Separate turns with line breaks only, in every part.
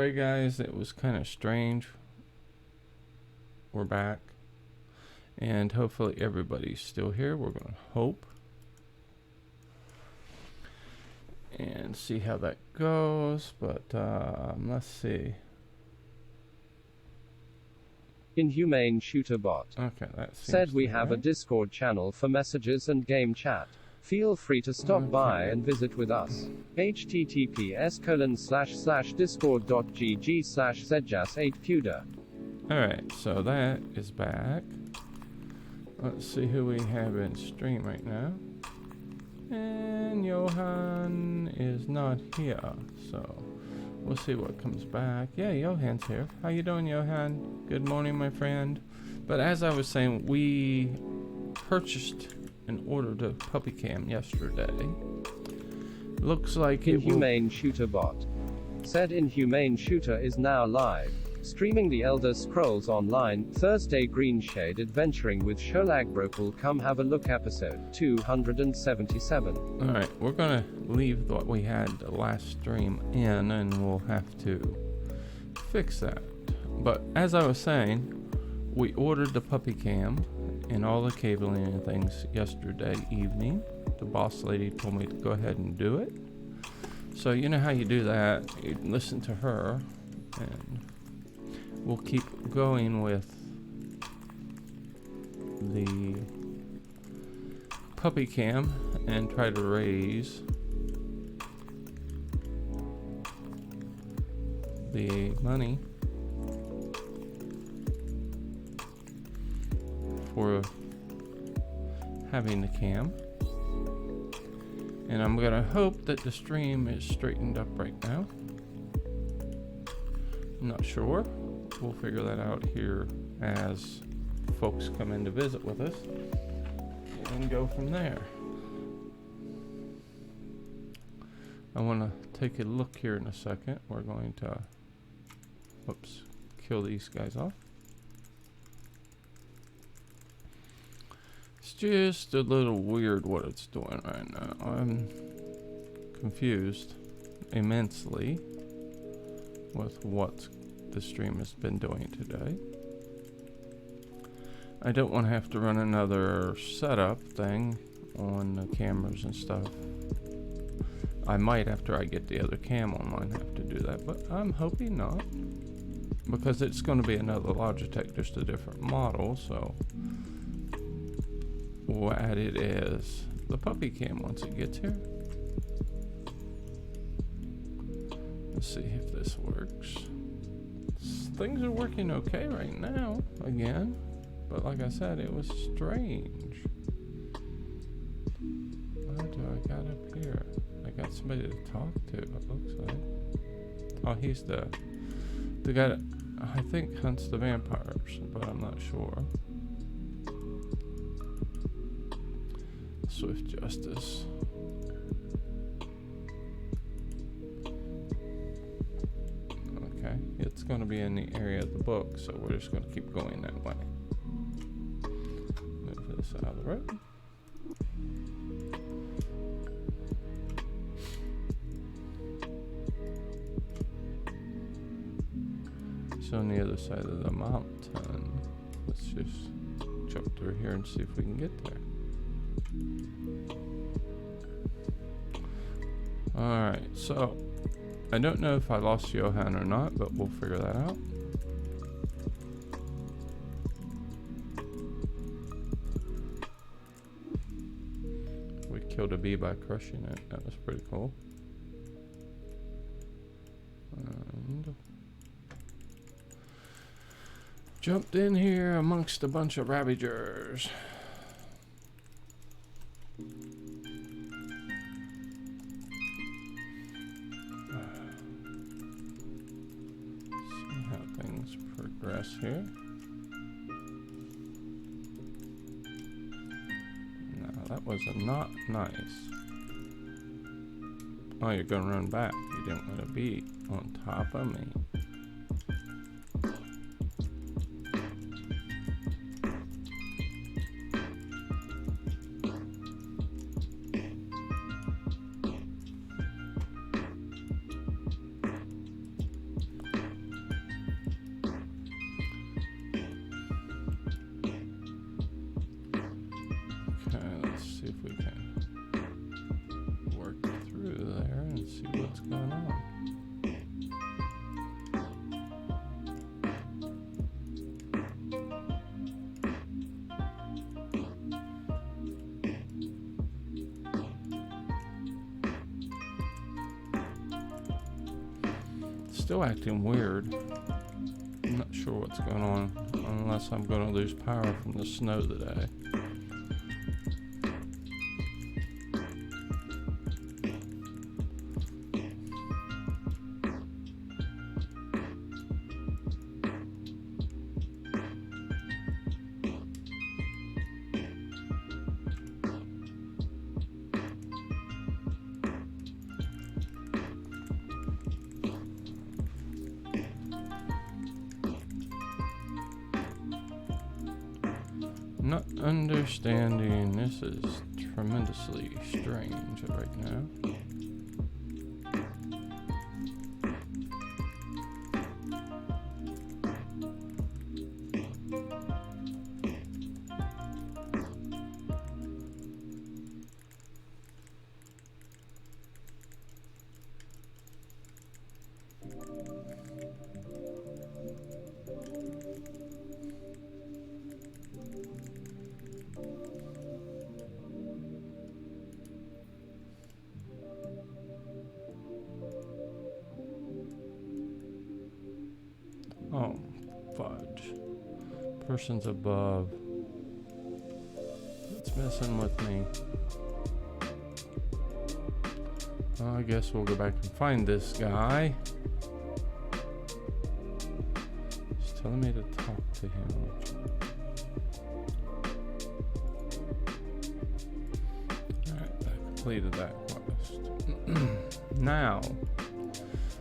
Sorry guys, it was kind of strange. We're back. And hopefully everybody's still here. We're going to hope. And see how that goes. But let's see.
Inhumane Shooter Bot.
Okay, that seems
Said we
to be
have a
right.
Discord channel for messages and game chat. Feel free to stop by and visit with us. https://discord.gg/zjas8puder.
Alright, so that is back. Let's see who we have in stream right now. And Johan is not here, so we'll see what comes back. Yeah, Johan's here. How you doing, Johan? Good morning, my friend. But as I was saying, we purchased and ordered a puppy cam yesterday. Looks like
Inhumane Shooter Bot. Said Inhumane Shooter is now live. Streaming The Elder Scrolls Online, Thursday. Greenshade Adventuring with Xolag Brokil. Come have a look. Episode 277.
Alright, we're gonna leave what we had the last stream in, and we'll have to fix that. But as I was saying, we ordered the puppy cam and all the cabling and things yesterday evening. The boss lady told me to go ahead and do it. So you know how you do that. You listen to her, and we'll keep going with the puppy cam and try to raise the money for having the cam. And I'm gonna hope that the stream is straightened up right now. I'm not sure. We'll figure that out here as folks come in to visit with us and go from there. I want to take a look here in a second. We're going to kill these guys off. It's just a little weird what it's doing right now. I'm confused immensely with what the stream has been doing today. I don't want to have to run another setup thing on the cameras and stuff. I might, after I get the other cam online, have to do that, but I'm hoping not, because it's going to be another Logitech, just a different model. So we'll add it as the puppy cam once it gets here. Let's see if this works. Things are working okay right now, again, but like I said, it was strange. What do I got up here? I got somebody to talk to, it looks like. Oh, he's the guy that I think hunts the vampires, but I'm not sure. Swift Justice. Okay, it's going to be in the area of the book, so we're just going to keep going that way. Move this out of the road. So on the other side of the mountain, let's just jump through here and see if we can get there. Alright, so I don't know if I lost Johan or not, but we'll figure that out. We killed a bee by crushing it. That was pretty cool. And jumped in here amongst a bunch of ravagers. See how things progress here. No, that was not nice. Oh, you're gonna run back. You didn't want to be on top of me. still acting weird. I'm not sure what's going on, unless I'm going to lose power from the snow today. Not understanding. This is tremendously strange right now. Oh, fudge. Person's above. It's messing with me. Well, I guess we'll go back and find this guy. He's telling me to talk to him. Alright, I completed that quest. Now,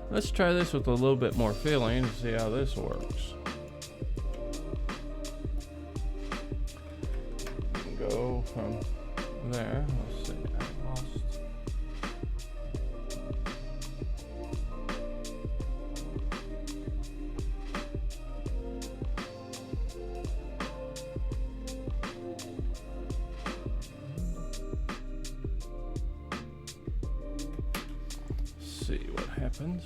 let's try this with a little bit more feeling and see how this works. Go from there. Let's see. I lost. See what happens.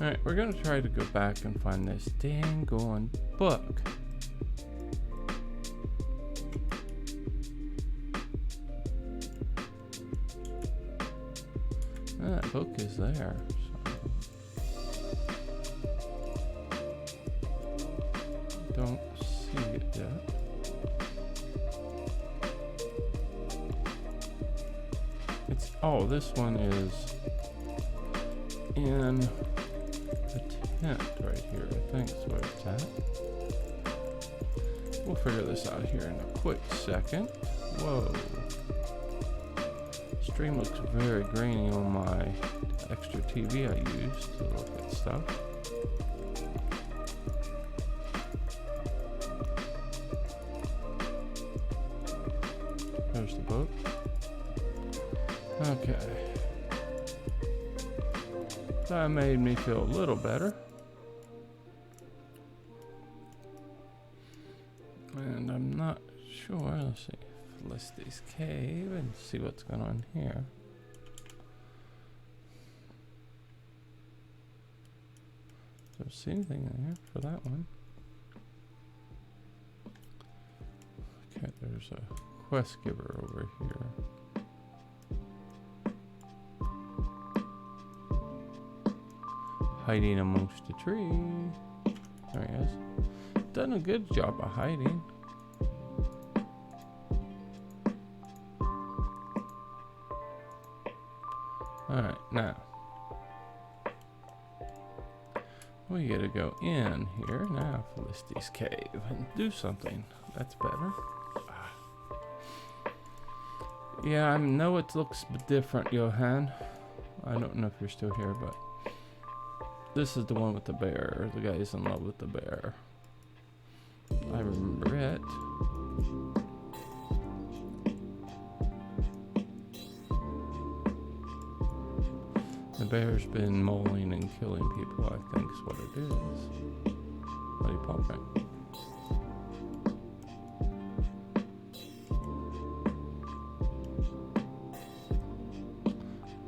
Alright, we're gonna try to go back and find this dang going book. That book is there. So. Don't see it yet. Oh, this one is in the tent right here. I think is where it's at. We'll figure this out here in a quick second. Whoa. Stream looks very grainy on my extra TV I use to look at stuff. There's the book. Okay. That made me feel a little better. And I'm not sure. Let's see. Felicity's Cave and see what's going on here. Don't see anything in here for that one. Okay, there's a quest giver over here. Hiding amongst a tree. There he is. Done a good job of hiding. Alright, now we gotta go in here now, Felicity's Cave, and do something. That's better. Yeah, I know it looks different, Johan. I don't know if you're still here, but this is the one with the bear. The guy's in love with the bear. I remember it. The bear's been mauling and killing people, I think is what it is. What do you pop it?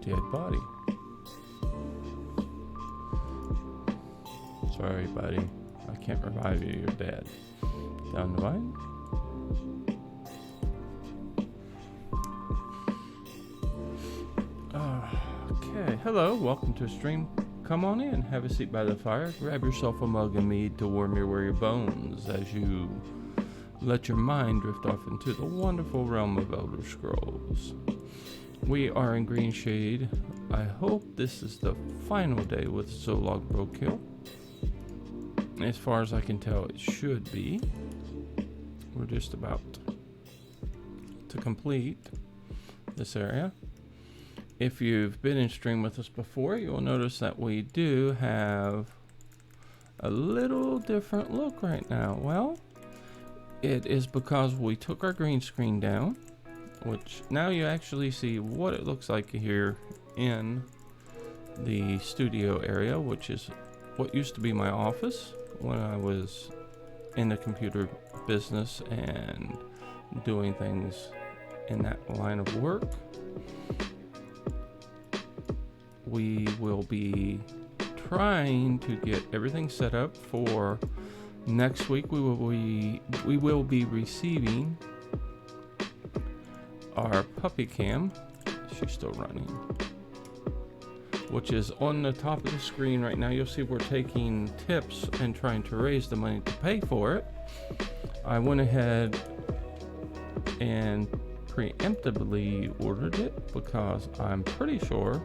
Dead body. Sorry, buddy. I can't revive you. You're dead. Down the vine. Okay. Hello, welcome to stream. Come on in, have a seat by the fire, grab yourself a mug of mead to warm your weary bones as you let your mind drift off into the wonderful realm of Elder Scrolls. We are in Greenshade. I hope this is the final day with Xolag Brokil. As far as I can tell, it should be. We're just about to complete this area. If you've been in stream with us before, you'll notice that we do have a little different look right now. Well, it is because we took our green screen down, which now you actually see what it looks like here in the studio area, which is what used to be my office when I was in the computer business and doing things in that line of work. We will be trying to get everything set up for next week. We will be receiving our puppy cam. She's still running, which is on the top of the screen right now. You'll see we're taking tips and trying to raise the money to pay for it. I went ahead and preemptively ordered it because I'm pretty sure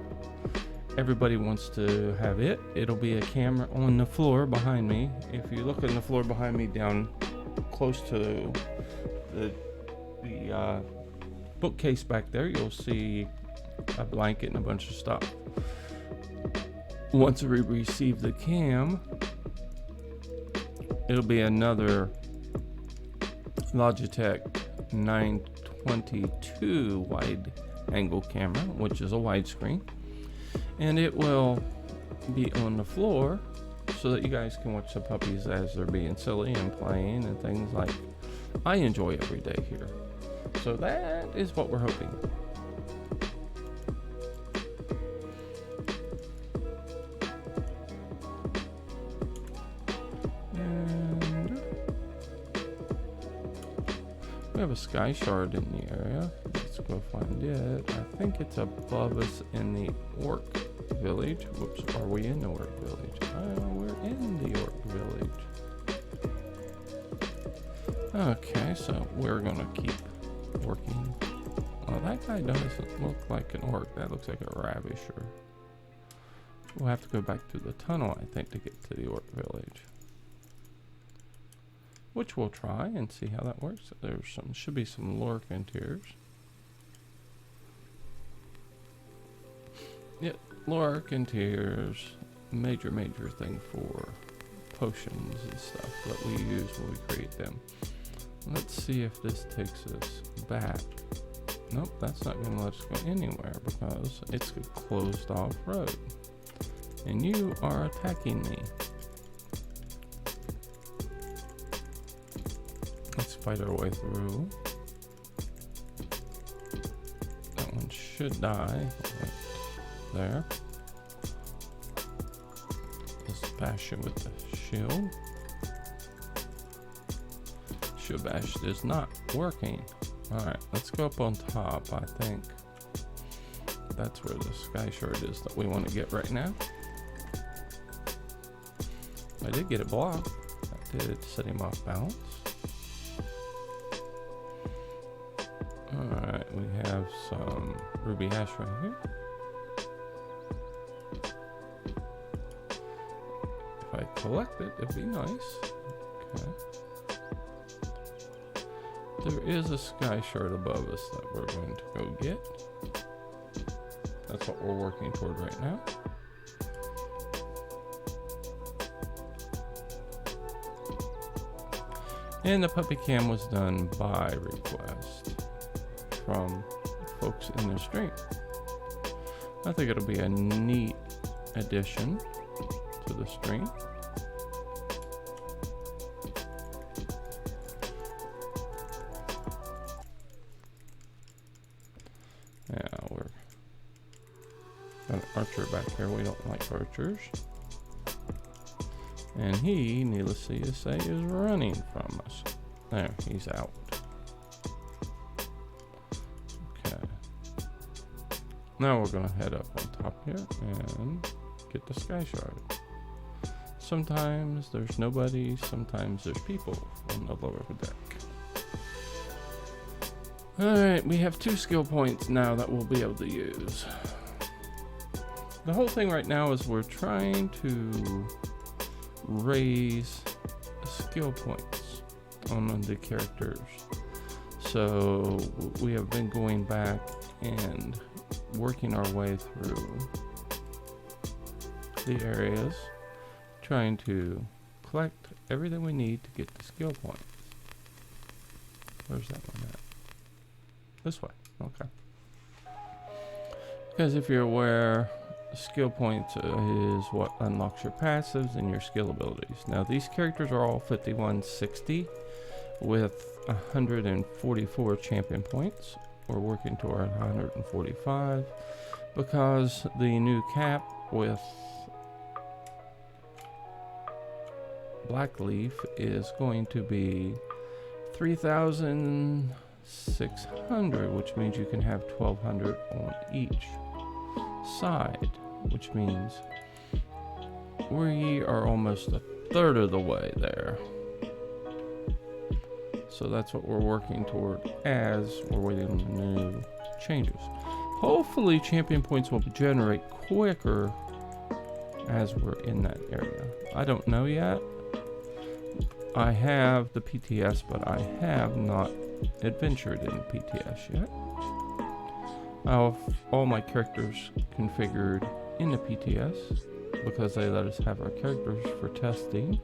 everybody wants to have it. It'll be a camera on the floor behind me. If you look on the floor behind me down close to the bookcase back there, you'll see a blanket and a bunch of stuff. Once we receive the cam, it'll be another Logitech 922 wide angle camera, which is a widescreen. And it will be on the floor so that you guys can watch the puppies as they're being silly and playing and things like I enjoy every day here. So that is what we're hoping. And we have a sky shard in the area. Let's go find it. I think it's above us in the orc village. Whoops, are we in the orc village? We're in the orc village. Okay, so we're gonna keep working. Well, that guy doesn't look like an orc. That looks like a ravisher. We'll have to go back through the tunnel, I think, to get to the orc village. Which we'll try and see how that works. Should be some lurk interiors. Yep, lurk interiors, major thing for potions and stuff that we use when we create them. Let's see if this takes us back. Nope, that's not going to let us go anywhere because it's a closed off road. And you are attacking me. Let's fight our way through. That one should die. Right there. Let's bash it with the shield. Shield bash is not working. Alright, let's go up on top. I think that's where the sky shard is that we want to get right now. I did get it blocked. That did set him off balance. Alright, we have some ruby hash right here. If I collect it, it'd be nice. Okay. There is a sky shard above us that we're going to go get. That's what we're working toward right now. And the puppy cam was done by request from folks in the stream. I think it'll be a neat addition to the stream. Yeah, we're got an archer back here. We don't like archers. And he, needlessly to say, is running from us. There, he's out. Okay. Now we're gonna head up on top here and get the sky shard. Sometimes there's nobody, sometimes there's people on the lower deck. Alright, we have 2 skill points now that we'll be able to use. The whole thing right now is we're trying to raise skill points on the characters. So we have been going back and working our way through the areas, trying to collect everything we need to get the skill points. Where's that one at? This way. Okay. Because if you're aware, skill points is what unlocks your passives and your skill abilities. Now these characters are all 5160 with 144 champion points. We're working toward 145 because the new cap with Blackleaf is going to be 3,600, which means you can have 1,200 on each side, which means we are almost a third of the way there. So that's what we're working toward as we're waiting on the new changes. Hopefully champion points will generate quicker as we're in that area. I don't know yet. I have the PTS, but I have not adventured in PTS yet. I have all my characters configured in the PTS because they let us have our characters for testing.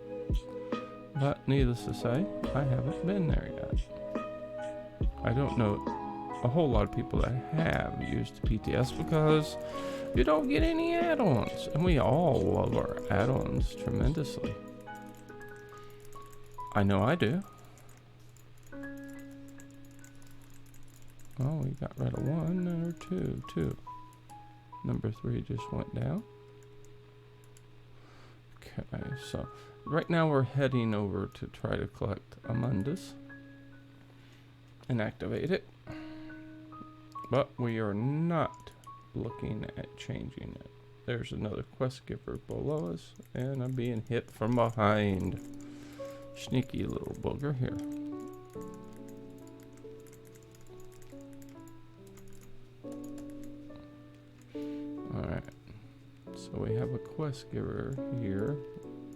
But needless to say, I haven't been there yet. I don't know a whole lot of people that have used PTS because you don't get any add-ons. And we all love our add-ons tremendously. I know I do. Oh, we got rid of 1 or 2. Number 3 just went down. Okay, so right now we're heading over to try to collect Amundus and activate it. But we are not looking at changing it. There's another quest giver below us, and I'm being hit from behind. Sneaky little booger here. Alright. So we have a quest giver here.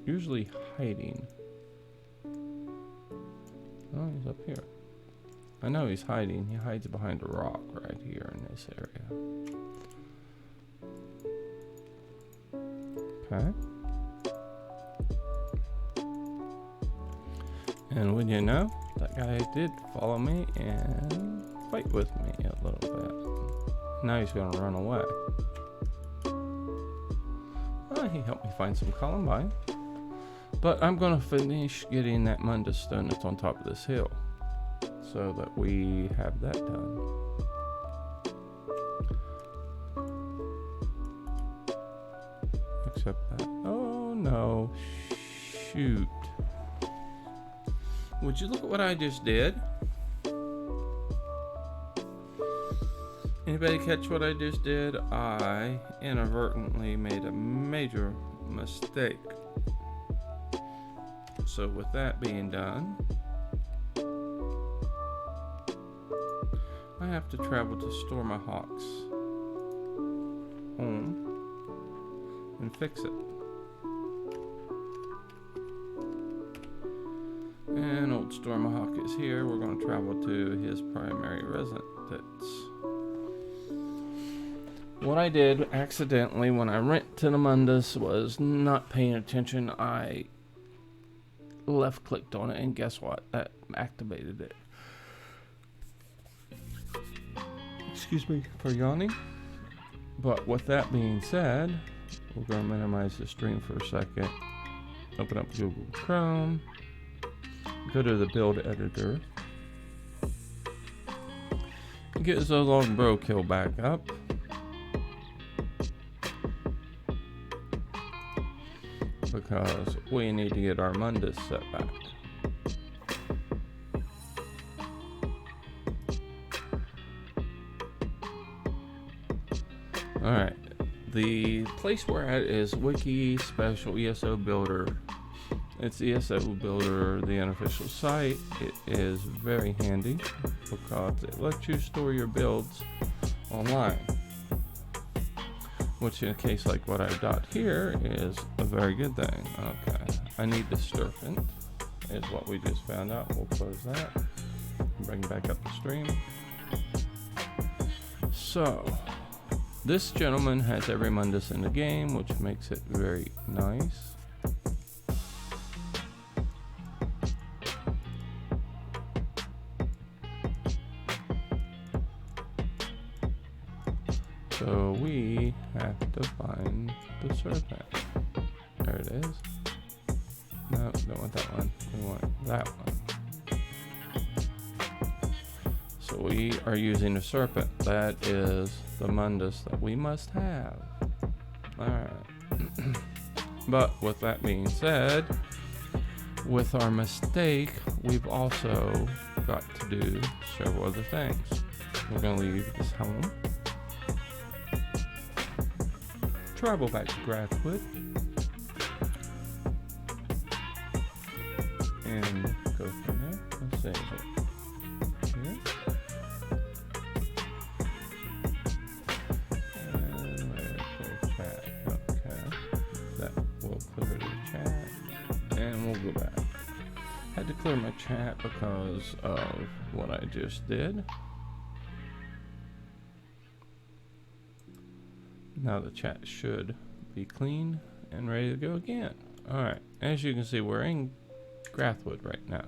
Usually hiding. Oh, he's up here. I know he's hiding. He hides behind a rock right here in this area. Okay. And when you know, that guy did follow me and fight with me a little bit. Now he's gonna run away. Oh, he helped me find some Columbine. But I'm gonna finish getting that Mundus stone that's on top of this hill, so that we have that done. Except that, oh no, shoot. Would you look at what I just did? Anybody catch what I just did? I inadvertently made a major mistake. So with that being done, I have to travel to Stormahawk's home and fix it. And old Stormahawk is here. We're going to travel to his primary residence. What I did accidentally when I went to the Mundus was not paying attention. I left clicked on it, and guess what? That activated it. Excuse me for yawning. But with that being said, we're going to minimize the stream for a second. Open up Google Chrome. Go to the build editor. Get Xolag Brokil back up. Because we need to get our Mundus set back. Alright, the place we're at is Wiki Special ESO Builder. It's ESO Builder, the unofficial site. It is very handy because it lets you store your builds online, which in a case like what I've got here is a very good thing. Okay, I need the serpent, is what we just found out. We'll close that and bring back up the stream. So this gentleman has every Mundus in the game, which makes it very nice. So we have to find the serpent. There it is. No, don't want that one. We want that one. So we are using the serpent. That is the Mundus that we must have. Alright. But with that being said, with our mistake, we've also got to do several other things. We're going to leave this home. Travel back to Grathwood and go from there. Let's save it here. And there's chat. Okay. That will clear the chat. And we'll go back. Had to clear my chat because of what I just did. Now the chat should be clean and ready to go again. Alright, as you can see, we're in Grathwood right now.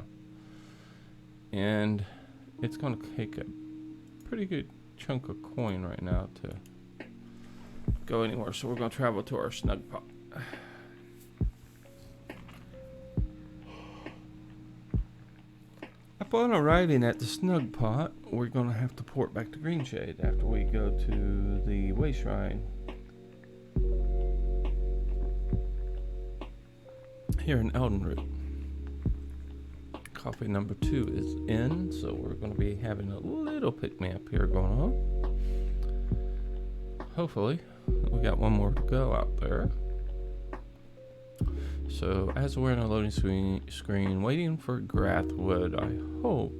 And it's going to take a pretty good chunk of coin right now to go anywhere. So we're going to travel to our snug pot. Upon arriving at the snug pot, we're going to have to port back to Greenshade after we go to the Way Shrine here in Eldenroot. Coffee number 2 is in, so we're going to be having a little pick-me-up here going on. Hopefully, we got one more to go out there. So, as we're in a loading screen waiting for Grathwood, I hope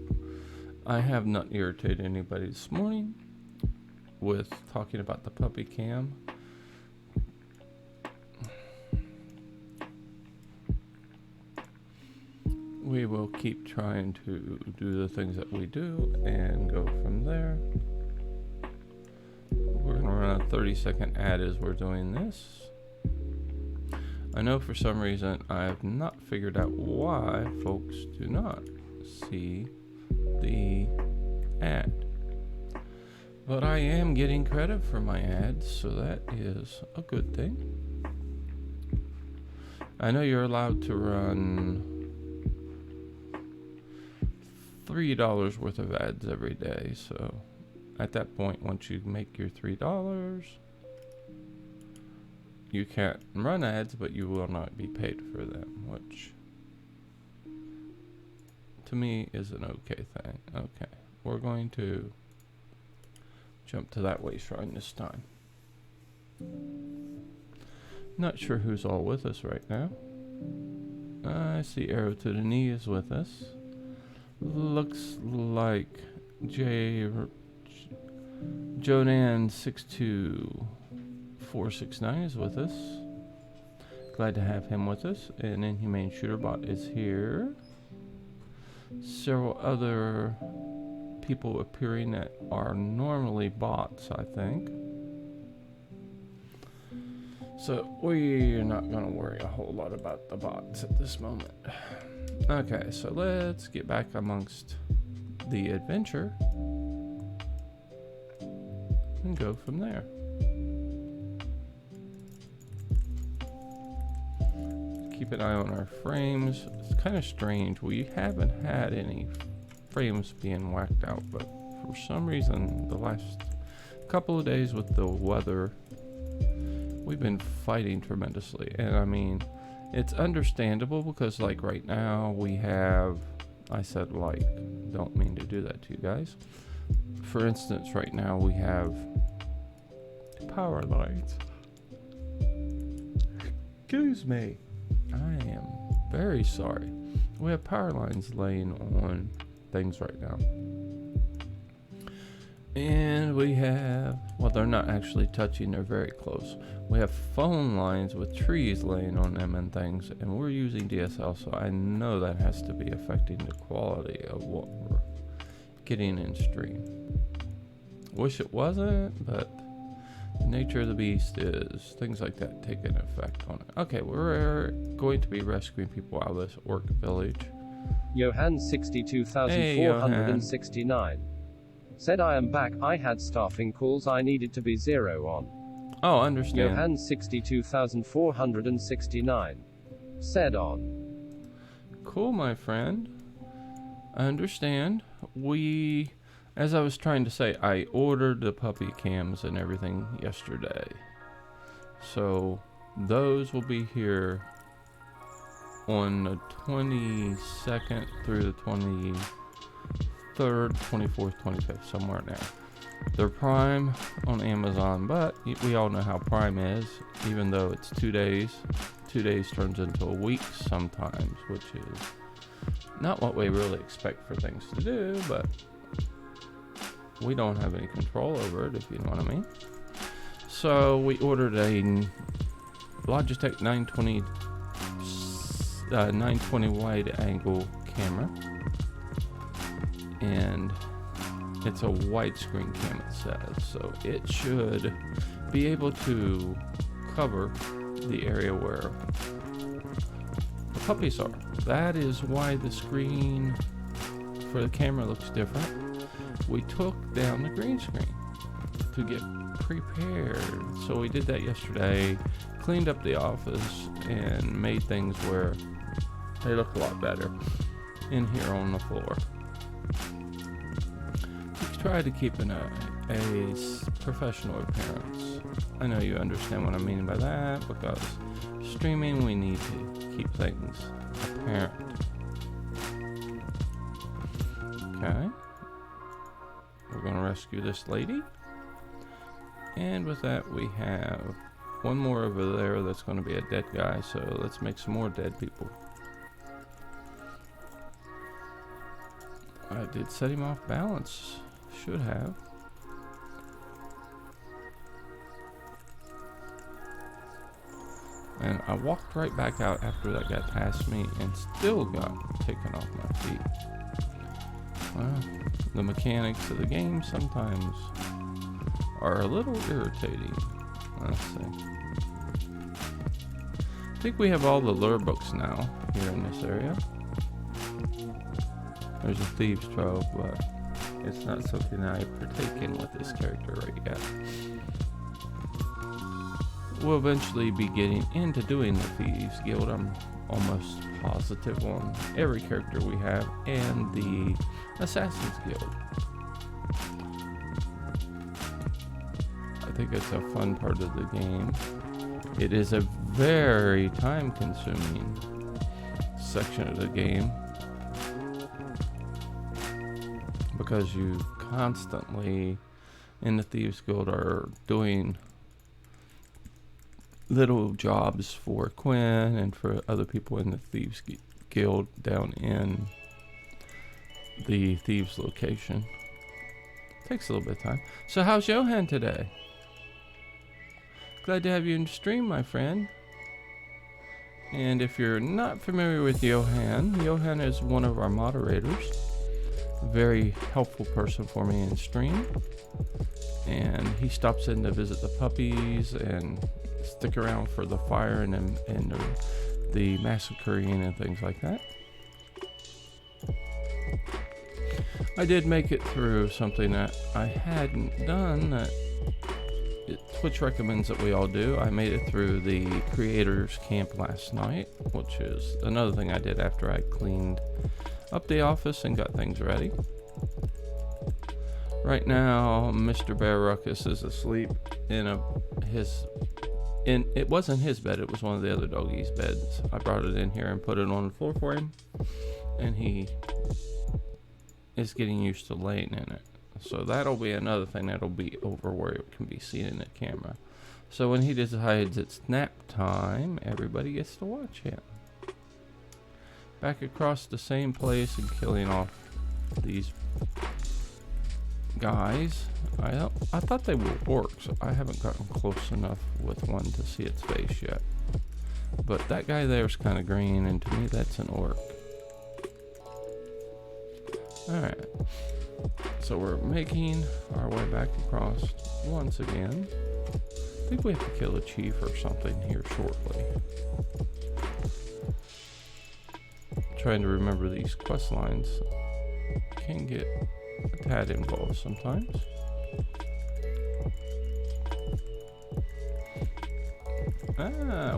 I have not irritated anybody this morning with talking about the puppy cam. We will keep trying to do the things that we do and go from there. We're going to run a 30-second ad as we're doing this. I know for some reason I have not figured out why folks do not see the ad. But I am getting credit for my ads, so that is a good thing. I know you're allowed to run $3 worth of ads every day, so at that point, once you make your $3, you can't run ads, but you will not be paid for them, which to me is an okay thing. Okay, we're going to jump to that Way Shrine this time. Not sure who's all with us right now. I see Arrow to the Knee is with us. Looks like Jonan 62469 is with us. Glad to have him with us. An Inhumane Shooter Bot is here. Several other people appearing that are normally bots, I think. So we're not going to worry a whole lot about the bots at this moment. Okay, so let's get back amongst the adventure and go from there. Keep an eye on our frames. It's kind of strange. We haven't had any frames being whacked out, but for some reason the last couple of days with the weather, we've been fighting tremendously. And I mean, it's understandable because like right now we have, I said like, don't mean to do that to you guys. For instance, right now we have power lines. Excuse me. I am very sorry. We have power lines laying on things right now. And we have, well, they're not actually touching, they're very close. We have phone lines with trees laying on them and things, and we're using DSL, so I know that has to be affecting the quality of what we're getting in stream. Wish it wasn't, but the nature of the beast is things like that take an effect on it. Okay, we're going to be rescuing people out of this orc village.
Johan 62,469 said, I am back. I had staffing calls I needed to be 0 on.
Oh, understand.
Johan 62,469 said on.
Cool, my friend. I understand. As I was trying to say, I ordered the puppy cams and everything yesterday. So those will be here on the 22nd through the 23rd, 24th, 25th, somewhere in there. They're Prime on Amazon, but we all know how Prime is. Even though it's 2 days, 2 days turns into a week sometimes, which is not what we really expect for things to do, but we don't have any control over it, if you know what I mean. So we ordered a Logitech 920 wide angle camera, and it's a widescreen cam, it says, so it should be able to cover the area where the puppies are. That is why the screen for the camera looks different. We took down the green screen to get prepared, so we did that yesterday, cleaned up the office and made things where they look a lot better in here on the floor. Try to keep a professional appearance. I know you understand what I mean by that, because streaming, we need to keep things apparent. Okay. We're going to rescue this lady. And with that, we have one more over there that's going to be a dead guy, so let's make some more dead people. I did set him off balance. Should have. And I walked right back out after that got past me and still got taken off my feet. Well, the mechanics of the game sometimes are a little irritating. Let's see. I think we have all the lure books now here in this area. There's a thieves trove, but it's not something I partake in with this character right yet. We'll eventually be getting into doing the Thieves Guild. I'm almost positive on every character we have, and the Assassin's Guild. I think it's a fun part of the game. It is a very time-consuming section of the game, because you constantly in the Thieves Guild are doing little jobs for Quinn and for other people in the Thieves Guild down in the Thieves location. Takes a little bit of time. So how's Johan today? Glad to have you in the stream, my friend. And if you're not familiar with Johan, Johan is one of our moderators. Very helpful person for me in stream, and he stops in to visit the puppies and stick around for the fire and the massacring and things like that. I did make it through something that I hadn't done that Twitch recommends that we all do. I made it through the creators camp last night, which is another thing I did after I cleaned up the office and got things ready. Right now, Mr. Bear Ruckus is asleep in it wasn't his bed, it was one of the other doggies' beds. I brought it in here and put it on the floor for him, and he is getting used to laying in it. So that'll be another thing that'll be over where it can be seen in the camera. So when he decides it's nap time, everybody gets to watch him. Back across the same place and killing off these guys. I thought they were orcs. I haven't gotten close enough with one to see its face yet. But that guy there is kind of green, and to me that's an orc. Alright. So we're making our way back across once again. I think we have to kill a chief or something here shortly. Trying to remember these quest lines can get a tad involved sometimes.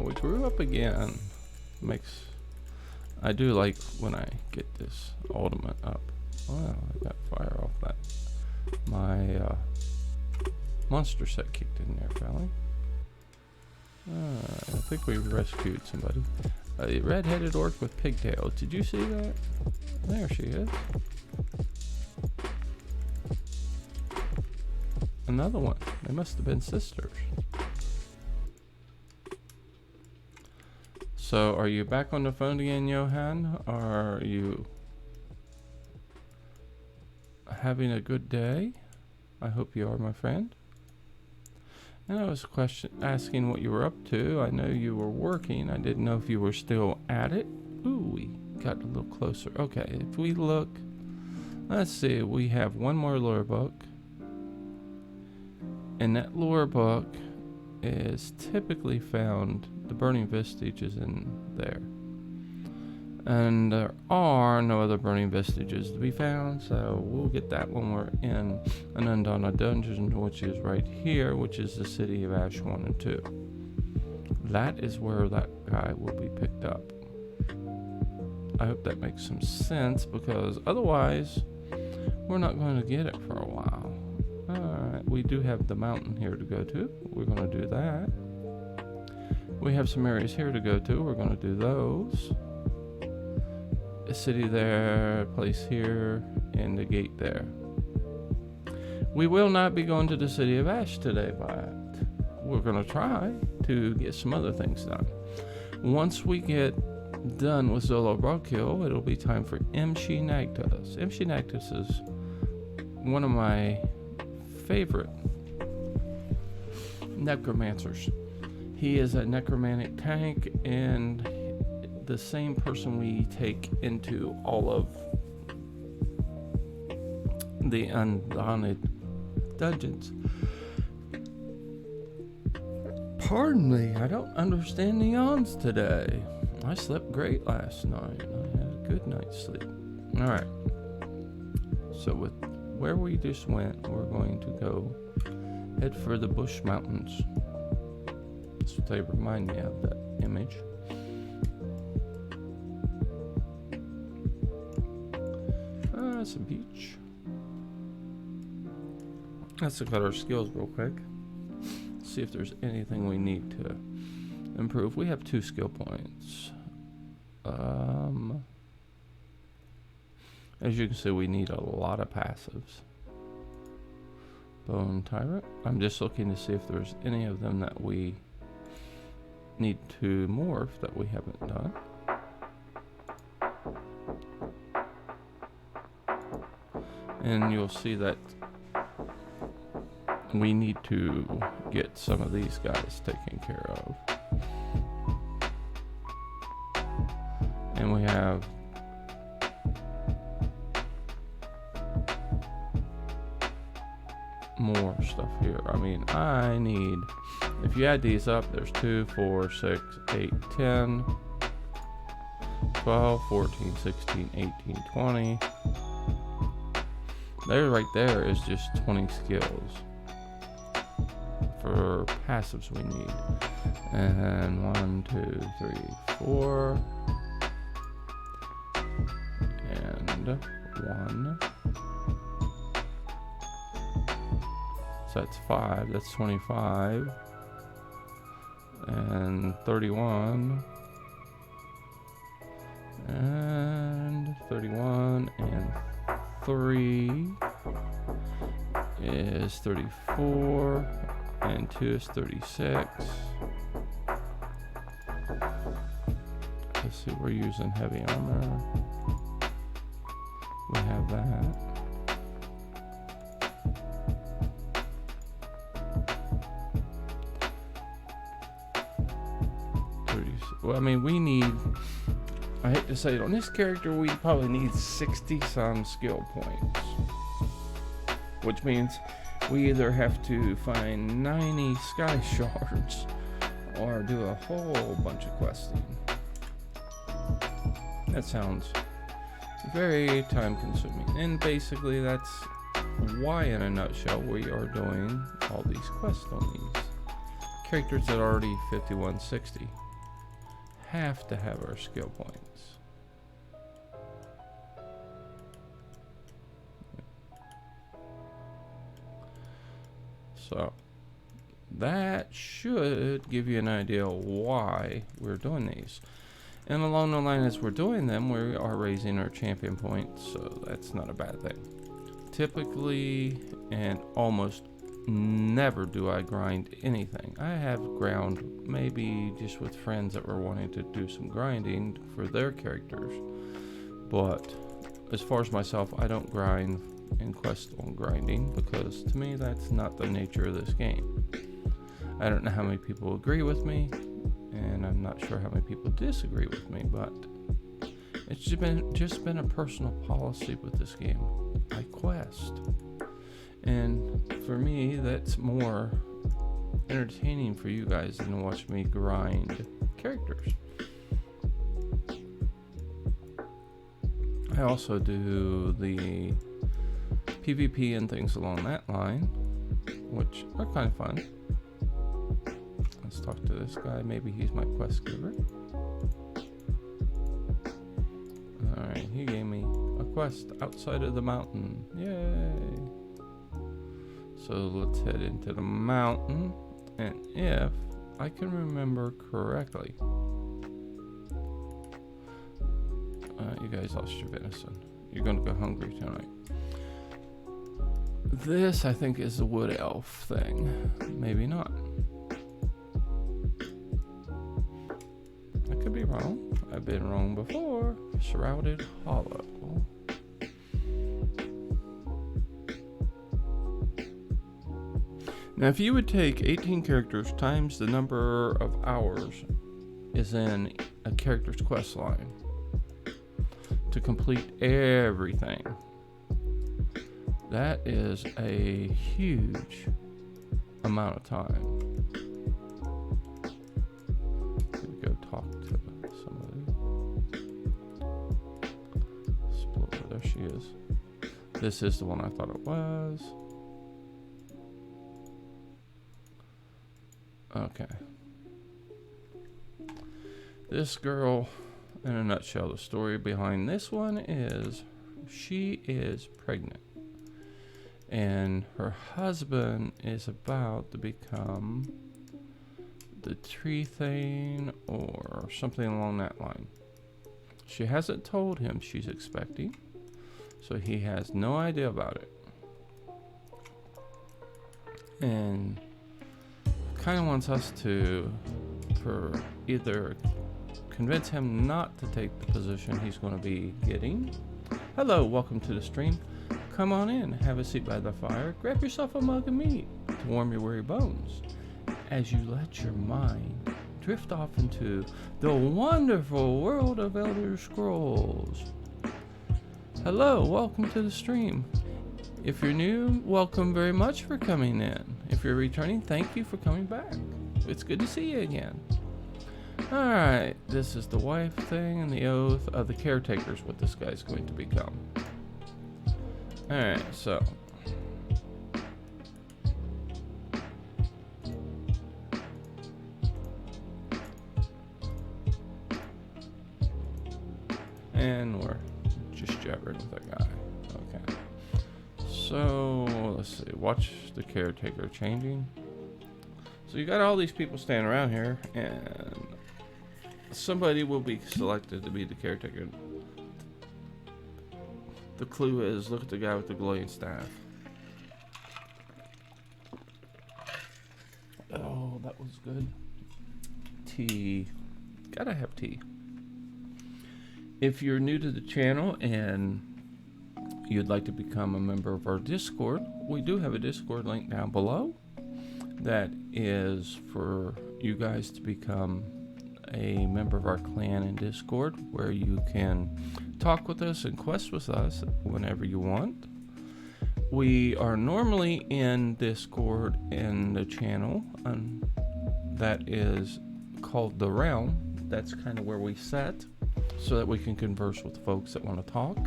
We grew up again. I do like when I get this ultimate up. Wow, I got fire off that. My monster set kicked in there, Valley. I think we rescued somebody. A red-headed orc with pigtails. Did you see that? There she is. Another one. They must have been sisters. So, are you back on the phone again, Johan? Or are you having a good day? I hope you are, my friend. And I was asking what you were up to. I know you were working. I didn't know if you were still at it. Ooh, we got a little closer. Okay, if we look, let's see. We have one more lore book. And that lore book is typically found, the burning vestige is in there. And there are no other burning vestiges to be found, so we'll get that when we're in an Undonna dungeon, which is right here, which is the city of Ash 1 and 2. That is where that guy will be picked up. I hope that makes some sense, because otherwise we're not going to get it for a while. Alright, we do have the mountain here to go to. We're going to do that. We have some areas here to go to. We're going to do those. A city there, a place here, and the gate there. We will not be going to the city of Ash today, but we're going to try to get some other things done. Once we get done with Xolag Brokil, it'll be time for Mshi Nagtus. Mshi Nagtus is one of my favorite necromancers. He is a necromantic tank, and the same person we take into all of the undaunted dungeons. Pardon me, I don't understand the yawns today. I slept great last night. I had a good night's sleep. Alright. So with where we just went, we're going to go head for the Bush Mountains. That's what they remind me of, that image. That's a beach. Let's look at our skills real quick. See if there's anything we need to improve. We have 2 skill points. As you can see, we need a lot of passives. Bone Tyrant. I'm just looking to see if there's any of them that we need to morph that we haven't done. And you'll see that we need to get some of these guys taken care of. And we have more stuff here. I mean, I need, if you add these up, there's 2, 4, 6, 8, 10, 12, 14, 16, 18, 20. There, right there is just 20 skills for passives we need. And 1, 2, 3, 4. And 1. So that's 5. That's 25. And 31. And 31. And 3. is 34, and 2 is 36. Let's see, we're using heavy armor. We have that. Well, I mean, we need, I hate to say it, on this character, we probably need 60 some skill points. Which means we either have to find 90 sky shards or do a whole bunch of questing. That sounds very time consuming. And basically that's why, in a nutshell, we are doing all these quests on these characters that are already 5160. Have to have our skill points. So that should give you an idea why we're doing these. And along the line as we're doing them, we are raising our champion points, so that's not a bad thing. Typically, and almost never do I grind anything. I have ground maybe just with friends that were wanting to do some grinding for their characters. But as far as myself, I don't grind and quest on grinding because to me that's not the nature of this game. I don't know how many people agree with me, and I'm not sure how many people disagree with me, but it's just been a personal policy with this game. I quest. And for me, that's more entertaining for you guys than to watch me grind characters. I also do the PvP and things along that line, which are kind of fun. Let's talk to this guy. Maybe he's my quest giver. Alright, he gave me a quest outside of the mountain. Yay! So let's head into the mountain, and if I can remember correctly, you guys lost your venison. You're gonna go hungry tonight. This, I think, is a wood elf thing. Maybe not. I could be wrong. I've been wrong before. Shrouded Hollow. Now, if you would take 18 characters times the number of hours is in a character's quest line to complete everything, that is a huge amount of time. Let me go talk to somebody. Explorer, there she is. This is the one I thought it was. Okay. This girl, in a nutshell, the story behind this one is she is pregnant. And her husband is about to become the tree thing or something along that line. She hasn't told him she's expecting, so he has no idea about it. And kind of wants us to either convince him not to take the position he's going to be getting. Hello, welcome to the stream. Come on in, have a seat by the fire, grab yourself a mug of meat to warm your weary bones as you let your mind drift off into the wonderful world of Elder Scrolls. Hello, welcome to the stream. If you're new, welcome very much for coming in. If you're returning, thank you for coming back. It's good to see you again. Alright, this is the wife thing and the oath of the caretakers, what this guy's going to become. Alright, so. And we're just jabbering with that guy. Okay. So, let's see. Watch the caretaker changing. So you got all these people standing around here, and somebody will be selected to be the caretaker. The clue is, look at the guy with the glowing staff. good. Tea. Gotta have tea. If you're new to the channel and you'd like to become a member of our Discord, we do have a Discord link down below. That is for you guys to become a member of our clan in Discord, where you can talk with us and quest with us whenever you want. We are normally in Discord in the channel that is called The Realm. That's kind of where we set so that we can converse with folks that want to talk.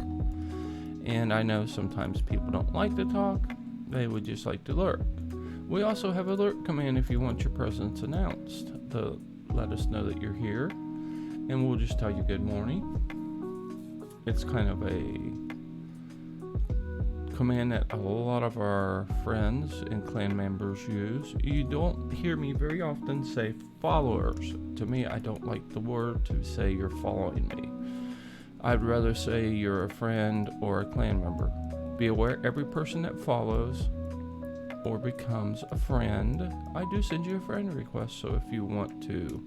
And I know sometimes people don't like to talk, they would just like to lurk. We also have alert command if you want your presence announced to let us know that you're here, and we'll just tell you good morning. It's kind of a command that a lot of our friends and clan members use. You don't hear me very often say followers. To me, I don't like the word to say you're following me. I'd rather say you're a friend or a clan member. Be aware, every person that follows or becomes a friend, I do send you a friend request. So if you want to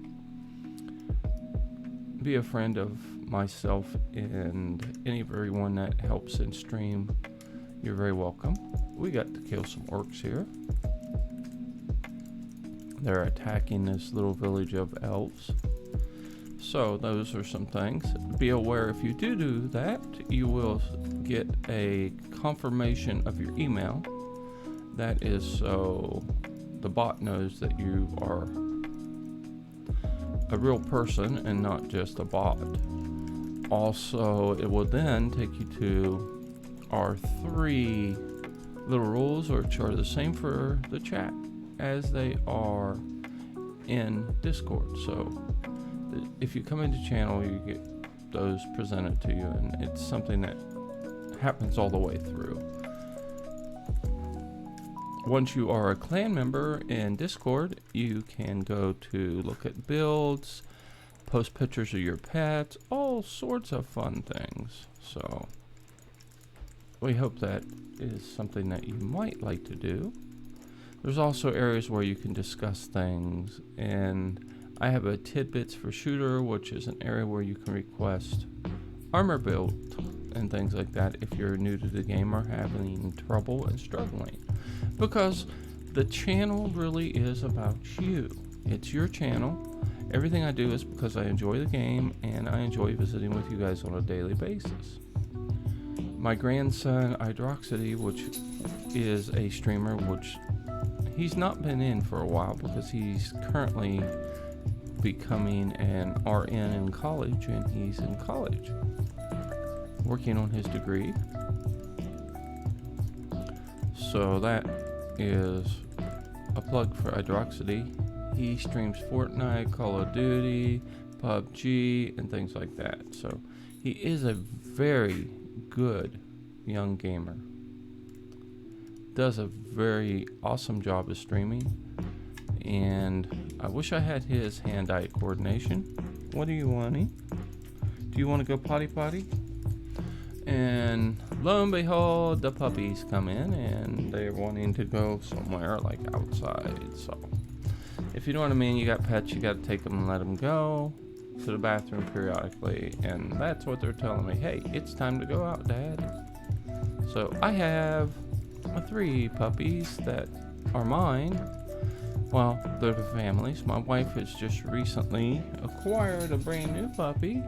be a friend of myself and everyone that helps in stream, you're very welcome. We got to kill some orcs here. They're attacking this little village of elves. So those are some things. Be aware, if you do that, you will get a confirmation of your email. That is so the bot knows that you are a real person and not just a bot. Also, it will then take you to our 3 little rules, which are the same for the chat as they are in Discord. So if you come into channel, you get those presented to you, and it's something that happens all the way through. Once you are a clan member in Discord, you can go to look at builds, post pictures of your pets, all sorts of fun things. So we hope that is something that you might like to do. There's also areas where you can discuss things, and I have a tidbits for shooter, which is an area where you can request armor build and things like that if you're new to the game or having trouble and struggling. Because the channel really is about you. It's your channel. Everything I do is because I enjoy the game and I enjoy visiting with you guys on a daily basis. My grandson Hydroxity, which is a streamer, which he's not been in for a while because he's currently becoming an RN in college, and he's in college working on his degree. So that is a plug for Hydroxity. He streams Fortnite, Call of Duty, PUBG, and things like that. So he is a very good young gamer. Does a very awesome job of streaming, and I wish I had his hand-eye coordination. What do you want? Do you want to go potty? And lo and behold, the puppies come in and they're wanting to go somewhere like outside. So if you know what I mean, you got pets, you got to take them and let them go to the bathroom periodically, and that's what they're telling me. Hey, it's time to go out, Dad. So I have 3 puppies that are mine. Well, they're the families. My wife has just recently acquired a brand new puppy,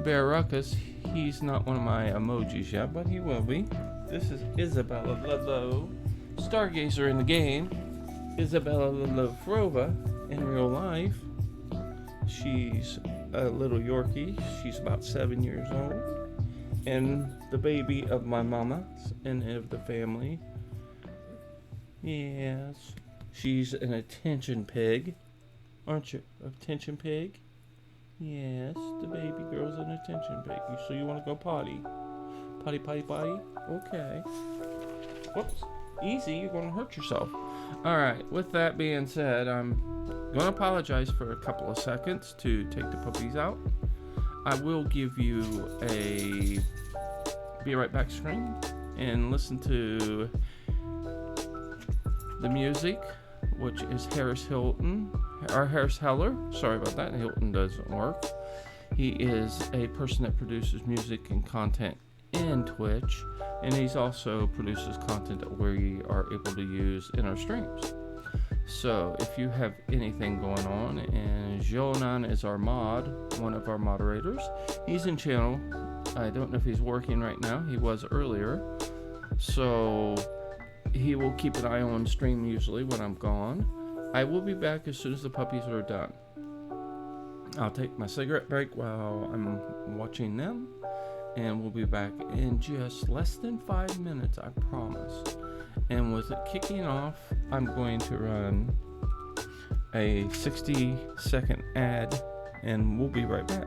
Bear Ruckus. He's not one of my emojis yet, but he will be. This is Isabella Ludlow, Stargazer in the game. Isabella Ludlow Frova in real life. She's a little Yorkie. She's about 7 years old. And the baby of my mama and of the family. Yes. She's an attention pig. Aren't you? Attention pig? Yes, the baby girl's an attention pig. So you want to go potty? Potty? Okay. Whoops. Easy, you're going to hurt yourself. Alright, with that being said, I'm going to apologize for a couple of seconds to take the puppies out. I will give you a be right back screen and listen to the music, which is Harris Hilton our Harris Heller. Sorry about that. Hilton doesn't work. He is a person that produces music and content in Twitch, and he's also produces content that we are able to use in our streams. So if you have anything going on, and Jonan is our mod, one of our moderators. He's in channel. I don't know if he's working right now. He was earlier. So he will keep an eye on stream usually when I'm gone. I will be back as soon as the puppies are done. I'll take my cigarette break while I'm watching them, and we'll be back in just less than 5 minutes, I promise. And with it kicking off, I'm going to run a 60-second ad, and we'll be right back.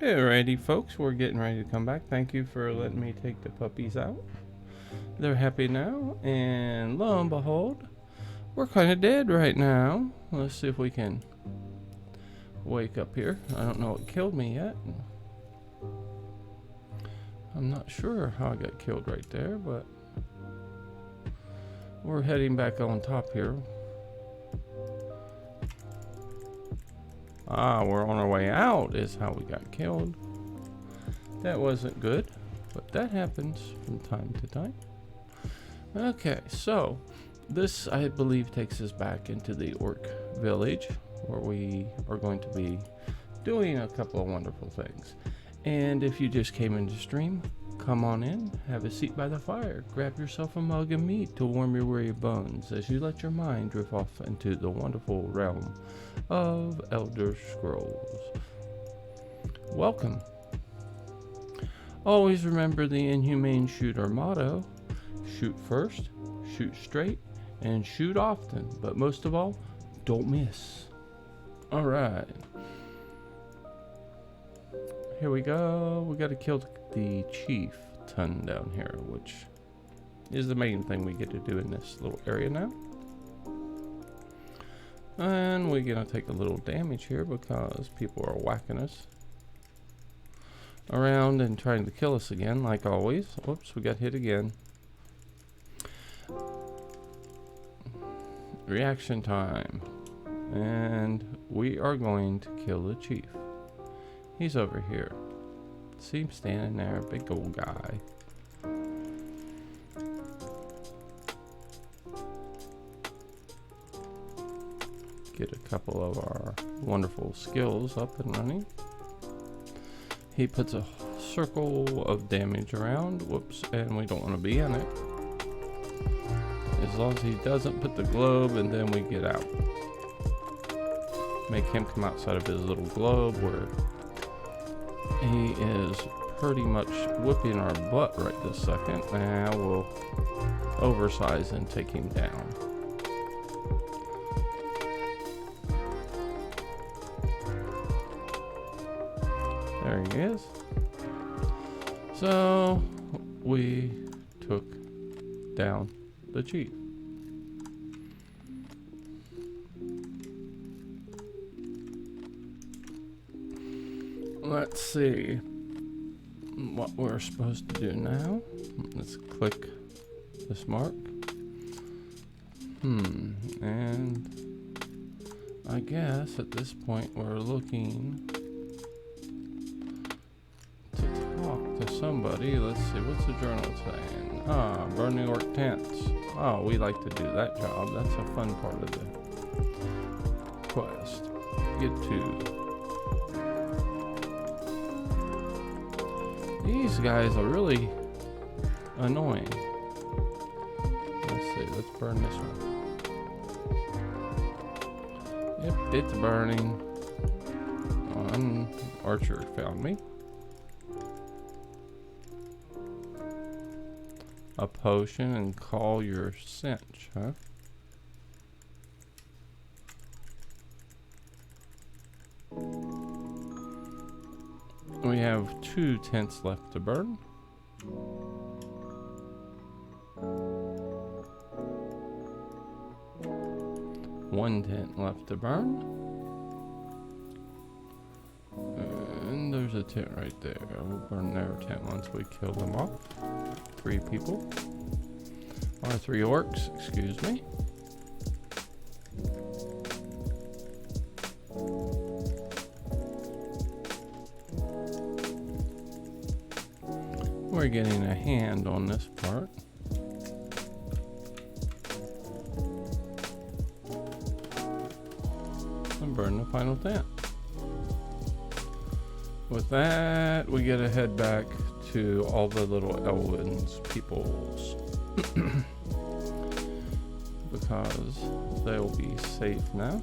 Alrighty, folks, we're getting ready to come back. Thank you for letting me take the puppies out. They're happy now, and lo and behold, we're kind of dead right now. Let's see if we can wake up here. I don't know what killed me yet. I'm not sure how I got killed right there, but we're heading back on top here. Ah, we're on our way out is how we got killed. That wasn't good, but that happens from time to time. Okay, so this, I believe, takes us back into the orc village, where we are going to be doing a couple of wonderful things. And if you just came into stream, come on in, have a seat by the fire, grab yourself a mug of meat to warm your weary bones as you let your mind drift off into the wonderful realm of Elder Scrolls. Welcome. Always remember the inhumane shooter motto: shoot first, shoot straight, and shoot often, but most of all, don't miss. Alright. Here we go. We got to kill the chieftain down here, which is the main thing we get to do in this little area now. And we're going to take a little damage here because people are whacking us around and trying to kill us again, like always. Whoops, we got hit again. Reaction time. And we are going to kill the chief. He's over here. See him standing there, big old guy. Get a couple of our wonderful skills up and running. He puts a circle of damage around. Whoops, and we don't want to be in it. As long as he doesn't put the globe, and then we get out. Make him come outside of his little globe where he is pretty much whipping our butt right this second. Now we'll oversize and take him down. There he is. So we took down the chief. Let's see what we're supposed to do now. Let's click this mark. And I guess at this point we're looking to talk to somebody. Let's see, what's the journal saying? Ah, burn New York tents. Oh, we like to do that job. That's a fun part of the quest. Get to. These guys are really annoying. Let's see, let's burn this one. Yep, it's burning. One archer found me. A potion and call your cinch, huh? We have 2 tents left to burn. One tent left to burn. And there's a tent right there. We'll burn their tent once we kill them off. 3 people. Or 3 orcs, excuse me. We're getting a hand on this part. And burn the final tent. With that, we get to head back to all the little elves peoples. Because they'll be safe now.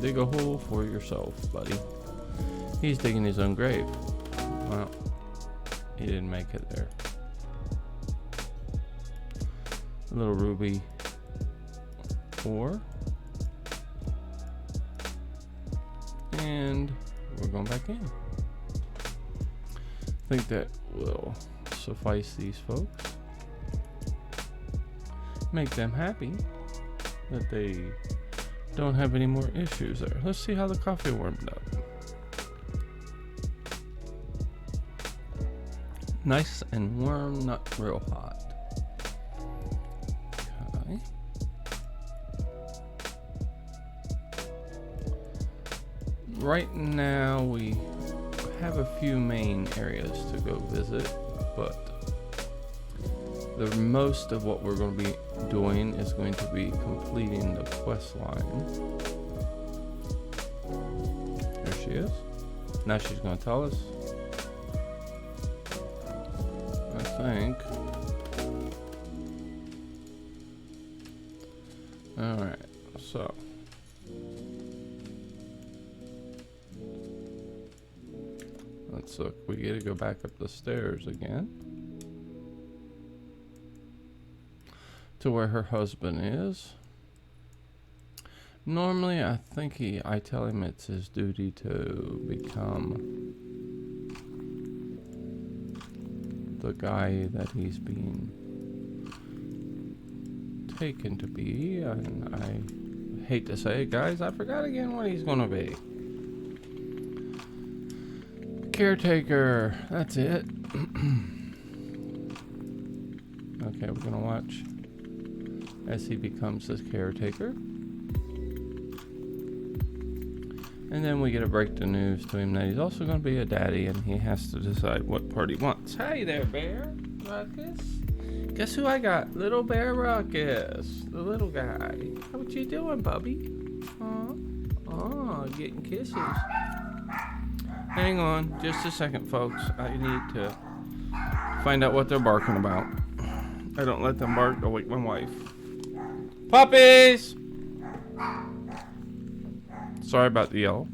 Dig a hole for yourself, buddy. He's digging his own grave. Well, he didn't make it there. A little ruby ore. And we're going back in. think that will suffice these folks. Make them happy that they don't have any more issues there. Let's see how the coffee warmed up. Nice and warm, not real hot. Okay. Right now we have a few main areas to go visit, but the most of what we're going to be doing is going to be completing the quest line. There she is. Now she's going to tell us. I think. Alright, so. Let's look. We get to go back up the stairs again to where her husband is. Normally, I think I tell him it's his duty to become the guy that he's being taken to be, and I hate to say it, guys, I forgot again what he's gonna be. Caretaker, that's it. Okay, we're gonna watch as he becomes his caretaker. And then we get to break the news to him that he's also going to be a daddy, and he has to decide what part he wants. Hey there, Bear Ruckus. Guess who I got? Little Bear Ruckus, the little guy. How what you doing, Bubby? Oh, getting kisses. Hang on just a second, folks. I need to find out what they're barking about. I don't let them bark to wake my wife. Puppies! Sorry about the yell.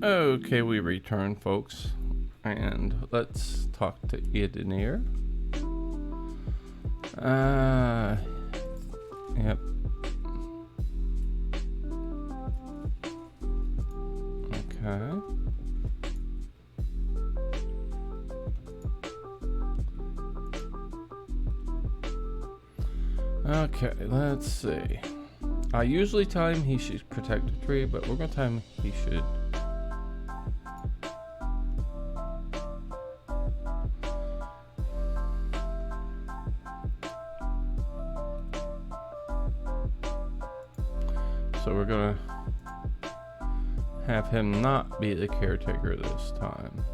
Okay, we return, folks, and let's talk to Idenir. Yep. Okay. Okay, let's see. I usually tell him he should protect the tree, but we're gonna tell him he should. So we're gonna have him not be the caretaker this time.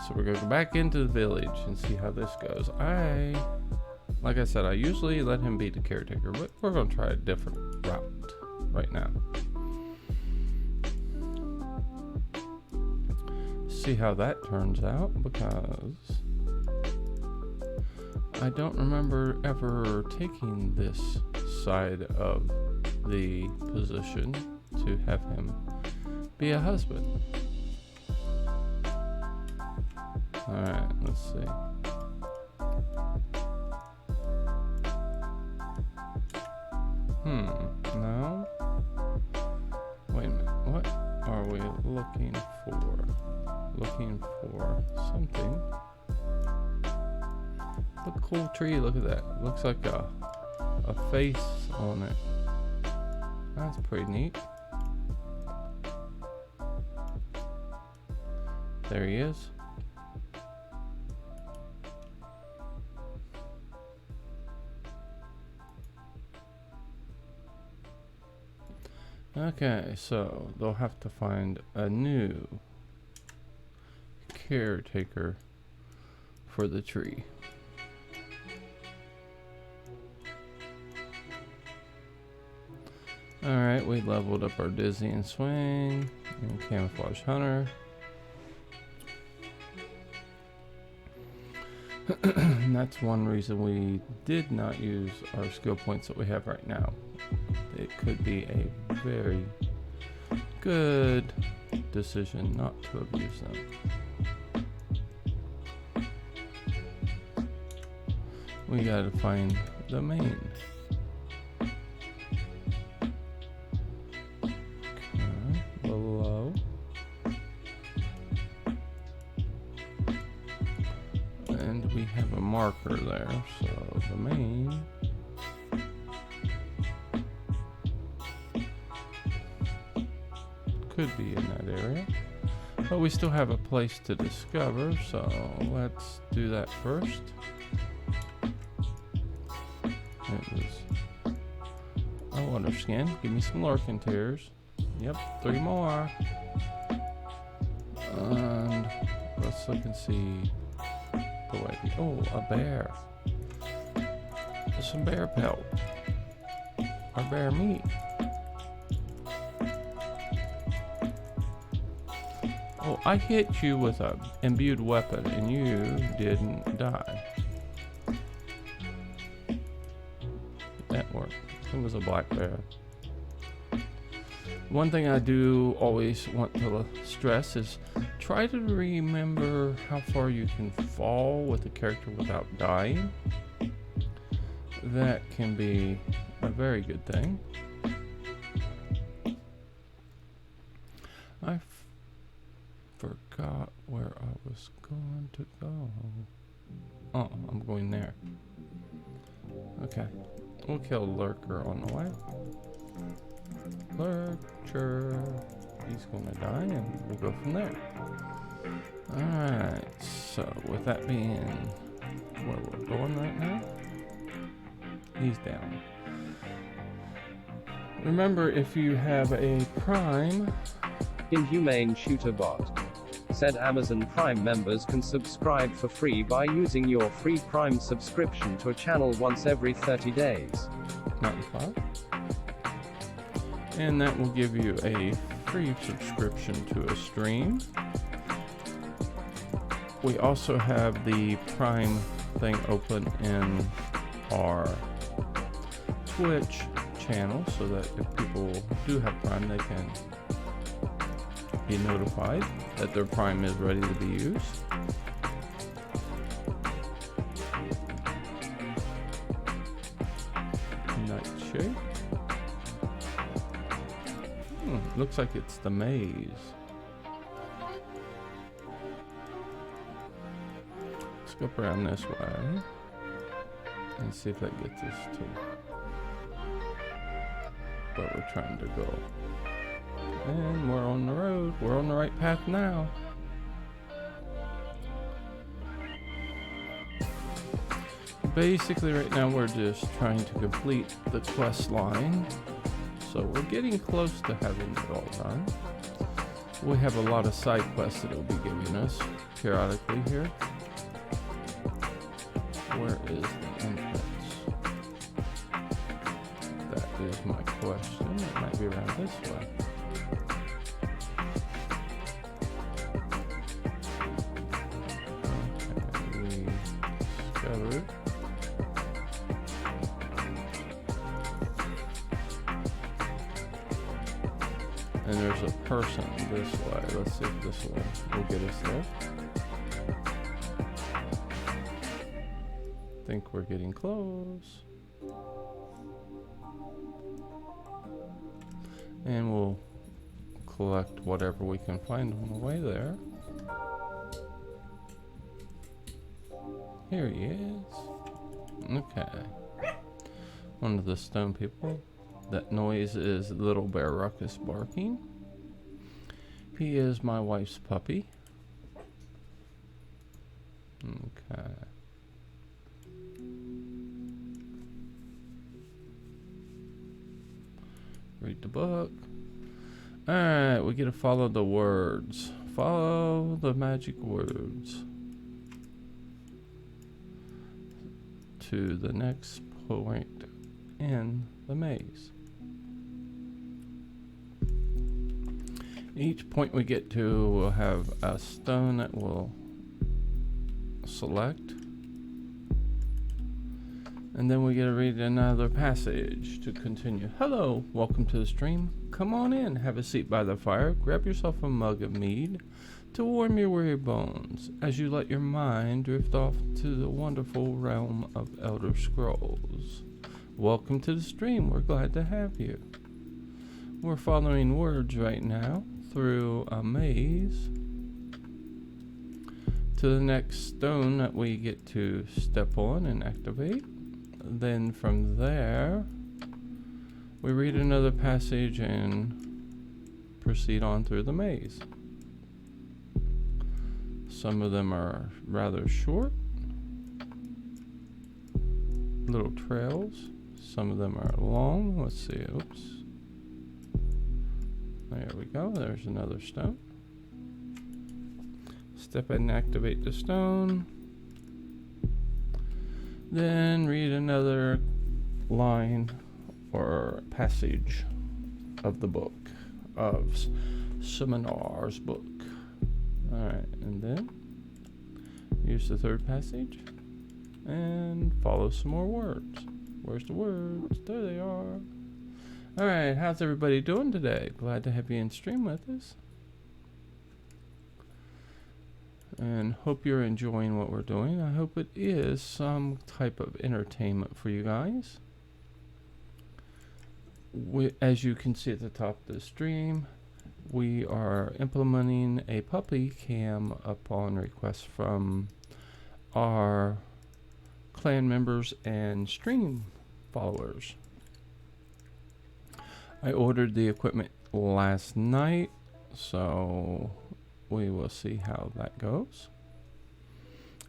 So we're gonna go back into the village and see how this goes. Like I said, I usually let him be the caretaker, but we're gonna try a different route right now. See how that turns out, because I don't remember ever taking this side of the position to have him be a husband. Alright, let's see. No. Wait a minute. What are we looking for? Looking for something. The cool tree, look at that. Looks like a face on it. That's pretty neat. There he is. Okay, so they'll have to find a new caretaker for the tree. Alright, we leveled up our Dizzy and Swing and Camouflage Hunter. And that's one reason we did not use our skill points that we have right now. It could be a very good decision not to abuse them. We gotta find the main. Okay, below. And we have a marker there, so the main. Could be in that area, but we still have a place to discover, so let's do that first. It was a water skin. Give me some lurking tears. Yep, 3 more. And let's look and see the way. Oh, a bear. Some bear pelt or bear meat. Oh, I hit you with a imbued weapon and you didn't die. That worked. It was a black bear. One thing I do always want to stress is try to remember how far you can fall with a character without dying. That can be a very good thing. I forgot where I was going to go. Oh, I'm going there. Okay. We'll kill Lurker on the way. Lurker. He's gonna die and we'll go from there. Alright, so with that being where we're going right now, he's down. Remember, if you have a Prime,
Inhumane Shooter Bot. Said Amazon Prime members can subscribe for free by using your free Prime subscription to a channel once every 30 days.
Mountain 5. And that will give you a free subscription to a stream. We also have the Prime thing open in our Twitch channel so that if people do have Prime, they can be notified that their Prime is ready to be used. Nightshade. Looks like it's the maze. Let's go around this way and see if that gets us to where we're trying to go. And we're on the road. We're on the right path now. Basically right now we're just trying to complete the quest line. So we're getting close to having it all done. We have a lot of side quests that it'll be giving us periodically here. Where is the entrance? That is my question. It might be around this way. Okay, we discovered. And there's a person this way. Let's see if this way will get us there. I think we're getting close. And we'll collect whatever we can find on the way there. Here he is. Okay. One of the stone people. That noise is Little Bear Ruckus barking. He is my wife's puppy. Okay. Read the book. Alright, we get to follow the words. Follow the magic words to the next point in the maze. Each point we get to will have a stone that we'll select. And then we get to read another passage to continue. Hello, welcome to the stream. Come on in, have a seat by the fire, grab yourself a mug of mead to warm your weary bones as you let your mind drift off to the wonderful realm of Elder Scrolls. Welcome to the stream, we're glad to have you. We're following words right now through a maze to the next stone that we get to step on and activate. Then from there, we read another passage and proceed on through the maze. Some of them are rather short, little trails. Some of them are long. Let's see, oops. There we go, there's another stone. Step in and activate the stone. Then read another line or passage of the book, of Seminar's book. Alright, and then use the third passage and follow some more words. Where's the words? There they are. Alright, how's everybody doing today? Glad to have you in stream with us. And hope you're enjoying what we're doing. I hope it is some type of entertainment for you guys. As you can see at the top of the stream, we are implementing a puppy cam upon request from our clan members and stream followers. I ordered the equipment last night, so we will see how that goes.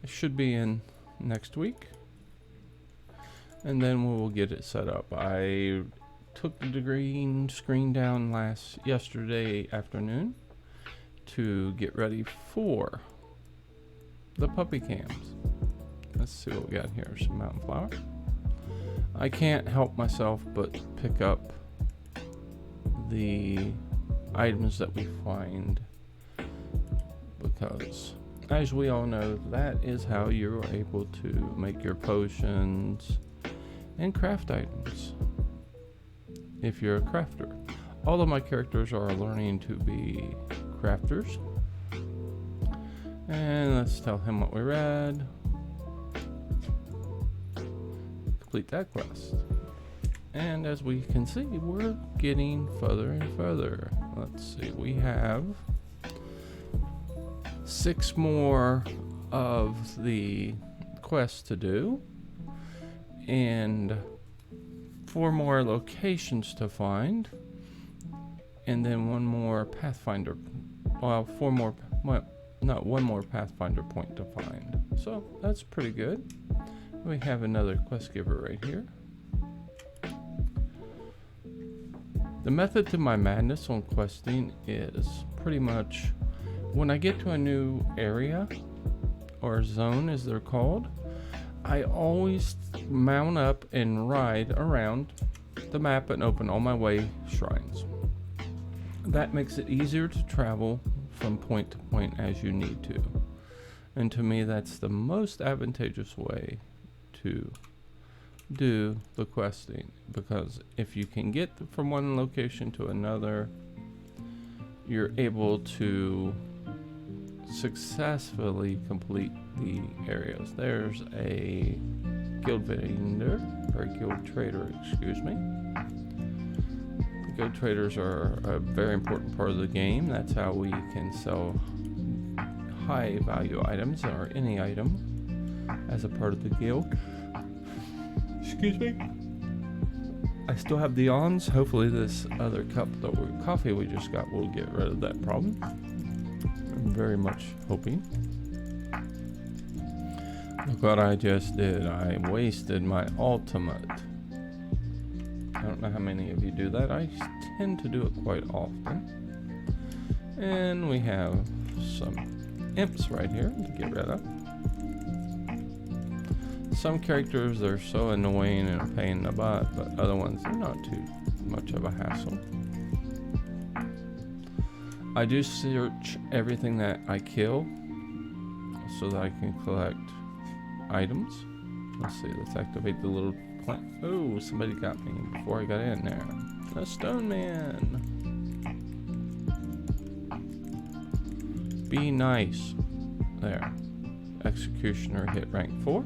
It should be in next week, and then we will get it set up. I took the green screen down yesterday afternoon to get ready for the puppy cams. Let's see what we got here. Some mountain flower. I can't help myself but pick up the items that we find, because as we all know, that is how you're able to make your potions and craft items if you're a crafter. All of my characters are learning to be crafters. And let's tell him what we read. Complete that quest. And as we can see, we're getting further and further. Let's see, we have 6 more of the quests to do, and 4 more locations to find, and then 1 more Pathfinder, well, 4 more, well, not 1 more Pathfinder point to find. So that's pretty good. We have another quest giver right here. The method to my madness on questing is pretty much when I get to a new area, or zone as they're called, I always mount up and ride around the map and open all my way shrines. That makes it easier to travel from point to point as you need to. And to me, that's the most advantageous way to do the questing, because if you can get from one location to another, you're able to successfully complete the areas. There's a guild vendor, or guild trader, excuse me. Guild traders are a very important part of the game. That's how we can sell high value items, or any item, as a part of the guild. Excuse me. I still have the yawns. Hopefully this other cup of coffee we just got will get rid of that problem. I'm very much hoping. Look what I just did. I wasted my ultimate. I don't know how many of you do that. I tend to do it quite often. And we have some imps right here to get rid of. Some characters are so annoying and a pain in the butt, but other ones are not too much of a hassle. I do search everything that I kill so that I can collect items. Let's see, let's activate the little plant. Oh, somebody got me before I got in there. A stone man. Be nice. There. Executioner hit rank 4.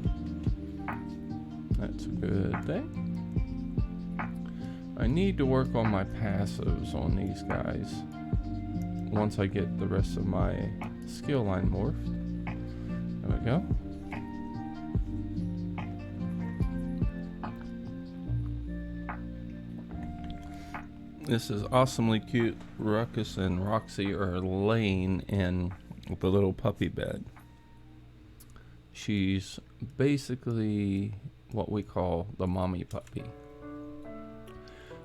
That's a good thing. I need to work on my passives on these guys once I get the rest of my skill line morphed. There we go. This is awesomely cute. Ruckus and Roxy are laying in the little puppy bed. She's basically what we call the mommy puppy.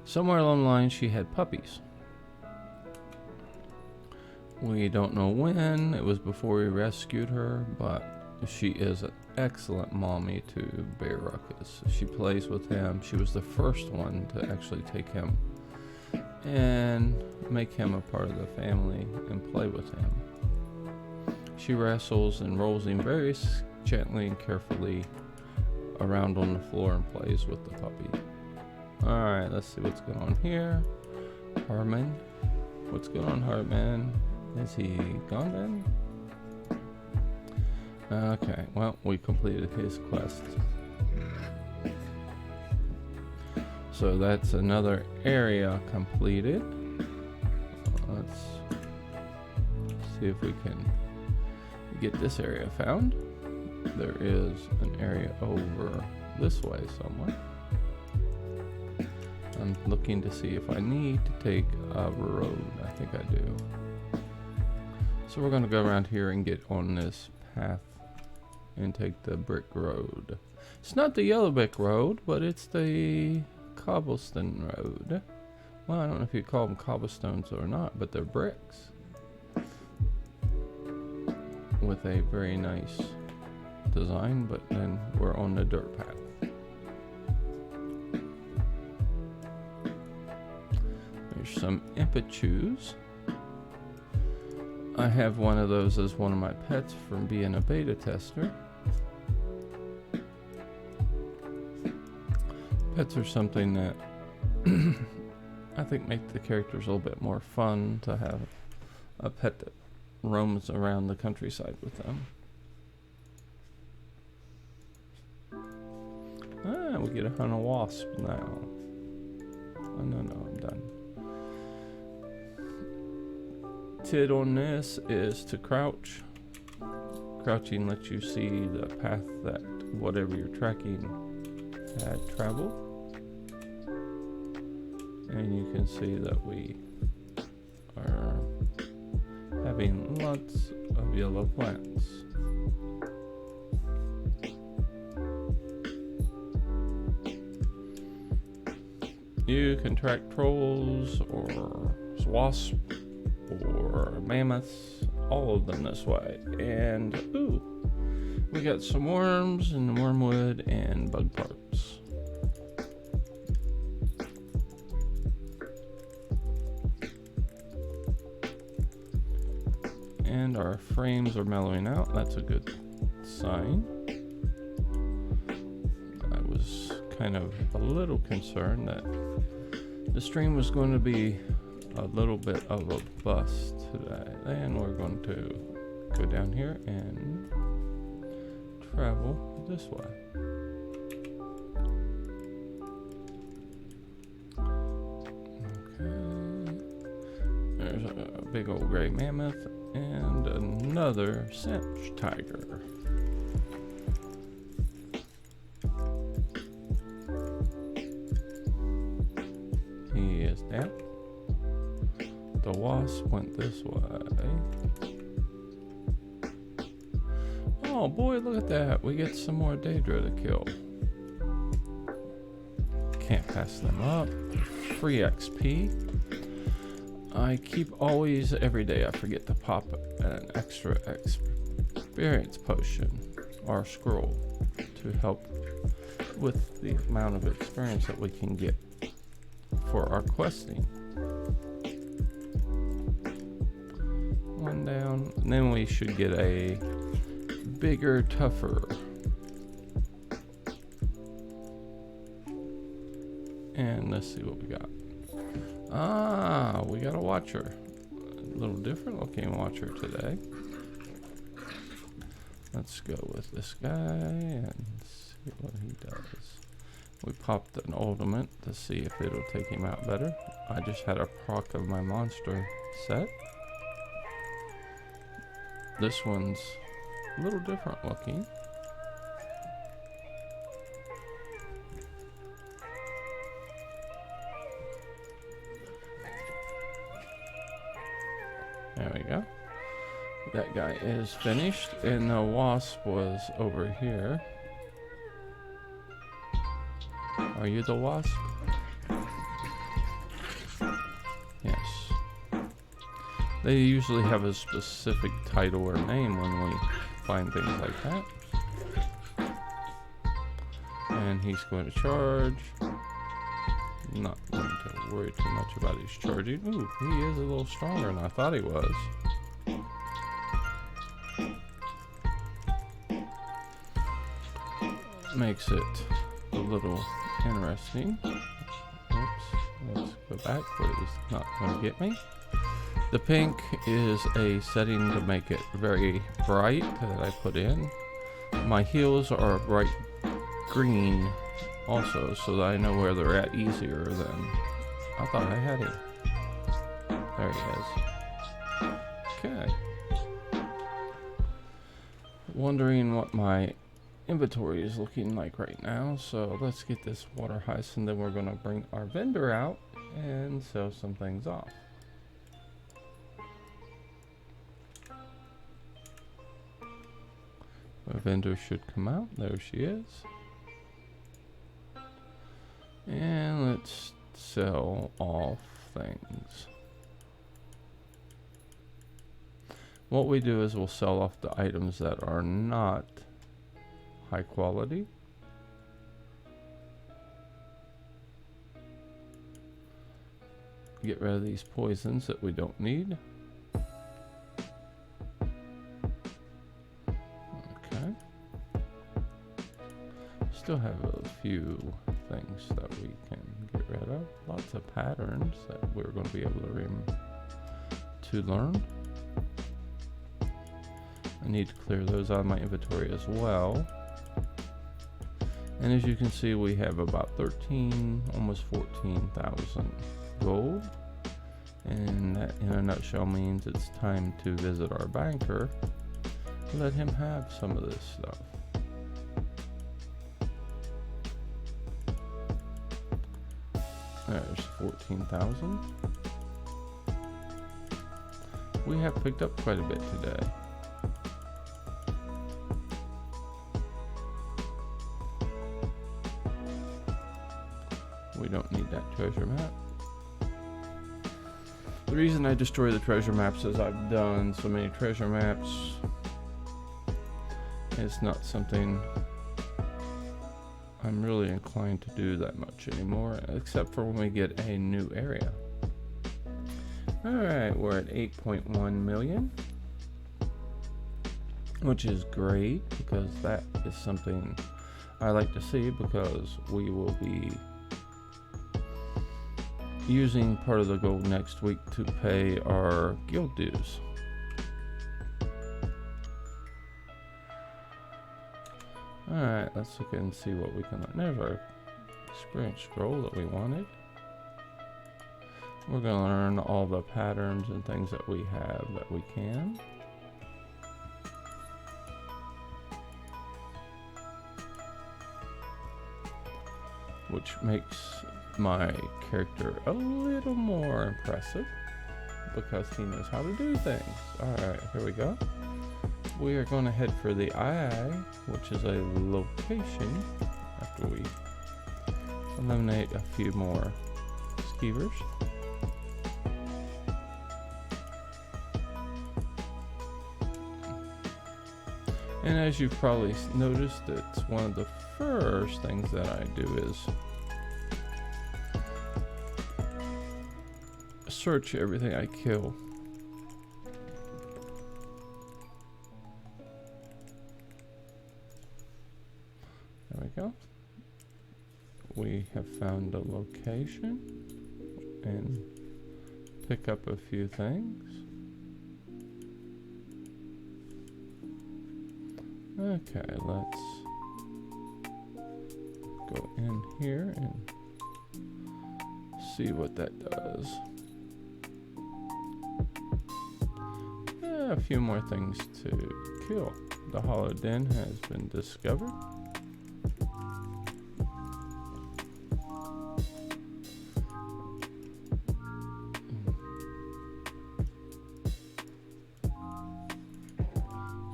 Somewhere along the line she had puppies. We don't know when. It was before we rescued her, but she is an excellent mommy to Bear Ruckus. She plays with him. She was the first one to actually take him and make him a part of the family and play with him. She wrestles and rolls him very gently and carefully around on the floor and plays with the puppy. Alright, let's see what's going on here. Harmon. What's going on, Hartman? Is he gone then? Okay, well, we completed his quest. So that's another area completed. Let's see if we can get this area found. There is an area over this way somewhere. I'm looking to see if I need to take a road. I think I do. So we're going to go around here and get on this path and take the brick road. It's not the yellow brick road, but it's the cobblestone road. Well, I don't know if you call them cobblestones or not, but they're bricks with a very nice design, but then we're on the dirt path. There's some impachus. I have one of those as one of my pets from being a beta tester. Pets are something that I think make the characters a little bit more fun to have a pet that roams around the countryside with them. Ah, we get a hunt of wasps now. Oh, no, I'm done. Tid on this is to crouch. Crouching lets you see the path that whatever you're tracking had traveled. And you can see that we are having lots of yellow plants. You can track trolls or wasps or mammoths, all of them this way. And ooh, we got some worms and wormwood and bug parts. And our frames are mellowing out. That's a good sign. I was kind of a little concerned that the stream was going to be a little bit of a bust today. And we're going to go down here and travel this way. Okay. There's a big old gray mammoth and another cinch tiger. He is down. The wasp went this way. Oh boy, look at that. We get some more Daedra to kill. Can't pass them up. Free XP. I keep always, every day, I forget to pop an extra experience potion or scroll to help with the amount of experience that we can get for our questing. One down, and then we should get a bigger, tougher. And let's see what we got. Ah, we got a watcher. A little different looking watcher today. Let's go with this guy and see what he does. We popped an ultimate to see if it'll take him out better. I just had a proc of my monster set. This one's a little different looking. There we go. That guy is finished, and the wasp was over here. Are you the wasp? Yes. They usually have a specific title or name when we find things like that. And he's going to charge. Not going to worry too much about his charging. Ooh, he is a little stronger than I thought he was. Makes it a little interesting. Oops, let's go back, but he's not going to get me. The pink is a setting to make it very bright that I put in. My heels are a bright green also, so that I know where they're at easier than I thought I had him. There he is. Okay. Wondering what my inventory is looking like right now, so let's get this water heist, and then we're going to bring our vendor out and sell some things off. Our vendor should come out. There she is. And let's sell off things. What we do is we'll sell off the items that are not high quality. Get rid of these poisons that we don't need. Okay. Still have a few things that we can get rid of. Lots of patterns that we're going to be able to learn. I need to clear those out of my inventory as well. And as you can see, we have about 13, almost 14,000 gold. And that in a nutshell means it's time to visit our banker. Let him have some of this stuff. There's 14,000. We have picked up quite a bit today. We don't need that treasure map. The reason I destroy the treasure maps is I've done so many treasure maps. It's not something I'm really inclined to do that much anymore, except for when we get a new area. Alright, we're at 8.1 million, which is great because that is something I like to see, because we will be using part of the gold next week to pay our guild dues. Alright, let's look and see what we can learn. There's our experience scroll that we wanted. We're going to learn all the patterns and things that we have that we can. Which makes my character a little more impressive because he knows how to do things. Alright, here we go. We are going to head for the Eye, which is a location after we eliminate a few more skeevers. And as you've probably noticed, it's one of the first things that I do is search everything I kill. There we go. We have found a location and pick up a few things. Okay, let's go in here and see what that does. A few more things to kill. The hollow den has been discovered.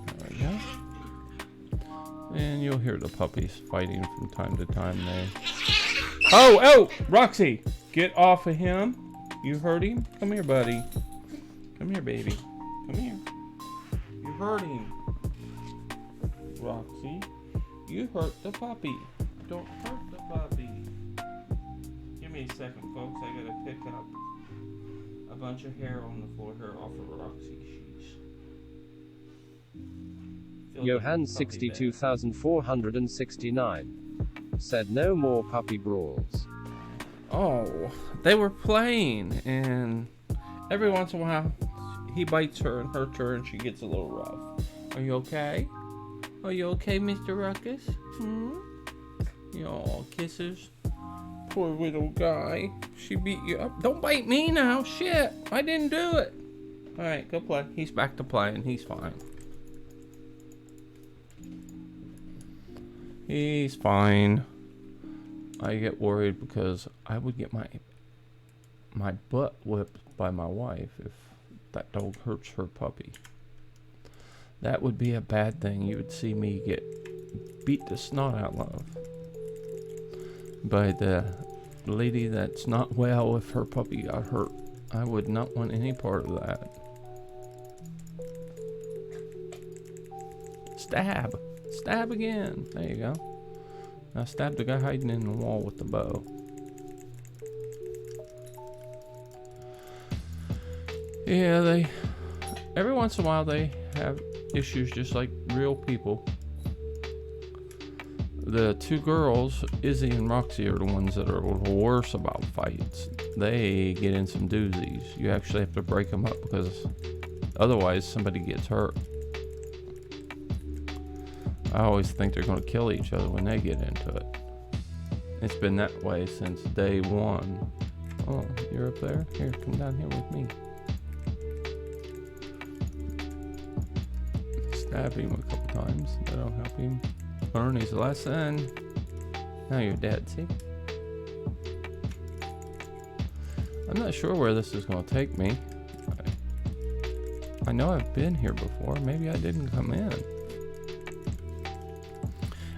There we go. And you'll hear the puppies fighting from time to time there. Oh, Roxy, get off of him. You heard him? Come here, buddy. Come here, baby. Come here. You hurt him. Roxy, you hurt the puppy. Don't hurt the puppy. Give me a second, folks. I gotta pick up a bunch of hair on the floor here off of Roxy. She's
Johan 62,469 said no more puppy brawls.
Oh, they were playing, and every once in a while he bites her and hurts her, and she gets a little rough. Are you okay? Are you okay, Mr. Ruckus? Y'all kisses. Poor little guy. She beat you up. Don't bite me now. Shit. I didn't do it. Alright, go play. He's back to playing. He's fine. He's fine. I get worried because I would get my butt whipped by my wife if that dog hurts her puppy. That would be a bad thing. You would see me get beat the snot out of by the lady that's not well if her puppy got hurt. I would not want any part of that. Stab. Stab again. There you go. Now stab the guy hiding in the wall with the bow. Yeah, every once in a while they have issues just like real people. The two girls, Izzy and Roxy, are the ones that are a little worse about fights. They get in some doozies. You actually have to break them up because otherwise somebody gets hurt. I always think they're going to kill each other when they get into it. It's been that way since day one. Oh, you're up there? Here, come down here with me. Stab him a couple times. That'll help him learn his lesson. Now you're dead, see? I'm not sure where this is going to take me. I know I've been here before. Maybe I didn't come in.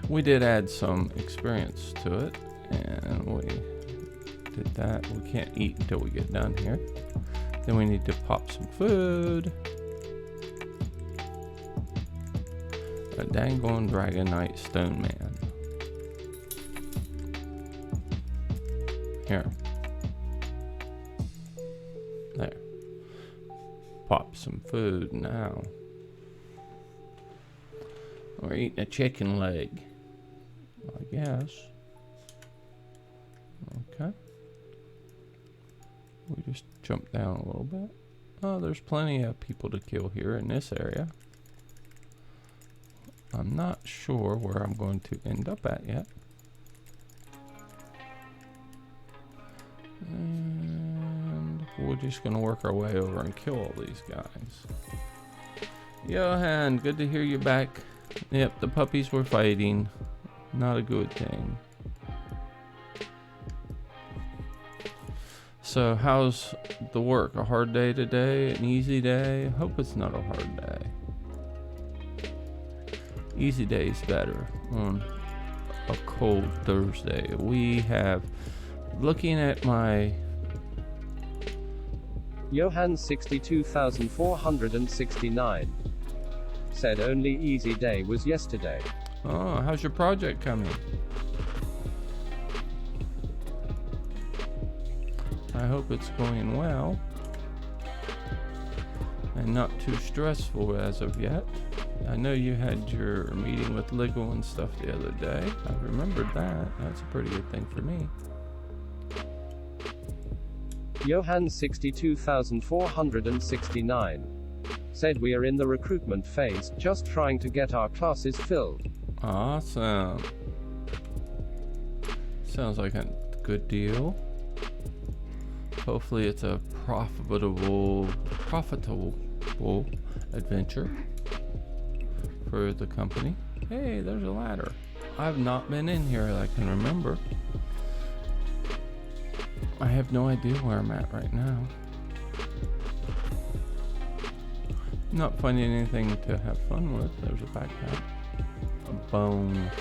We did add some experience to it, and we did that. We can't eat until we get done here. Then we need to pop some food. A dangling Dragonite Stone Man. Here. There. Pop some food now. We're eating a chicken leg, I guess. Okay. We just jump down a little bit. Oh, there's plenty of people to kill here in this area. I'm not sure where I'm going to end up at yet. And we're just going to work our way over and kill all these guys. Johan, good to hear you back. Yep, the puppies were fighting. Not a good thing. So how's the work? A hard day today? An easy day? Hope it's not a hard day. Easy day is better on a cold Thursday. We have, looking at my
Johan 62,469 Said only easy day was yesterday.
Oh, how's your project coming? I hope it's going well and not too stressful as of yet. I know you had your meeting with Legal and stuff the other day. I remembered that. That's a pretty good thing for me.
Johan 62469 said we are in the recruitment phase, just trying to get our classes filled.
Awesome. Sounds like a good deal. Hopefully it's a profitable adventure for the company. Hey, there's a ladder. I've not been in here that I can remember. I have no idea where I'm at right now. Not finding anything to have fun with. There's a backpack. A bone.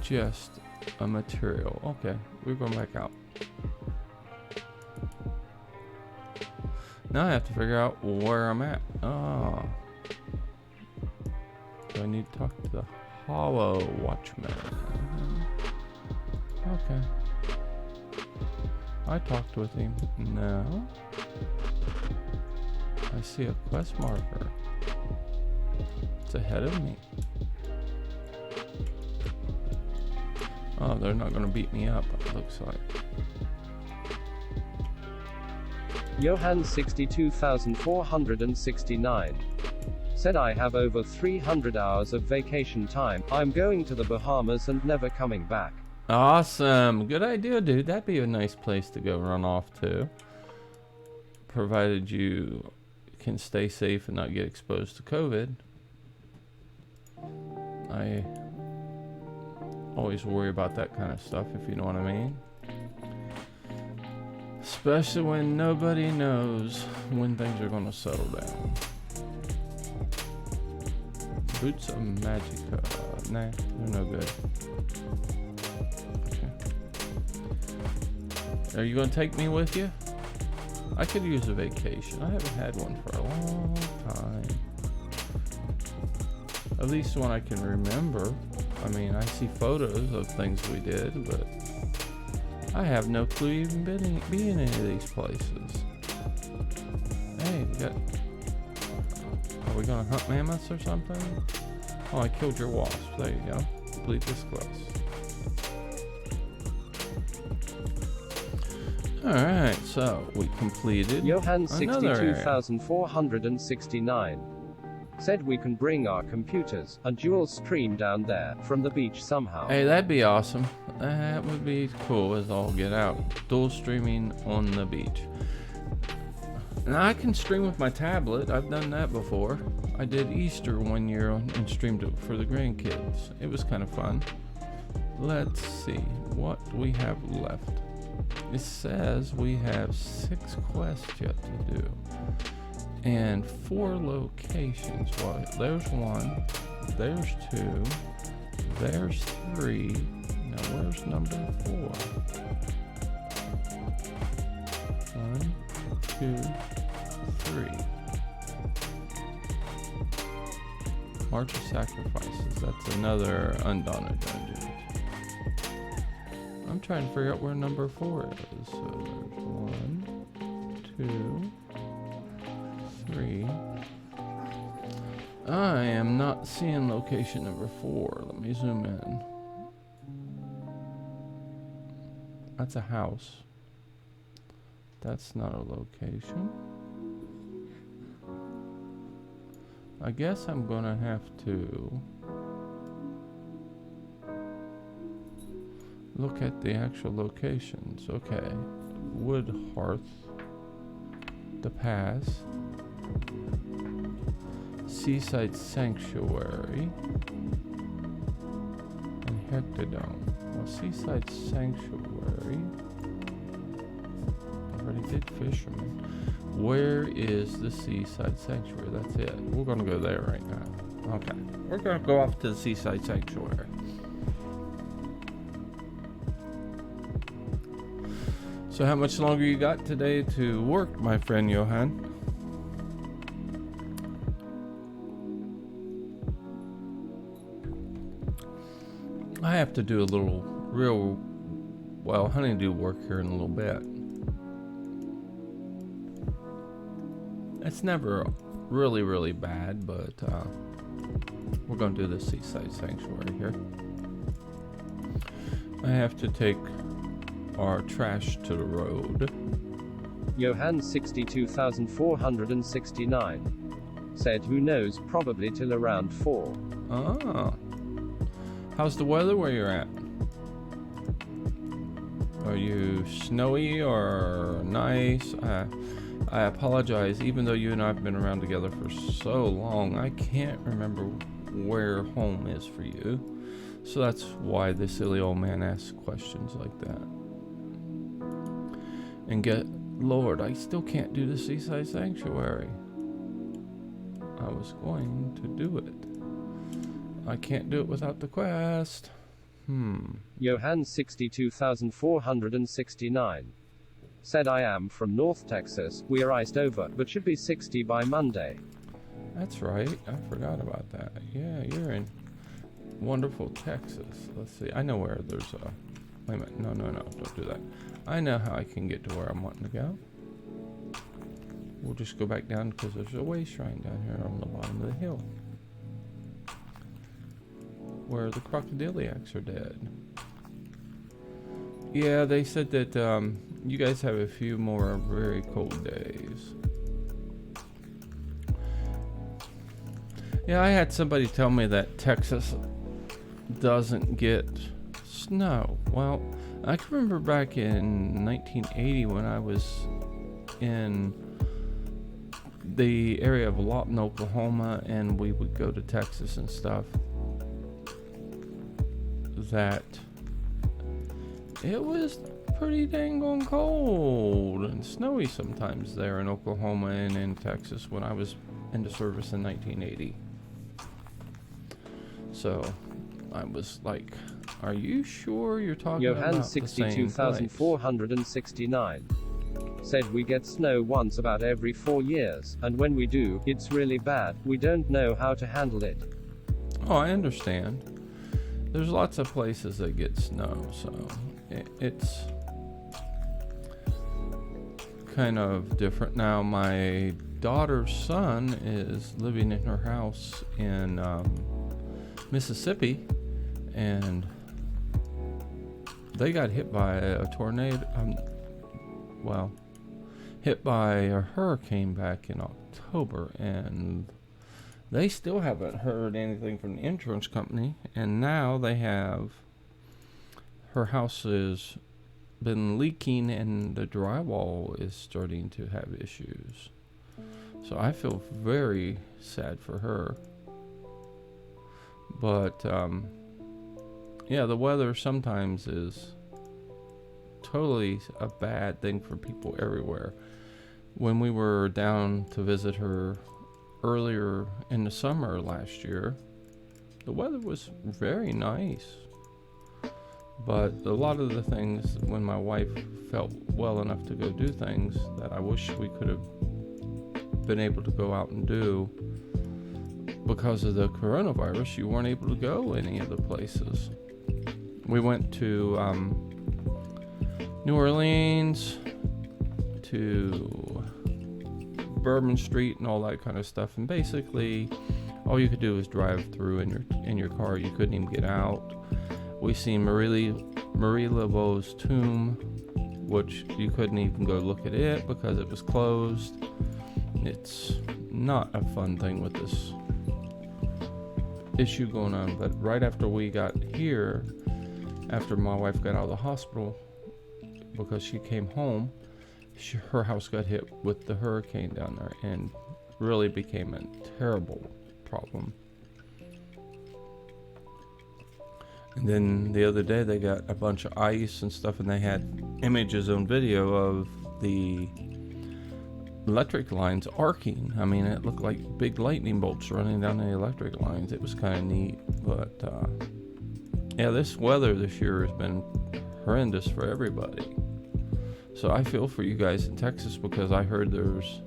Just a material. Okay, we're going back out. Now I have to figure out where I'm at. Oh. Do I need to talk to the Hollow Watchman? Okay. I talked with him. No. I see a quest marker. It's ahead of me. Oh, they're not going to beat me up, it looks like.
Johan 62469 said I have over 300 hours of vacation time. I'm going to the Bahamas and never coming back.
Awesome. Good idea, dude. That'd be a nice place to go run off to. Provided you can stay safe and not get exposed to COVID. I always worry about that kind of stuff, if you know what I mean. Especially when nobody knows when things are going to settle down. Boots of Magica. Nah, they're no good. Okay. Are you going to take me with you? I could use a vacation. I haven't had one for a long time. At least one I can remember. I mean, I see photos of things we did, but I have no clue even being in any of these places. Hey, we got... Are we gonna hunt mammoths or something? Oh, I killed your wasp. There you go. Complete this quest. Alright, so we completed
Johan
another area.
62469 said we can bring our computers and dual stream down there from the beach somehow.
Hey, that'd be awesome. That would be cool as all get out. Dual streaming on the beach. Now I can stream with my tablet. I've done that before. I did Easter one year and streamed it for the grandkids. It was kind of fun. Let's see what we have left. It says we have 6 quests yet to do. And 4 locations. Well, there's 1. There's 2. There's 3. Now where's number 4? 1, 2, 3. March of Sacrifices. That's another Undaunted dungeon. I'm trying to figure out where number 4 is. So there's 1, 2, 3. I am not seeing location number 4. Let me zoom in. That's a house. That's not a location. I guess I'm gonna have to look at the actual locations. Okay. Wood Hearth. The Pass. Seaside Sanctuary. And Hectodome. Well, Seaside Sanctuary. I already did Fisherman. Where is the Seaside Sanctuary? That's it. We're gonna go there right now. Okay. We're gonna go off to the Seaside Sanctuary. So how much longer you got today to work, my friend Johan? I have to do a little honeydew work here in a little bit. It's never really, really bad, but we're going to do the seaside sanctuary here. I have to take our trash to the road.
Johan 62,469 said, who knows, probably till around 4.
Ah. How's the weather where you're at? Are you snowy or nice? I apologize, even though you and I have been around together for so long, I can't remember where home is for you. So that's why the silly old man asks questions like that. And Lord, I still can't do the seaside sanctuary. I was going to do it. I can't do it without the quest.
Johan 62,469 said, I am from North Texas. We are iced over, but should be 60 by Monday.
That's right. I forgot about that. Yeah, you're in wonderful Texas. Let's see. I know where there's a... Wait a minute. No. Don't do that. I know how I can get to where I'm wanting to go. We'll just go back down because there's a way shrine down here on the bottom of the hill, where the crocodiliacs are dead. Yeah, they said that you guys have a few more very cold days. Yeah, I had somebody tell me that Texas doesn't get snow. Well, I can remember back in 1980 when I was in the area of Lawton, Oklahoma, and we would go to Texas and stuff, that it was pretty dang on cold and snowy sometimes there in Oklahoma and in Texas when I was into service in 1980. So I was like, are you sure you're talking
Johan
about the same place?
62,469 said, we get snow once about every 4 years, and when we do, it's really bad. We don't know how to handle it.
Oh, I understand. There's lots of places that get snow, so it's kind of different. Now, my daughter's son is living in her house in Mississippi, and they got hit by a tornado. Hit by a hurricane back in October, and they still haven't heard anything from the insurance company. And now they have, her house has been leaking and the drywall is starting to have issues. So I feel very sad for her. But yeah, the weather sometimes is totally a bad thing for people everywhere. When we were down to visit her earlier in the summer last year, the weather was very nice. But a lot of the things, when my wife felt well enough to go do things that I wish we could have been able to go out and do, because of the coronavirus, you weren't able to go any of the places. We went to New Orleans, to Bourbon Street and all that kind of stuff, and basically all you could do was drive through in your car. You couldn't even get out. We seen Marie Laveau's tomb, which you couldn't even go look at it because it was closed. It's not a fun thing with this issue going on. But right after we got here, after my wife got out of the hospital, because she came home, her house got hit with the hurricane down there and really became a terrible problem. And then the other day they got a bunch of ice and stuff, and they had images on video of the electric lines arcing. I mean, it looked like big lightning bolts running down the electric lines. It was kind of neat. But yeah, this weather this year has been horrendous for everybody. So I feel for you guys in Texas, because I heard there's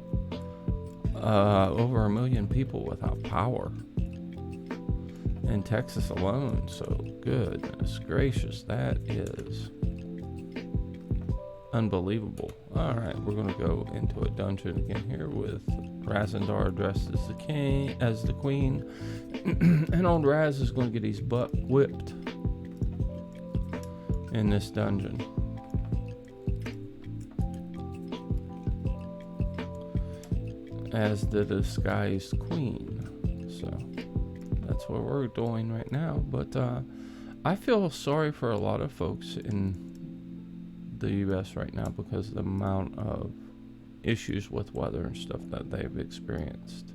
over 1 million people without power. in Texas alone. So goodness gracious, that is unbelievable. Alright, we're gonna go into a dungeon again here with Razandar dressed as the queen. And old Raz is gonna get his butt whipped in this dungeon. As the disguised queen. So that's what we're doing right now. But I feel sorry for a lot of folks in the US right now because of the amount of issues with weather and stuff that they've experienced.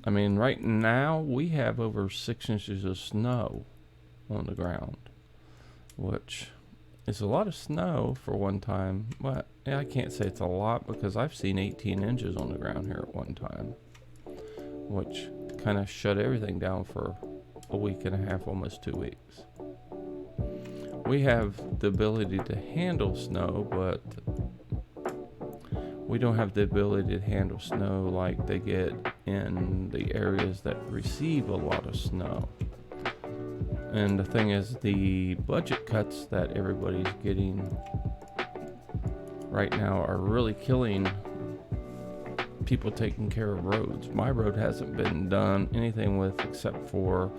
I mean, right now we have over 6 inches of snow on the ground, which is a lot of snow for one time. Well, yeah, I can't say it's a lot because I've seen 18 inches on the ground here at one time, which kind of shut everything down for a week and a half, almost 2 weeks. We have the ability to handle snow, but we don't have the ability to handle snow like they get in the areas that receive a lot of snow. And the thing is, the budget cuts that everybody's getting right now are really killing people taking care of roads. My road hasn't been done anything with except for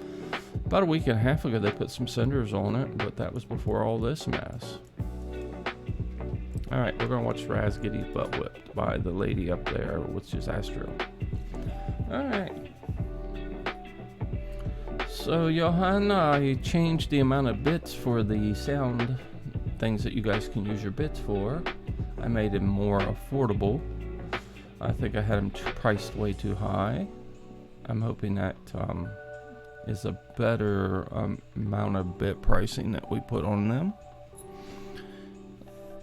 about a week and a half ago they put some cinders on it, but that was before all this mess. Alright, we're gonna watch Raz get his butt whipped by the lady up there, which is Astro. Alright. So Johan, I changed the amount of bits for the sound things that you guys can use your bits for. I made them more affordable. I think I had them priced way too high. I'm hoping that is a better amount of bit pricing that we put on them.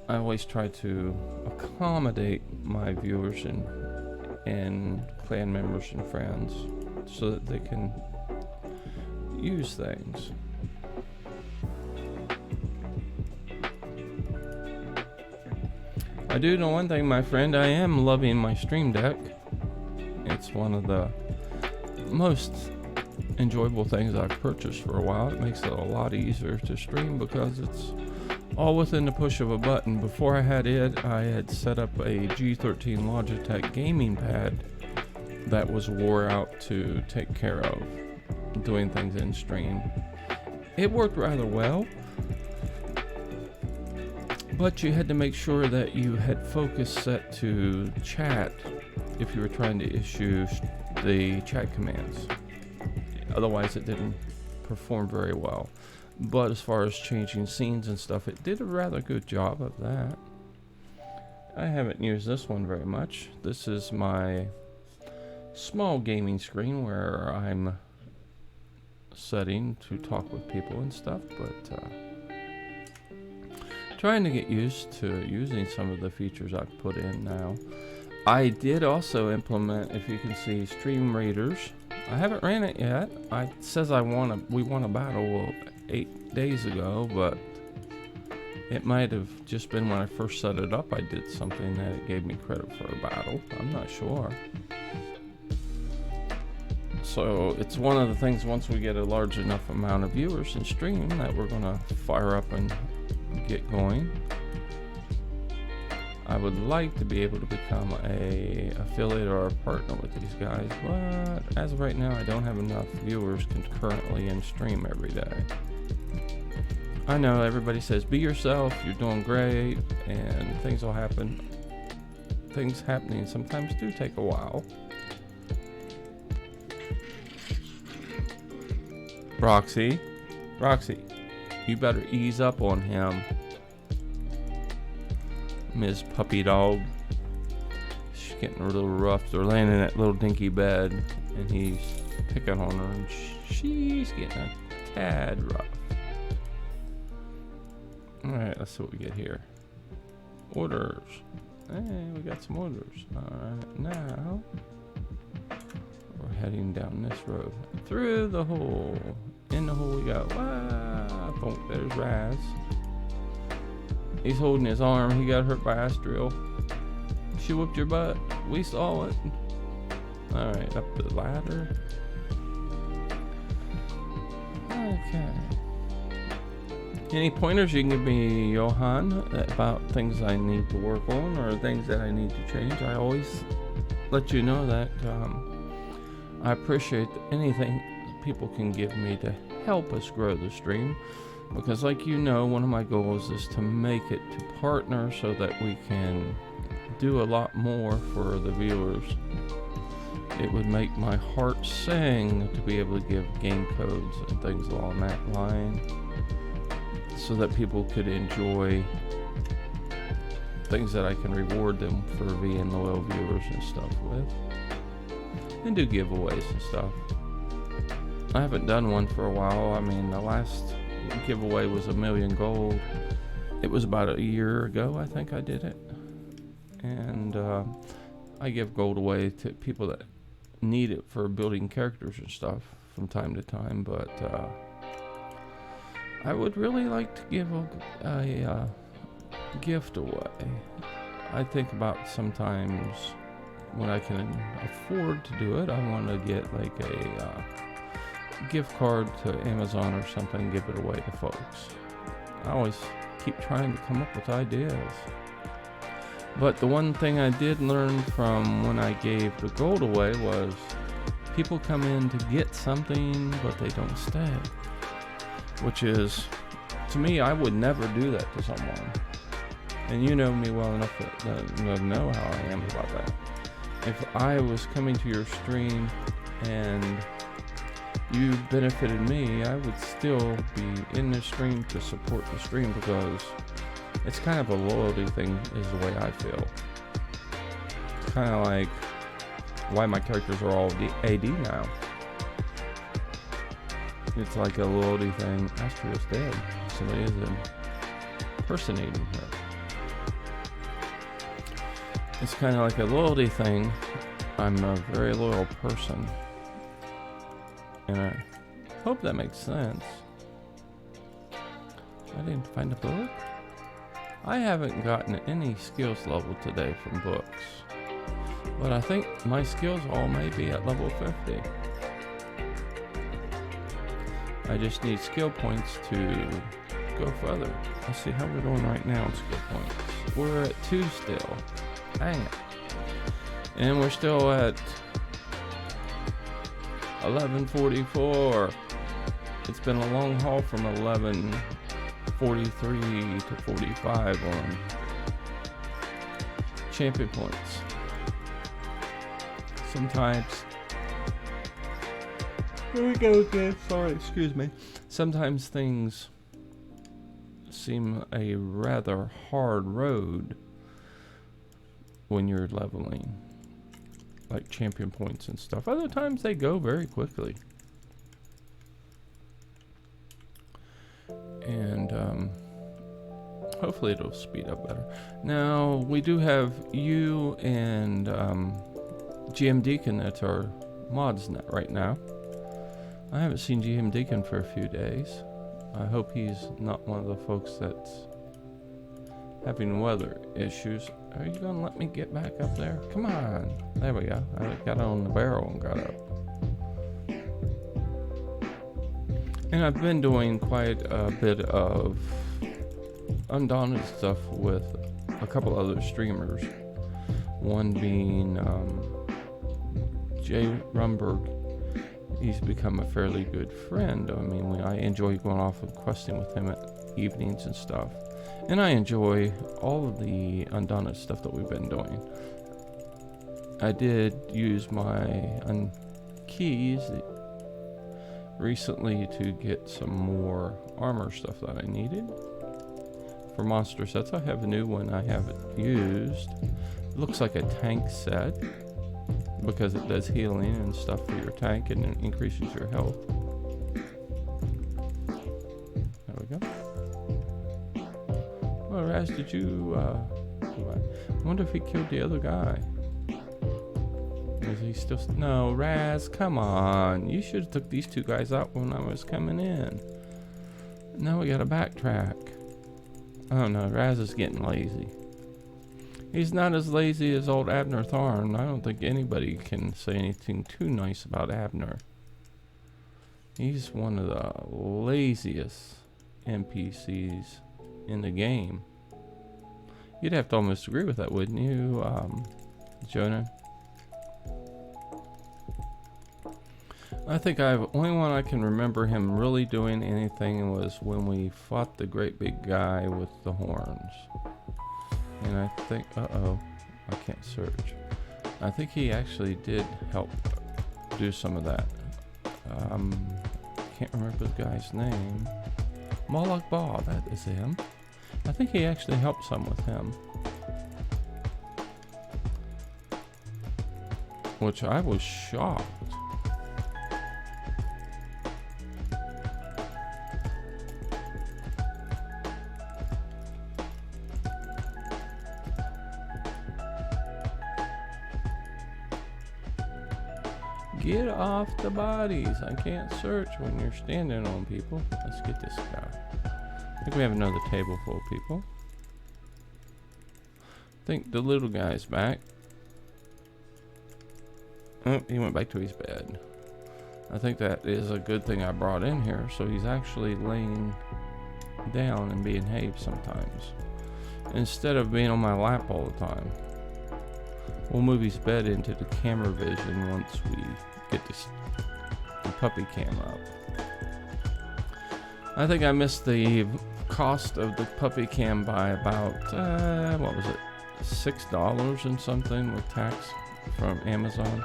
I always try to accommodate my viewers and clan members and friends so that they can use things. I do know one thing, my friend. I am loving my Stream Deck. It's one of the most enjoyable things I've purchased for a while. It makes it a lot easier to stream because it's all within the push of a button. Before I had it, I had set up a G13 Logitech gaming pad that was wore out to take care of doing things in stream. It worked rather well, but you had to make sure that you had focus set to chat if you were trying to issue the chat commands. Otherwise it didn't perform very well. But as far as changing scenes and stuff, it did a rather good job of that. I haven't used this one very much. This is my small gaming screen where I'm setting to talk with people and stuff, but trying to get used to using some of the features I've put in now. I did also implement, if you can see, Stream Raiders. I haven't ran it yet. It says we won a battle 8 days ago, but it might have just been when I first set it up I did something that it gave me credit for a battle. I'm not sure. So it's one of the things, once we get a large enough amount of viewers in stream, that we're going to fire up and get going. I would like to be able to become a affiliate or a partner with these guys, but as of right now I don't have enough viewers concurrently in stream every day. I know everybody says be yourself, you're doing great, and things will happen. Things happening sometimes do take a while. Roxy, you better ease up on him. Ms. Puppy Dog. She's getting a little rough. They're laying in that little dinky bed, and he's picking on her, and she's getting a tad rough. Alright, let's see what we get here. Orders. Hey, we got some orders. Alright, now we're heading down this road. Through the hole. In the hole we go. Wow, oh, there's Raz. He's holding his arm. He got hurt by Astriel. She whooped your butt. We saw it. Alright, up the ladder. Okay. Any pointers you can give me, Johan, about things I need to work on or things that I need to change? I always let you know that I appreciate anything people can give me to help us grow the stream. Because like you know, one of my goals is to make it to partner so that we can do a lot more for the viewers. It would make my heart sing to be able to give game codes and things along that line so that people could enjoy things that I can reward them for being loyal viewers and stuff with. And do giveaways and stuff. I haven't done one for a while. I mean, the last giveaway was 1,000,000 gold. It was about a year ago, I think I did it. And I give gold away to people that need it for building characters and stuff from time to time, but I would really like to give a gift away. I think about sometimes when I can afford to do it, I want to get like a gift card to Amazon or something, give it away to folks. I always keep trying to come up with ideas. But the one thing I did learn from when I gave the gold away was people come in to get something, but they don't stay. Which is, to me, I would never do that to someone. And you know me well enough to know how I am about that. If I was coming to your stream and you benefited me, I would still be in the stream to support the stream because it's kind of a loyalty thing is the way I feel. It's kind of like why my characters are all AD now. It's like a loyalty thing. Astria's dead. Somebody is impersonating her. It's kind of like a loyalty thing. I'm a very loyal person. And I hope that makes sense. I didn't find a book. I haven't gotten any skills level today from books. But I think my skills all may be at level 50. I just need skill points to go further. Let's see how we're doing right now on skill points. We're at 2 still. Dang it. And we're still at 1144. It's been a long haul from 1143 to 45 on champion points. Sometimes, here we go again. Sorry, excuse me. Sometimes things seem a rather hard road when you're leveling, like champion points and stuff. Other times they go very quickly. And hopefully it'll speed up better. Now, we do have you and GM Deacon that's our mods net right now. I haven't seen GM Deacon for a few days. I hope he's not one of the folks that's having weather issues. Are you gonna let me get back up there? Come on. There we go. I got on the barrel and got up. And I've been doing quite a bit of Undaunted stuff with a couple other streamers. One being Jay Rumberg. He's become a fairly good friend. I mean, I enjoy going off and questing with him at evenings and stuff. And I enjoy all of the Undaunted stuff that we've been doing. I did use my keys recently to get some more armor stuff that I needed. For monster sets, I have a new one I haven't used. It looks like a tank set because it does healing and stuff for your tank and it increases your health. There we go. Well, Raz, did you, I wonder if he killed the other guy. Is he still, no, Raz, come on. You should have took these 2 guys out when I was coming in. Now we gotta backtrack. Oh no, Raz is getting lazy. He's not as lazy as old Abner Tharn. I don't think anybody can say anything too nice about Abner. He's one of the laziest NPCs in the game. You'd have to almost agree with that, wouldn't you, Jonah? I think only one I can remember him really doing anything was when we fought the great big guy with the horns. And I think, I can't search. I think he actually did help do some of that. Can't remember the guy's name. Xolag Brokil, that is him. I think he actually helped some with him. Which I was shocked. Get off the bodies. I can't search when you're standing on people. Let's get this guy. I think we have another table full of people. I think the little guy's back. Oh, he went back to his bed. I think that is a good thing I brought in here. So he's actually laying down and behaving sometimes, instead of being on my lap all the time. We'll move his bed into the camera vision once we get the puppy cam up. I think I missed the cost of the puppy cam by about, what was it, $6 and something with tax from Amazon.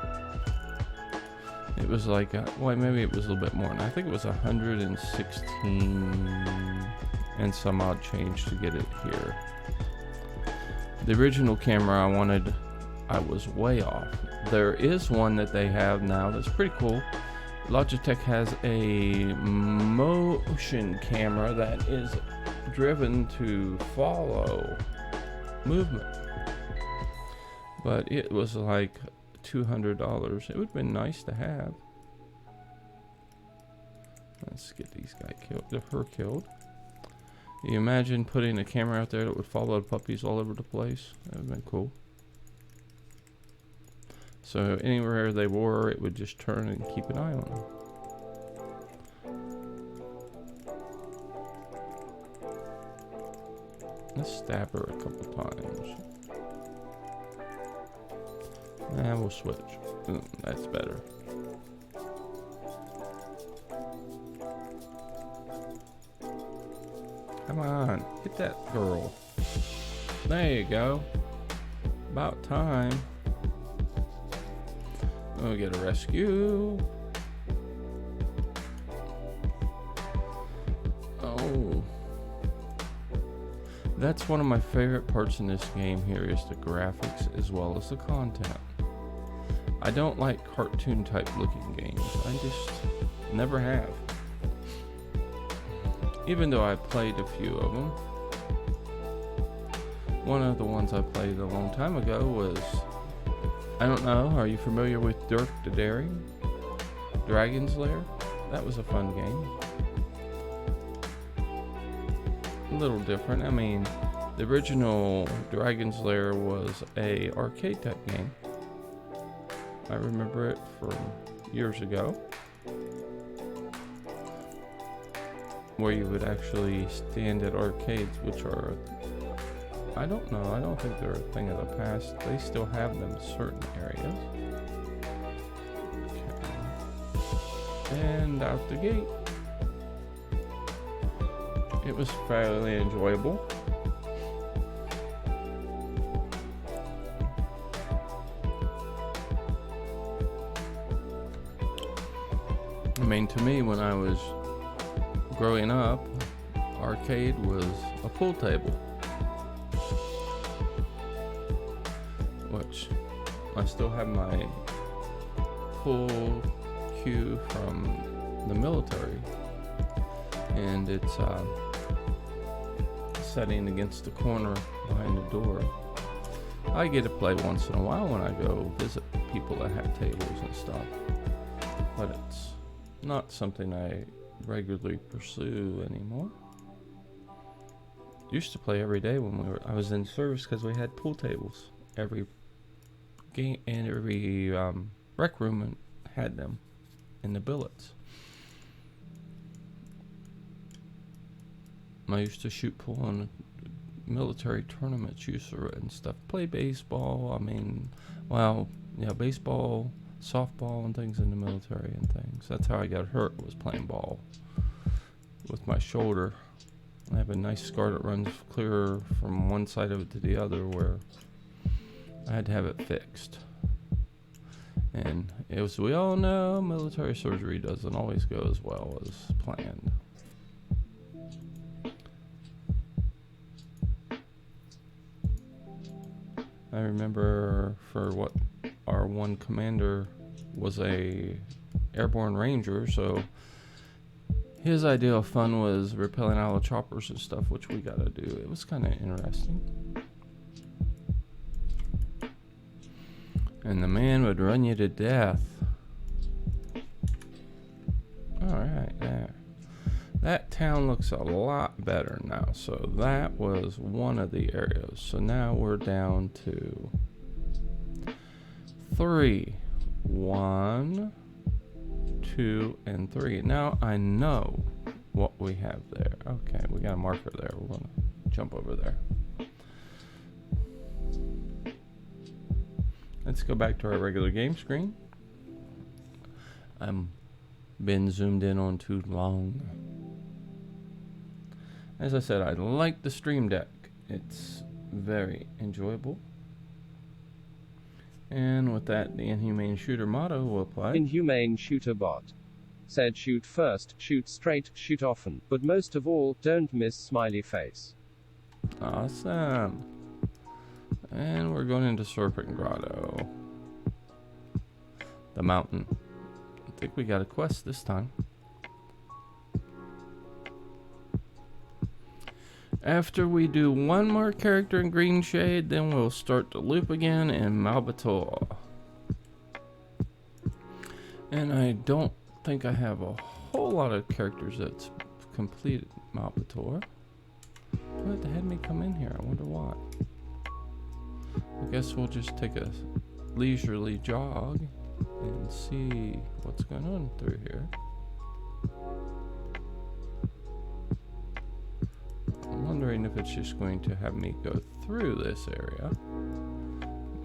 It was like, well, maybe it was a little bit more. I think it was 116 and some odd change to get it here. The original camera I was way off. There is one that they have now that's pretty cool. Logitech has a motion camera that is driven to follow movement. But it was like $200. It would have been nice to have. Let's get these guys killed, her killed. You imagine putting a camera out there that would follow the puppies all over the place? That would have been cool. So anywhere they were, it would just turn and keep an eye on them. Let's stab her a couple times. And we'll switch. That's better. Come on, hit that girl. There you go. About time. We'll get a rescue. Oh. That's one of my favorite parts in this game here is the graphics as well as the content. I don't like cartoon type looking games. I just never have. Even though I played a few of them. One of the ones I played a long time ago was, I don't know, are you familiar with Dirk the Daring? Dragon's Lair? That was a fun game. A little different. I mean, the original Dragon's Lair was a arcade type game. I remember it from years ago, where you would actually stand at arcades, which are, I don't know, I don't think they're a thing of the past. They still have them in certain areas. Okay. And out the gate. It was fairly enjoyable. I mean, to me, when I was growing up, arcade was a pool table, which I still have my pool cue from the military, and it's setting against the corner behind the door. I get to play once in a while when I go visit people that have tables and stuff, but it's not something I regularly pursue anymore. used to play every day when I was in service, because we had pool tables. Every game and every rec room had them in the billets. I used to shoot pool in military tournaments, used to and stuff. Play baseball. I mean, well, yeah, baseball, softball, and things in the military and things. That's how I got hurt, was playing ball with my shoulder. I have a nice scar that runs clear from one side of it to the other, where I had to have it fixed. And as we all know, military surgery doesn't always go as well as planned. I remember for what our one commander was a airborne ranger, so his idea of fun was rappelling out of choppers and stuff, which we gotta do. It was kind of interesting. And the man would run you to death. Alright, there. That town looks a lot better now. So that was one of the areas. So now we're down to 3. 1, 2, and 3. Now I know what we have there. Okay, we got a marker there. We're going to jump over there. Let's go back to our regular game screen. I'm been zoomed in on too long. As I said, I like the Stream Deck. It's very enjoyable. And with that, the Inhumane Shooter motto will apply.
Inhumane Shooter bot. Said shoot first, shoot straight, shoot often, but most of all, don't miss smiley face.
Awesome. And we're going into Serpent Grotto. The mountain. I think we got a quest this time. After we do one more character in Greenshade, then we'll start the loop again in Malbator. And I don't think I have a whole lot of characters that's completed Malbator. What had me come in here? I wonder why. I guess we'll just take a leisurely jog and see what's going on through here. I'm wondering if it's just going to have me go through this area.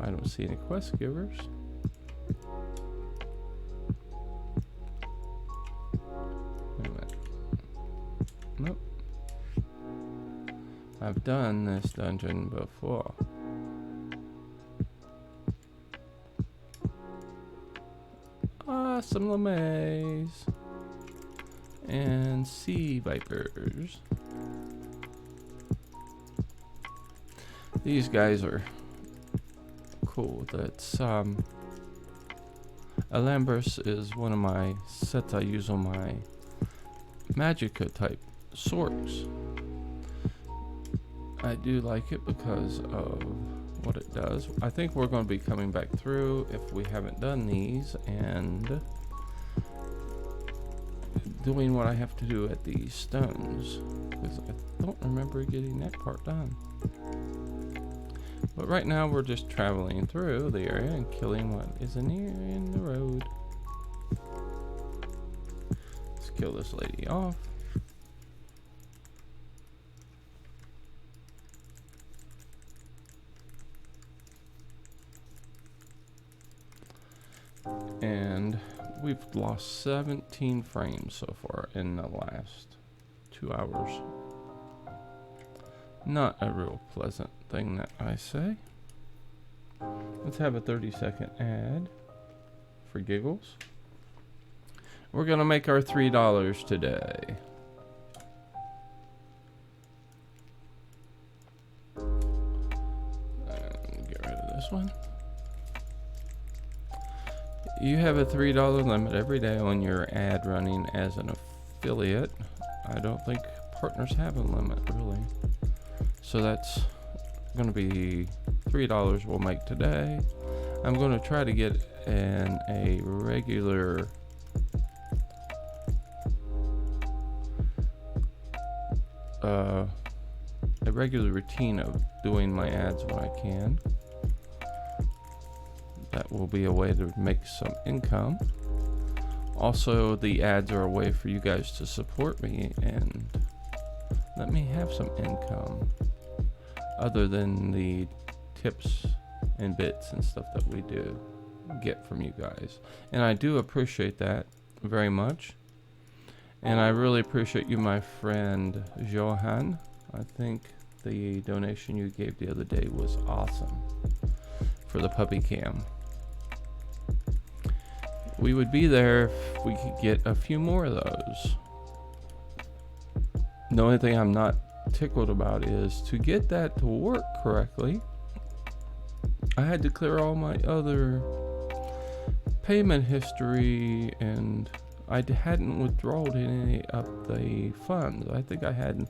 I don't see any quest givers. Wait a minute. Nope. I've done this dungeon before. Some lames and sea vipers. These guys are cool. That's Alambris is one of my sets I use on my Magicka type swords. I do like it because of what it does. I think we're going to be coming back through if we haven't done these and doing what I have to do at these stones, because I don't remember getting that part done. But right now we're just traveling through the area and killing what is in the road. Let's kill this lady off. And we've lost 17 frames so far in the last 2 hours. Not a real pleasant thing that I say. Let's have a 30-second ad for giggles. We're gonna make our $3 today. And get rid of this one. You have a $3 limit every day on your ad running as an affiliate. I don't think partners have a limit, really. So that's going to be $3 we'll make today. I'm going to try to get a regular a regular routine of doing my ads when I can. That will be a way to make some income. Also, the ads are a way for you guys to support me and let me have some income other than the tips and bits and stuff that we do get from you guys. And I do appreciate that very much. And I really appreciate you, my friend Johan. I think the donation you gave the other day was awesome for the puppy cam. We would be there if we could get a few more of those. The only thing I'm not tickled about is to get that to work correctly, I had to clear all my other payment history, and I hadn't withdrawn any of the funds. I think I had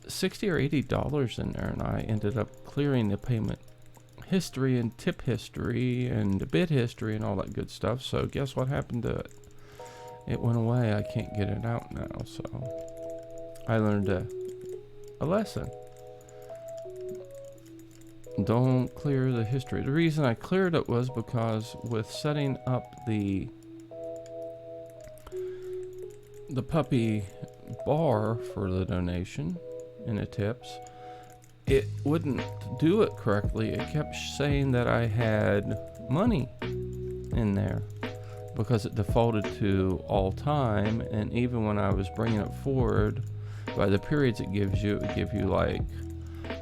$60 or $80 in there, and I ended up clearing the payment history and tip history and bid history and all that good stuff. So guess what happened to it? It went away. I can't get it out now. So I learned a lesson. Don't clear the history. The reason I cleared it was because with setting up the puppy bar for the donation and the tips, it wouldn't do it correctly. It kept saying that I had money in there because it defaulted to all time, and even when I was bringing it forward by the periods it gives you, it would give you like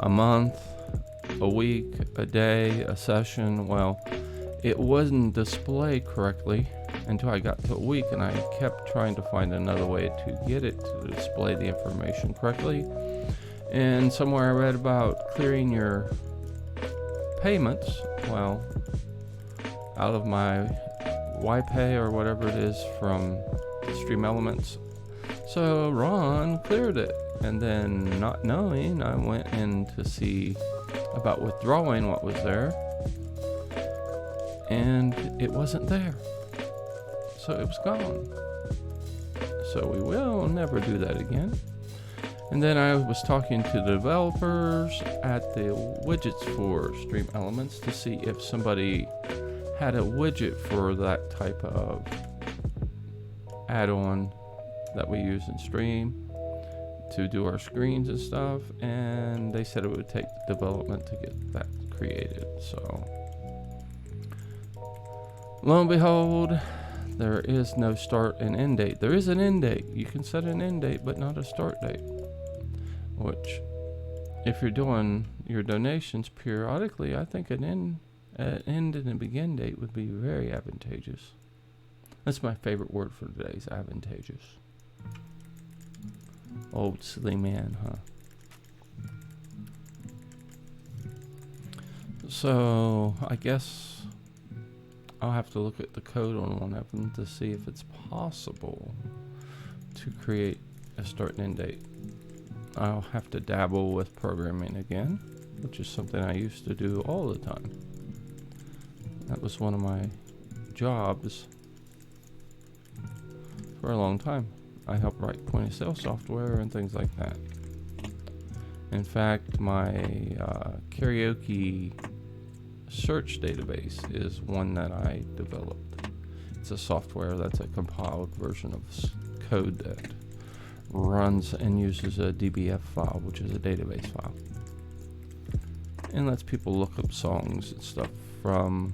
a month, a week, a day, a session. Well, it wasn't displayed correctly until I got to a week, and I kept trying to find another way to get it to display the information correctly. And somewhere I read about clearing your payments, well, out of my YPay or whatever it is from Stream Elements. So Ron cleared it, and then not knowing, I went in to see about withdrawing what was there, and it wasn't there. So it was gone. So we will never do that again. And then I was talking to the developers at the widgets for Stream Elements to see if somebody had a widget for that type of add-on that we use in Stream to do our screens and stuff. And they said it would take development to get that created. So lo and behold, there is no start and end date. There is an end date. You can set an end date, but not a start date. Which, if you're doing your donations periodically, I think an end and a begin date would be very advantageous. That's my favorite word for today, is advantageous. Old silly man, huh? So, I guess I'll have to look at the code on one of them to see if it's possible to create a start and end date. I'll have to dabble with programming again, which is something I used to do all the time. That was one of my jobs for a long time. I helped write point of sale software and things like that. In fact, my karaoke search database is one that I developed. It's a software that's a compiled version of code that runs and uses a DBF file, which is a database file, and lets people look up songs and stuff from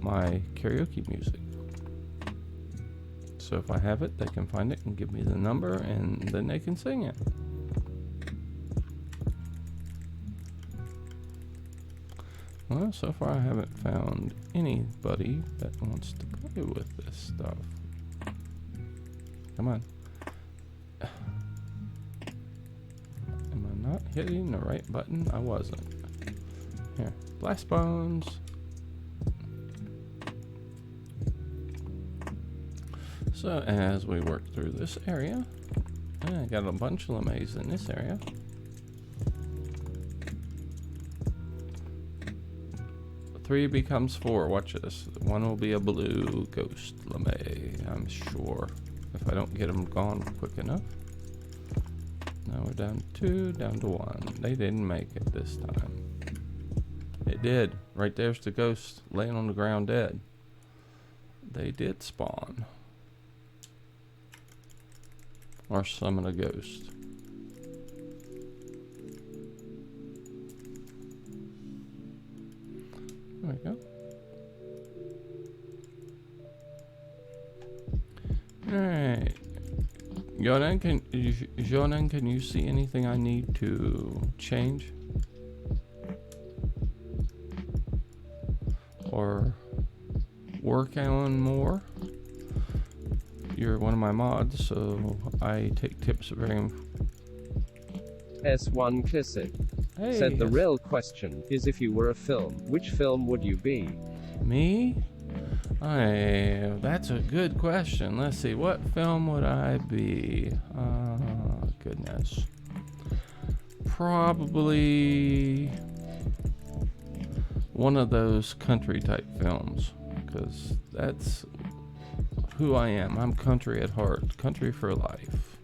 my karaoke music. So if I have it, they can find it and give me the number, and then they can sing it. Well, so far I haven't found anybody that wants to play with this stuff. Come on. Am I not hitting the right button? I wasn't. Here, blast bones. So as we work through this area, I got a bunch of LeMays in this area. Three becomes four. Watch this. One will be a blue ghost LeMay, I'm sure, if I don't get them gone quick enough. No, we're down to 2, down to 1. They didn't make it this time. It did. Right there's the ghost laying on the ground dead. They did spawn. Or summon a ghost. There we go. Alright. Jonan, can you see anything I need to change? Or work on more? You're one of my mods, so I take tips very...
S1 Clisset said the real question is if you were a film, which film would you be?
Me? That's a good question. Let's see, what film would I be? Goodness. Probably one of those country type films, because that's who I am. I'm country at heart, country for life.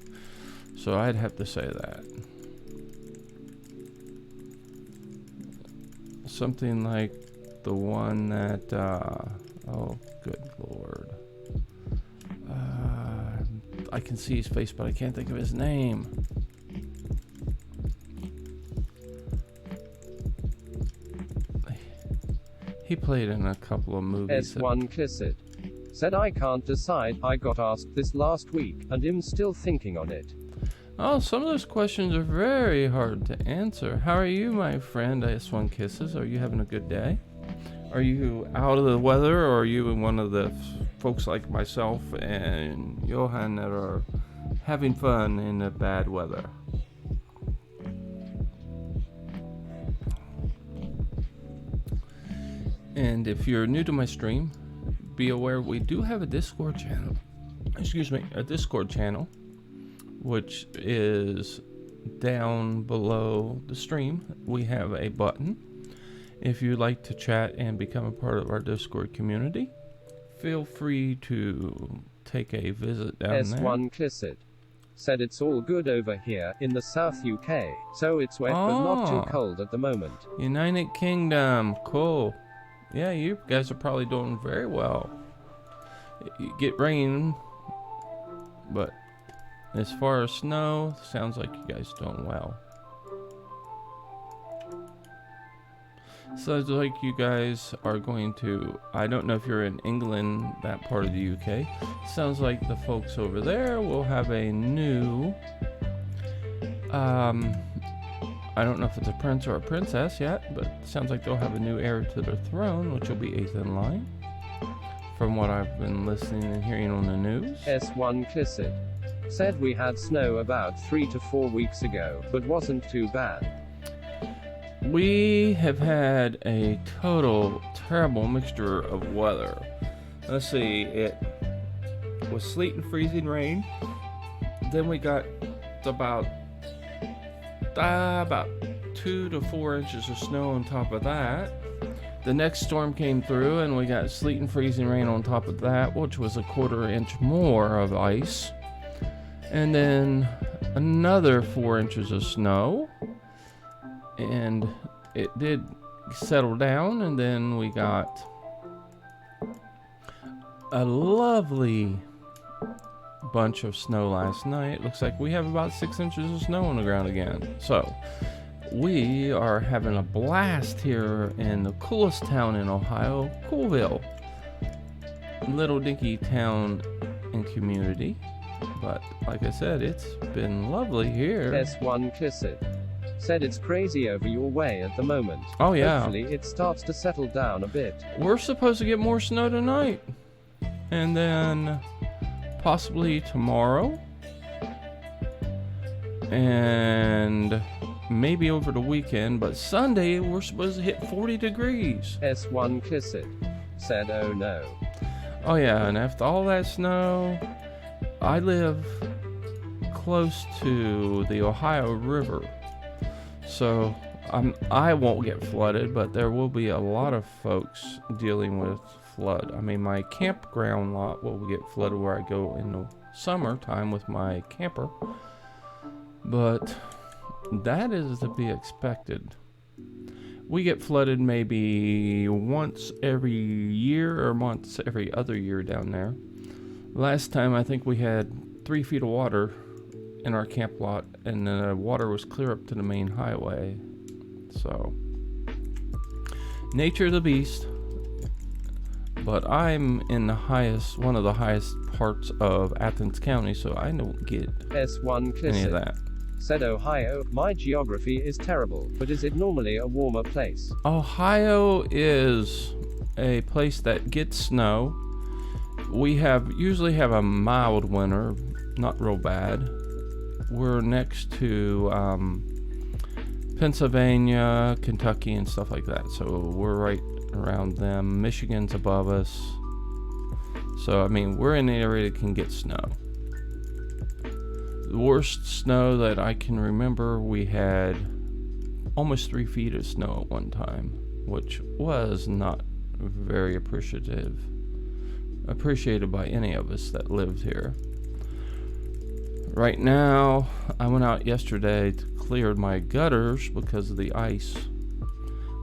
So I'd have to say that. Something like the one that, oh, good lord. I can see his face, but I can't think of his name. He played in a couple of movies.
S1 Clisset said I can't decide. I got asked this last week, and I'm still thinking on it.
Oh, some of those questions are very hard to answer. How are you, my friend? S1 Kisses. Are you having a good day? Are you out of the weather, or are you one of the folks like myself and Johan that are having fun in the bad weather? And if you're new to my stream, be aware we do have a Discord channel. A Discord channel, which is down below the stream. We have a button. If you'd like to chat and become a part of our Discord community, feel free to take a visit down there.
S1 Clisset said it's all good over here in the South UK, so it's wet but not too cold at the moment.
United Kingdom, cool. Yeah, you guys are probably doing very well. You get rain, but as far as snow, sounds like you guys doing well. Sounds like you guys are going to, I don't know if you're in England, that part of the UK. Sounds like the folks over there will have a new, I don't know if it's a prince or a princess yet, but it sounds like they'll have a new heir to their throne, which will be 8th in line, from what I've been listening and hearing on the news.
S1 Clisset said we had snow about 3 to 4 weeks ago, but wasn't too bad.
We have had a total terrible mixture of weather. Let's see, it was sleet and freezing rain. Then we got about 2 to 4 inches of snow on top of that. The next storm came through and we got sleet and freezing rain on top of that, which was a 1/4 inch more of ice. And then another 4 inches of snow. And it did settle down, and then we got a lovely bunch of snow last night. Looks like we have about 6 inches of snow on the ground again. So we are having a blast here in the coolest town in Ohio, Coolville. Little dinky town and community. But like I said, it's been lovely here.
S1 Clisset said it's crazy over your way at the moment.
Oh yeah.
Hopefully it starts to settle down a bit.
We're supposed to get more snow tonight. And then possibly tomorrow. And maybe over the weekend, but Sunday we're supposed to hit 40 degrees.
S1 Clisset said, oh no.
Oh yeah, and after all that snow, I live close to the Ohio River. So I won't get flooded, but there will be a lot of folks dealing with flood. I mean, my campground lot will get flooded where I go in the summertime with my camper. But that is to be expected. We get flooded maybe once every year or once every other year down there. Last time I think we had 3 feet of water in our camp lot, and the water was clear up to the main highway. So, nature of the beast. But I'm in one of the highest parts of Athens County, so I don't get
S1
any of that.
Said Ohio, my geography is terrible, but is it normally a warmer place?
Ohio is a place that gets snow. We usually have a mild winter, not real bad. We're next to Pennsylvania, Kentucky, and stuff like that, so we're right around them. Michigan's above us, so I mean we're in the area that can get snow. The worst snow that I can remember, we had almost 3 feet of snow at one time, which was not very appreciated by any of us that lived here. Right now, I went out yesterday to clear my gutters because the ice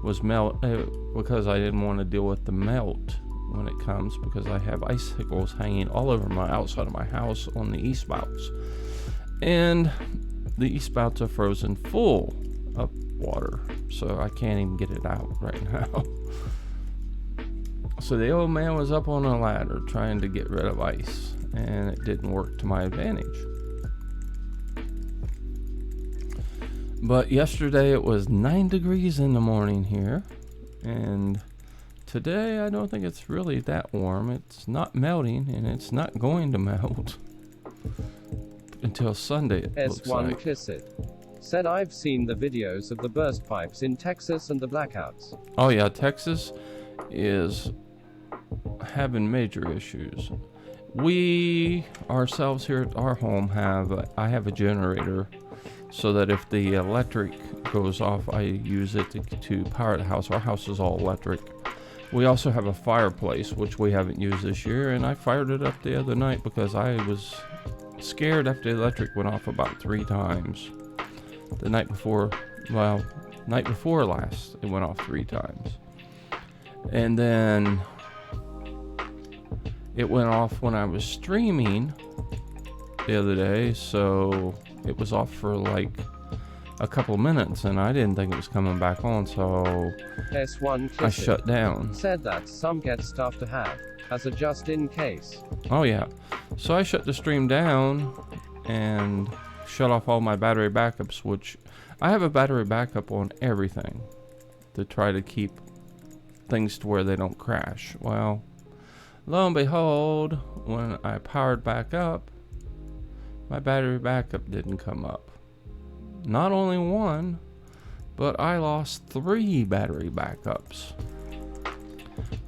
was because I didn't want to deal with the melt when it comes, because I have icicles hanging all over my outside of my house on the e-spouts, and the e-spouts are frozen full of water, so I can't even get it out right now. So the old man was up on a ladder trying to get rid of ice, and it didn't work to my advantage. But yesterday it was 9 degrees in the morning here, and today I don't think it's really that warm. It's not melting, and it's not going to melt until Sunday, it looks
S1
like.
Kissit said I've seen the videos of the burst pipes in Texas and the blackouts.
Oh yeah, Texas is having major issues. We ourselves here at our home I have a generator, so that if the electric goes off, I use it to power the house. Our house is all electric. We also have a fireplace, which we haven't used this year, and I fired it up the other night because I was scared after the electric went off about 3 times. The night before last, it went off 3 times. And then it went off when I was streaming the other day, so it was off for like a couple of minutes, and I didn't think it was coming back on, so
S1
I shut down.
Said that some get stuff to have as a just in case.
Oh yeah, so I shut the stream down and shut off all my battery backups, which I have a battery backup on everything to try to keep things to where they don't crash. Well, lo and behold, when I powered back up, my battery backup didn't come up. Not only one, but I lost 3 battery backups.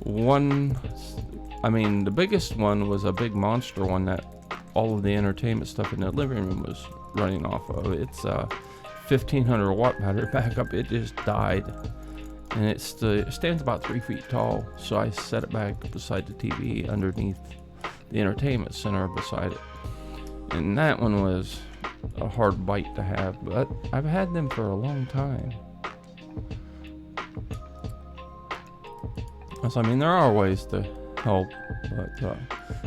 The biggest one was a big monster one that all of the entertainment stuff in the living room was running off of. It's a 1500 watt battery backup. It just died, and it stands about 3 feet tall, so I set it back beside the TV underneath the entertainment center beside it. And that one was a hard bite to have, but I've had them for a long time. So, there are ways to help, but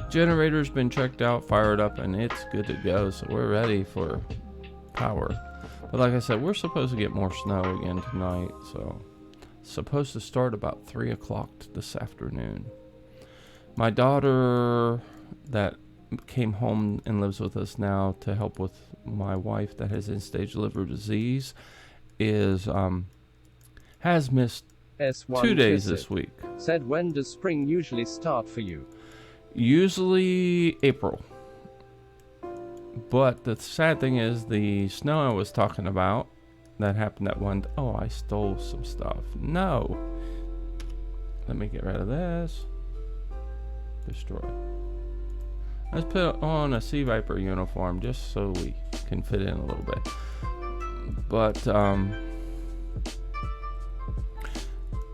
generator's been checked out, fired up, and it's good to go, so we're ready for power. But like I said, we're supposed to get more snow again tonight, so it's supposed to start about 3 o'clock this afternoon. My daughter that came home and lives with us now to help with my wife that has end-stage liver disease has missed
S1
2 days this week.
Said, when does spring usually start for you?
Usually April. But the sad thing is, the snow I was talking about that happened that one. Oh, I stole some stuff. No. Let me get rid of this. Destroy. Let's put on a Sea Viper uniform just so we can fit in a little bit. But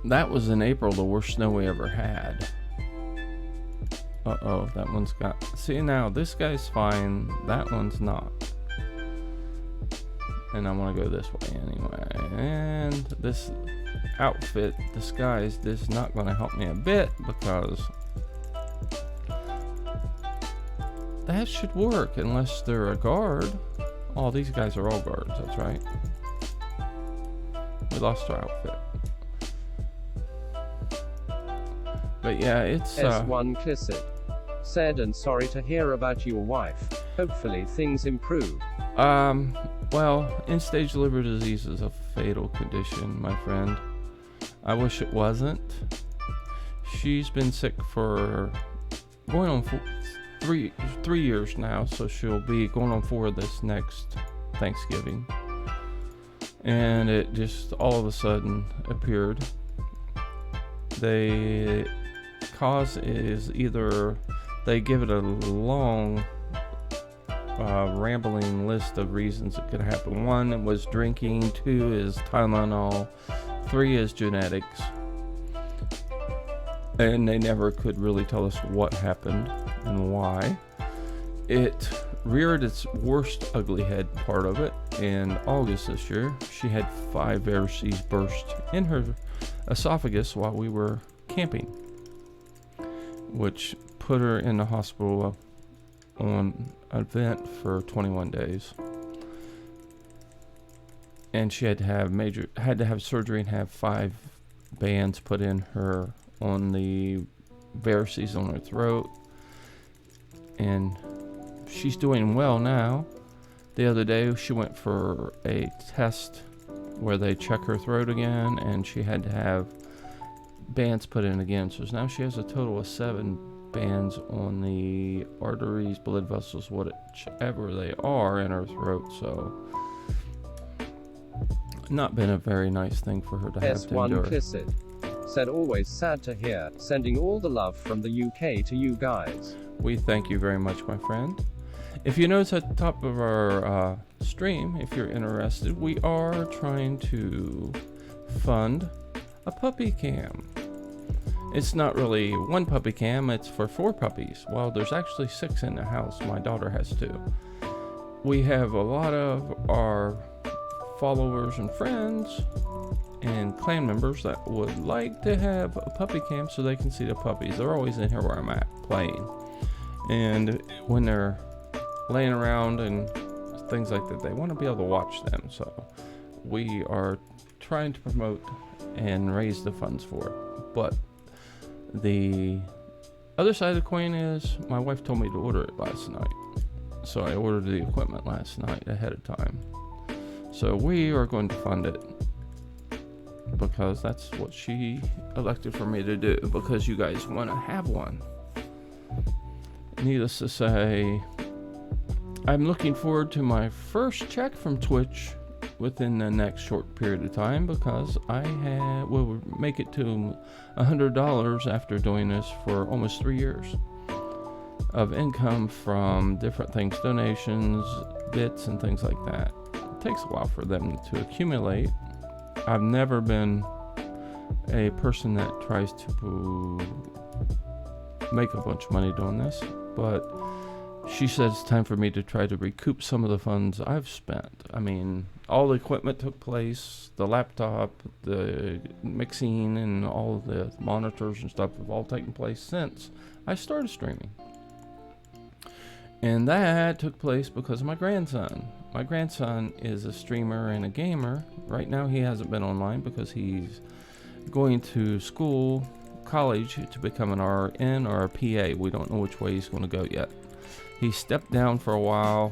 that was in April, the worst snow we ever had. Uh-oh, that one's got... See, now, this guy's fine. That one's not. and I want to go this way anyway. And this outfit disguise is not going to help me a bit, because that should work unless they're a guard. Oh, these guys are all guards, that's right. We lost our outfit. But yeah, it's
S1 Clisset said, and sorry to hear about your wife. Hopefully things improve.
Well, end-stage liver disease is a fatal condition, my friend. I wish it wasn't. She's been sick for going on for three years now, so she'll be going on 4 this next Thanksgiving. And it just all of a sudden appeared. The cause is either they give it a long rambling list of reasons it could happen. 1 was drinking, 2 is Tylenol, 3 is genetics, and they never could really tell us what happened and why. It reared its worst ugly head part of it in August this year. She had 5 varices burst in her esophagus while we were camping, which put her in the hospital on a vent for 21 days. And she had to have surgery and have 5 bands put in her on the varices on her throat. And she's doing well now. The other day she went for a test where they check her throat again, and she had to have bands put in again. So now she has a total of 7 bands on the arteries, blood vessels, whatever they are, in her throat. So not been a very nice thing for her to have to endure.
S1 Clisset said, always sad to hear, sending all the love from the UK to you guys.
We thank you very much, my friend. If you notice at the top of our stream, if you're interested, we are trying to fund a puppy cam. It's not really 1 puppy cam, it's for 4 puppies. Well, there's actually 6 in the house. My daughter has 2. We have a lot of our followers and friends and clan members that would like to have a puppy cam so they can see the puppies. They're always in here where I'm at playing. And when they're laying around and things like that, they want to be able to watch them. So we are trying to promote and raise the funds for it. But the other side of the coin is my wife told me to order it last night. So I ordered the equipment last night ahead of time. So we are going to fund it because that's what she elected for me to do, because you guys want to have one. Needless to say, I'm looking forward to my first check from Twitch within the next short period of time, because I will make it to $100 after doing this for almost 3 years of income from different things, donations, bits, and things like that. It takes a while for them to accumulate. I've never been a person that tries to make a bunch of money doing this, but she says it's time for me to try to recoup some of the funds I've spent. I mean, all the equipment took place, the laptop, the mixing, and all of the monitors and stuff have all taken place since I started streaming. And that took place because of my grandson. My grandson is a streamer and a gamer. Right now he hasn't been online because he's going to college to become an RN or a PA. We don't know which way he's going to go yet. He stepped down for a while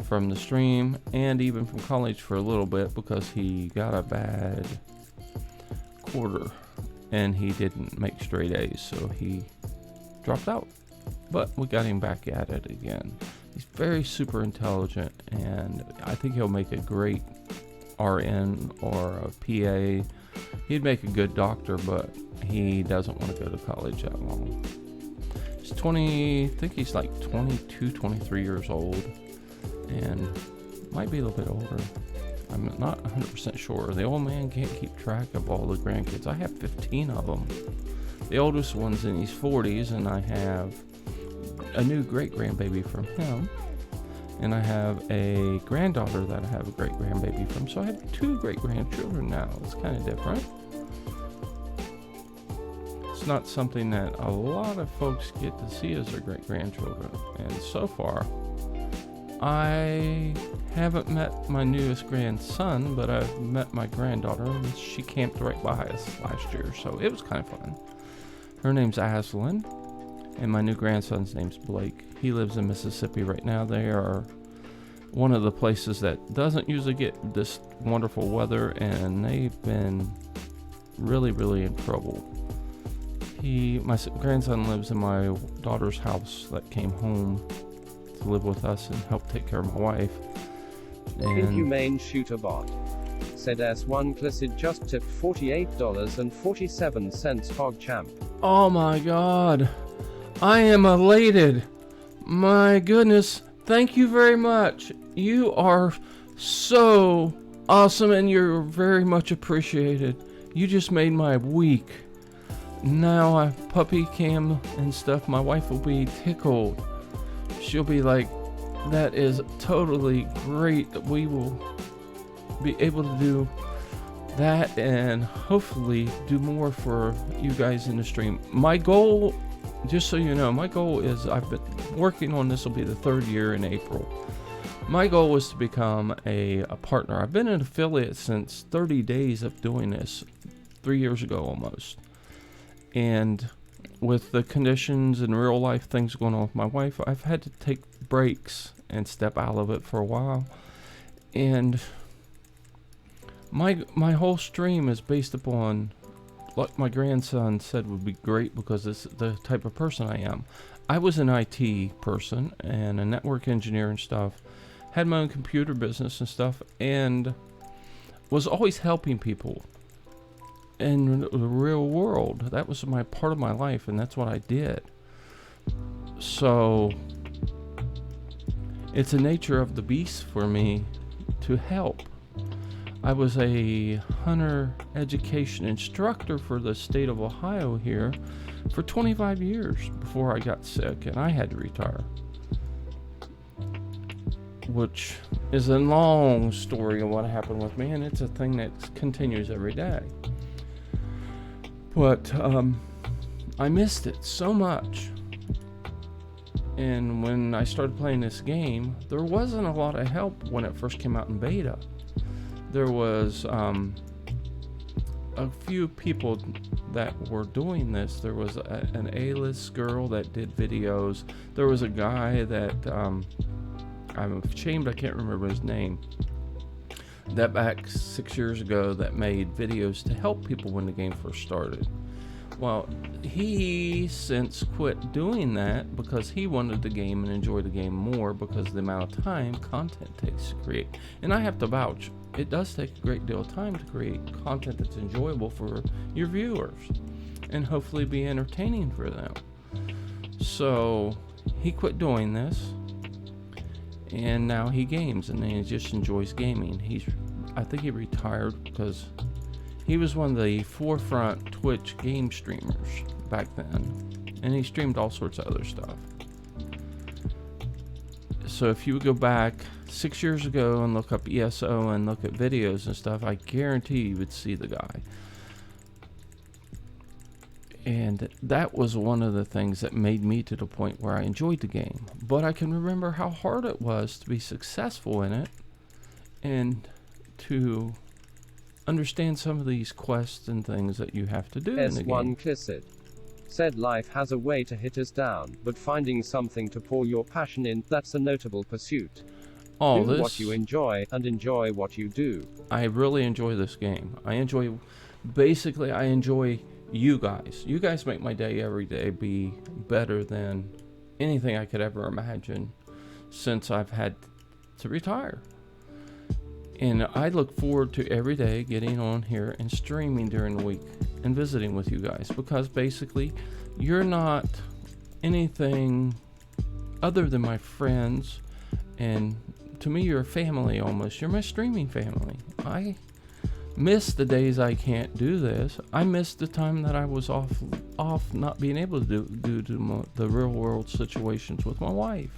from the stream and even from college for a little bit because he got a bad quarter and he didn't make straight A's, so he dropped out. But we got him back at it again. He's very super intelligent, and I think he'll make a great RN or a PA. He'd make a good doctor, but he doesn't want to go to college that long. He's 20, I think he's like 22, 23 years old, and might be a little bit older. I'm not 100% sure. The old man can't keep track of all the grandkids. I have 15 of them. The oldest one's in his 40s, and I have a new great-grandbaby from him. And I have a granddaughter that I have a great grandbaby from. So I have 2 great grandchildren now. It's kind of different. It's not something that a lot of folks get to see as their great grandchildren. And so far, I haven't met my newest grandson, but I've met my granddaughter, and she camped right by us last year. So it was kind of fun. Her name's Aslan, and my new grandson's name's Blake. He lives in Mississippi right now. They are one of the places that doesn't usually get this wonderful weather, and they've been really, really in trouble. My grandson lives in my daughter's house that came home to live with us and help take care of my wife. And
Inhumane Shooter Bot said S1 Clissid just tipped $48.47 PogChamp.
oh my God, I am elated. My goodness, thank you very much. You are so awesome, and you're very much appreciated. You just made my week. Now I puppy cam and stuff, my wife will be tickled. She'll be like, that is totally great that we will be able to do that and hopefully do more for you guys in the stream. My goal, just so you know, my goal is, I've been working on this, will be the 3rd year in April. My goal was to become a partner. I've been an affiliate since 30 days of doing this, 3 years ago almost. And with the conditions and real life things going on with my wife, I've had to take breaks and step out of it for a while. And my whole stream is based upon, like my grandson said would be great, because it's the type of person I am. I was an IT person and a network engineer and stuff, had my own computer business and stuff, and was always helping people in the real world. That was my part of my life, and that's what I did. So it's the nature of the beast for me to help. I was a hunter education instructor for the state of Ohio here for 25 years before I got sick and I had to retire, which is a long story of what happened with me, and it's a thing that continues every day. But I missed it so much. And when I started playing this game, there wasn't a lot of help when it first came out in beta. There was a few people that were doing this. There was an A-list girl that did videos. There was a guy that, I'm ashamed I can't remember his name, that back 6 years ago that made videos to help people when the game first started. Well, he since quit doing that because he wanted the game and enjoy the game more because of the amount of time content takes to create. And I have to vouch, it does take a great deal of time to create content that's enjoyable for your viewers and hopefully be entertaining for them. So he quit doing this, and now he games and he just enjoys gaming. I think he retired because he was one of the forefront Twitch game streamers back then, and he streamed all sorts of other stuff. So if you would go back 6 years ago and look up ESO and look at videos and stuff, I guarantee you would see the guy. And that was one of the things that made me to the point where I enjoyed the game. But I can remember how hard it was to be successful in it and to understand some of these quests and things that you have to do in the game.
S1 Clissid said life has a way to hit us down, but finding something to pour your passion in, that's a notable pursuit. Do what you enjoy and enjoy what you do.
I really enjoy this game. I enjoy you guys. You guys make my day every day be better than anything I could ever imagine since I've had to retire. And I look forward to every day getting on here and streaming during the week and visiting with you guys, because basically you're not anything other than my friends, and to me you're a family almost. You're my streaming family. I miss the days I can't do this. I miss the time that I was off not being able to do the real world situations with my wife.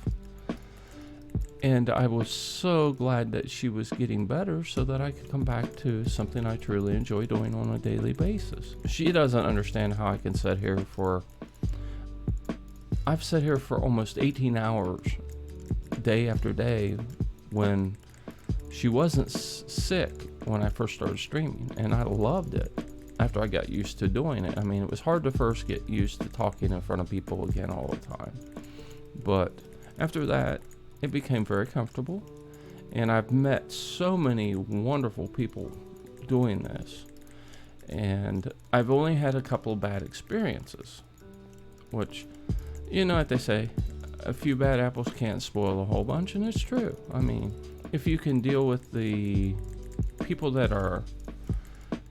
And I was so glad that she was getting better so that I could come back to something I truly enjoy doing on a daily basis. She doesn't understand how I can sit here for... I've sat here for almost 18 hours, day after day, when she wasn't sick when I first started streaming. And I loved it after I got used to doing it. I mean, it was hard to first get used to talking in front of people again all the time. But after that, it became very comfortable, and I've met so many wonderful people doing this, and I've only had a couple of bad experiences, which, you know what they say, a few bad apples can't spoil a whole bunch, and it's true. I mean, if you can deal with the people that are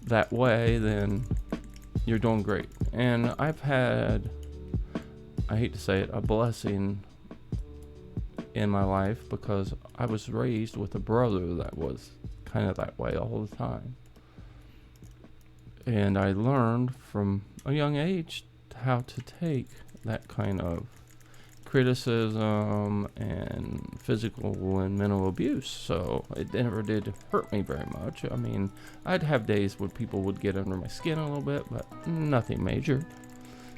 that way, then you're doing great. And I've had, I hate to say it, a blessing in my life, because I was raised with a brother that was kind of that way all the time. And I learned from a young age how to take that kind of criticism and physical and mental abuse. So it never did hurt me very much. I mean, I'd have days where people would get under my skin a little bit, but nothing major.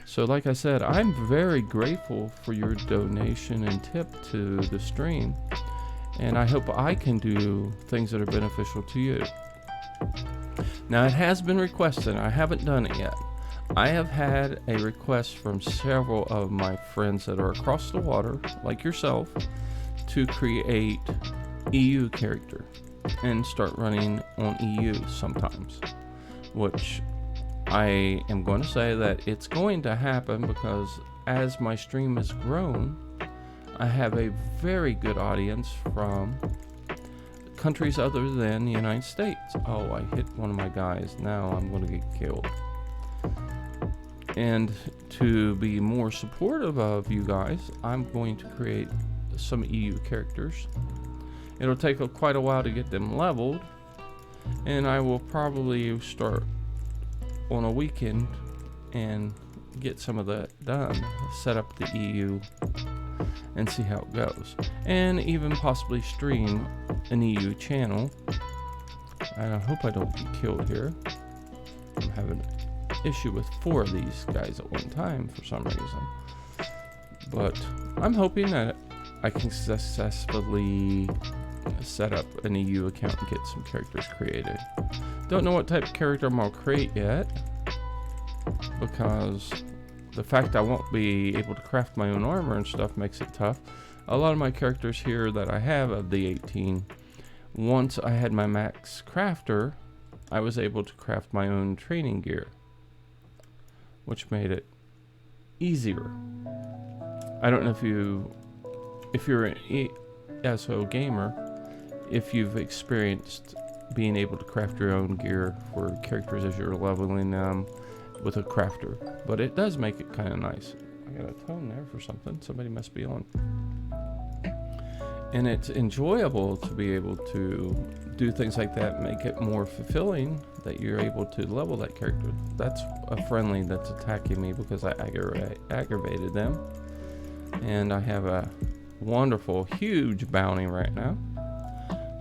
So like I said, I'm very grateful for your donation and tip to the stream, and I hope I can do things that are beneficial to you. Now, it has been requested. I haven't done it yet. I have had a request from several of my friends that are across the water, like yourself, to create EU character and start running on EU sometimes, which I am going to say that it's going to happen, because as my stream has grown, I have a very good audience from countries other than the United States. Oh, I hit one of my guys. Now I'm going to get killed. And to be more supportive of you guys, I'm going to create some EU characters. It'll take quite a while to get them leveled, and I will probably start on a weekend and get some of that done, set up the EU and see how it goes, and even possibly stream an EU channel. I hope I don't get killed here. I'm having an issue with 4 of these guys at one time for some reason, but I'm hoping that I can successfully set up an EU account and get some characters created. Don't know what type of character I'm going to create yet, because the fact I won't be able to craft my own armor and stuff makes it tough. A lot of my characters here that I have of the 18, once I had my max crafter, I was able to craft my own training gear, which made it easier. I don't know if you're an ESO gamer, if you've experienced being able to craft your own gear for characters as you're leveling them with a crafter, but it does make it kind of nice. I got a tone there for something. Somebody must be on. And it's enjoyable to be able to do things like that, make it more fulfilling that you're able to level that character. That's a friendly that's attacking me because I aggravated them. And I have a wonderful, huge bounty right now,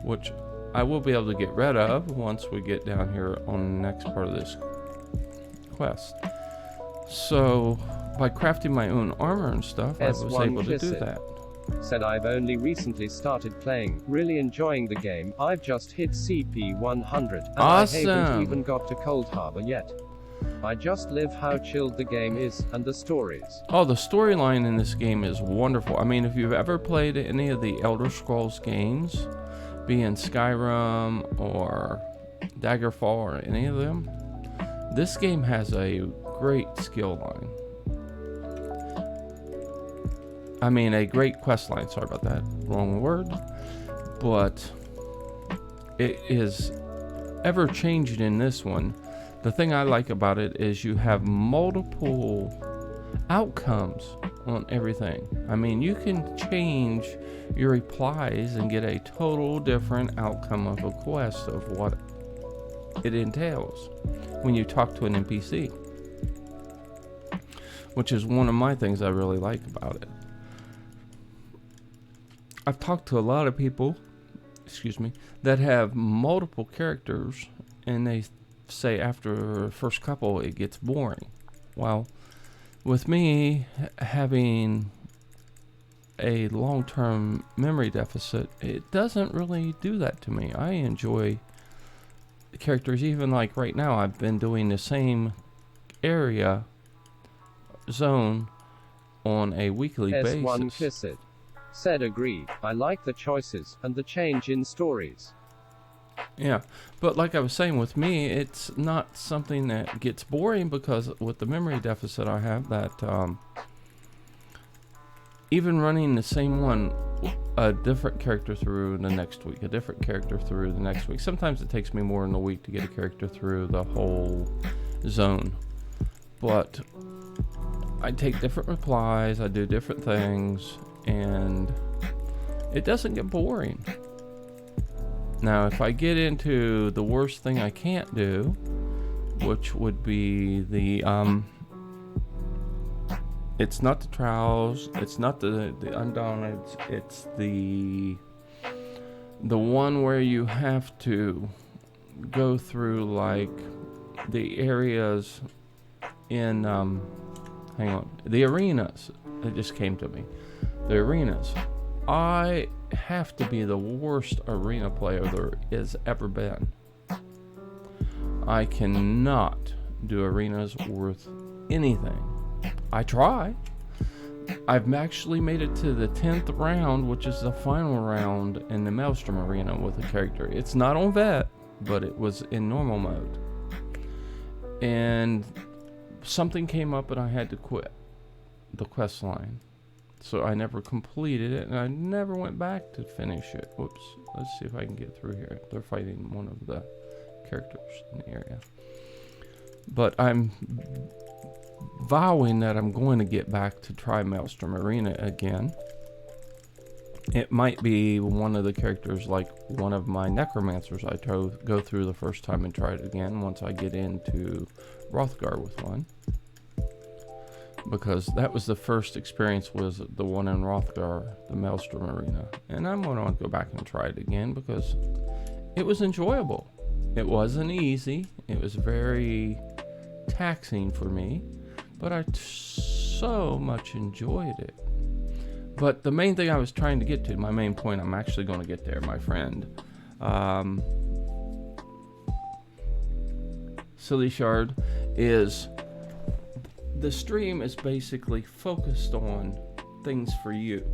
which I will be able to get rid of once we get down here on the next part of this quest. So by crafting my own armor and stuff, I was able to do that.
Said I've only recently started playing, really enjoying the game. I've just hit CP 100 and
Awesome.
I haven't even got to Cold Harbor yet. I just love how chilled the game is, and the stories.
Oh, the storyline in this game is wonderful. I mean, if you've ever played any of the Elder Scrolls games, be in Skyrim or Daggerfall or any of them, this game has a great skill line. I mean, a great quest line. Sorry about that. Wrong word. But it is ever changing in this one. The thing I like about it is you have multiple outcomes on everything. I mean, you can change your replies and get a total different outcome of a quest of what it entails when you talk to an NPC, which is one of my things I really like about it. I've talked to a lot of people, excuse me, that have multiple characters, and they say after the first couple it gets boring. Well, with me having a long-term memory deficit, it doesn't really do that to me. I enjoy the characters. Even like right now, I've been doing the same area zone on a weekly
S1
basis.
Kiss It. Said agreed. I like the choices and the change in stories.
Yeah, but like I was saying, with me, it's not something that gets boring, because with the memory deficit I have, that even running the same one, a different character through the next week, a different character through the next week. Sometimes it takes me more than a week to get a character through the whole zone. But I take different replies, I do different things, and it doesn't get boring. Now, if I get into the worst thing I can't do, which would be the, it's not the trials, it's not the undaunted, it's the one where you have to go through, like, the areas in, hang on, the arenas. It just came to me. The arenas. I have to be the worst arena player there has ever been. I cannot do arenas worth anything. I try. I've actually made it to the 10th round, which is the final round in the Maelstrom arena with a character. It's not on vet, but it was in normal mode. And something came up and I had to quit the quest line. So I never completed it, and I never went back to finish it. Whoops. Let's see if I can get through here. They're fighting one of the characters in the area. But I'm vowing that I'm going to get back to try Maelstrom Arena again. It might be one of the characters, like one of my necromancers I go through the first time and try it again once I get into Hrothgar with one. Because that was the first experience, was the one in Hrothgar, the Maelstrom Arena. And I'm going to go back and try it again because it was enjoyable. It wasn't easy. It was very taxing for me. But I so much enjoyed it. But the main thing I was trying to get to, my main point, I'm actually going to get there, my friend. Silly Shard, is the stream is basically focused on things for you.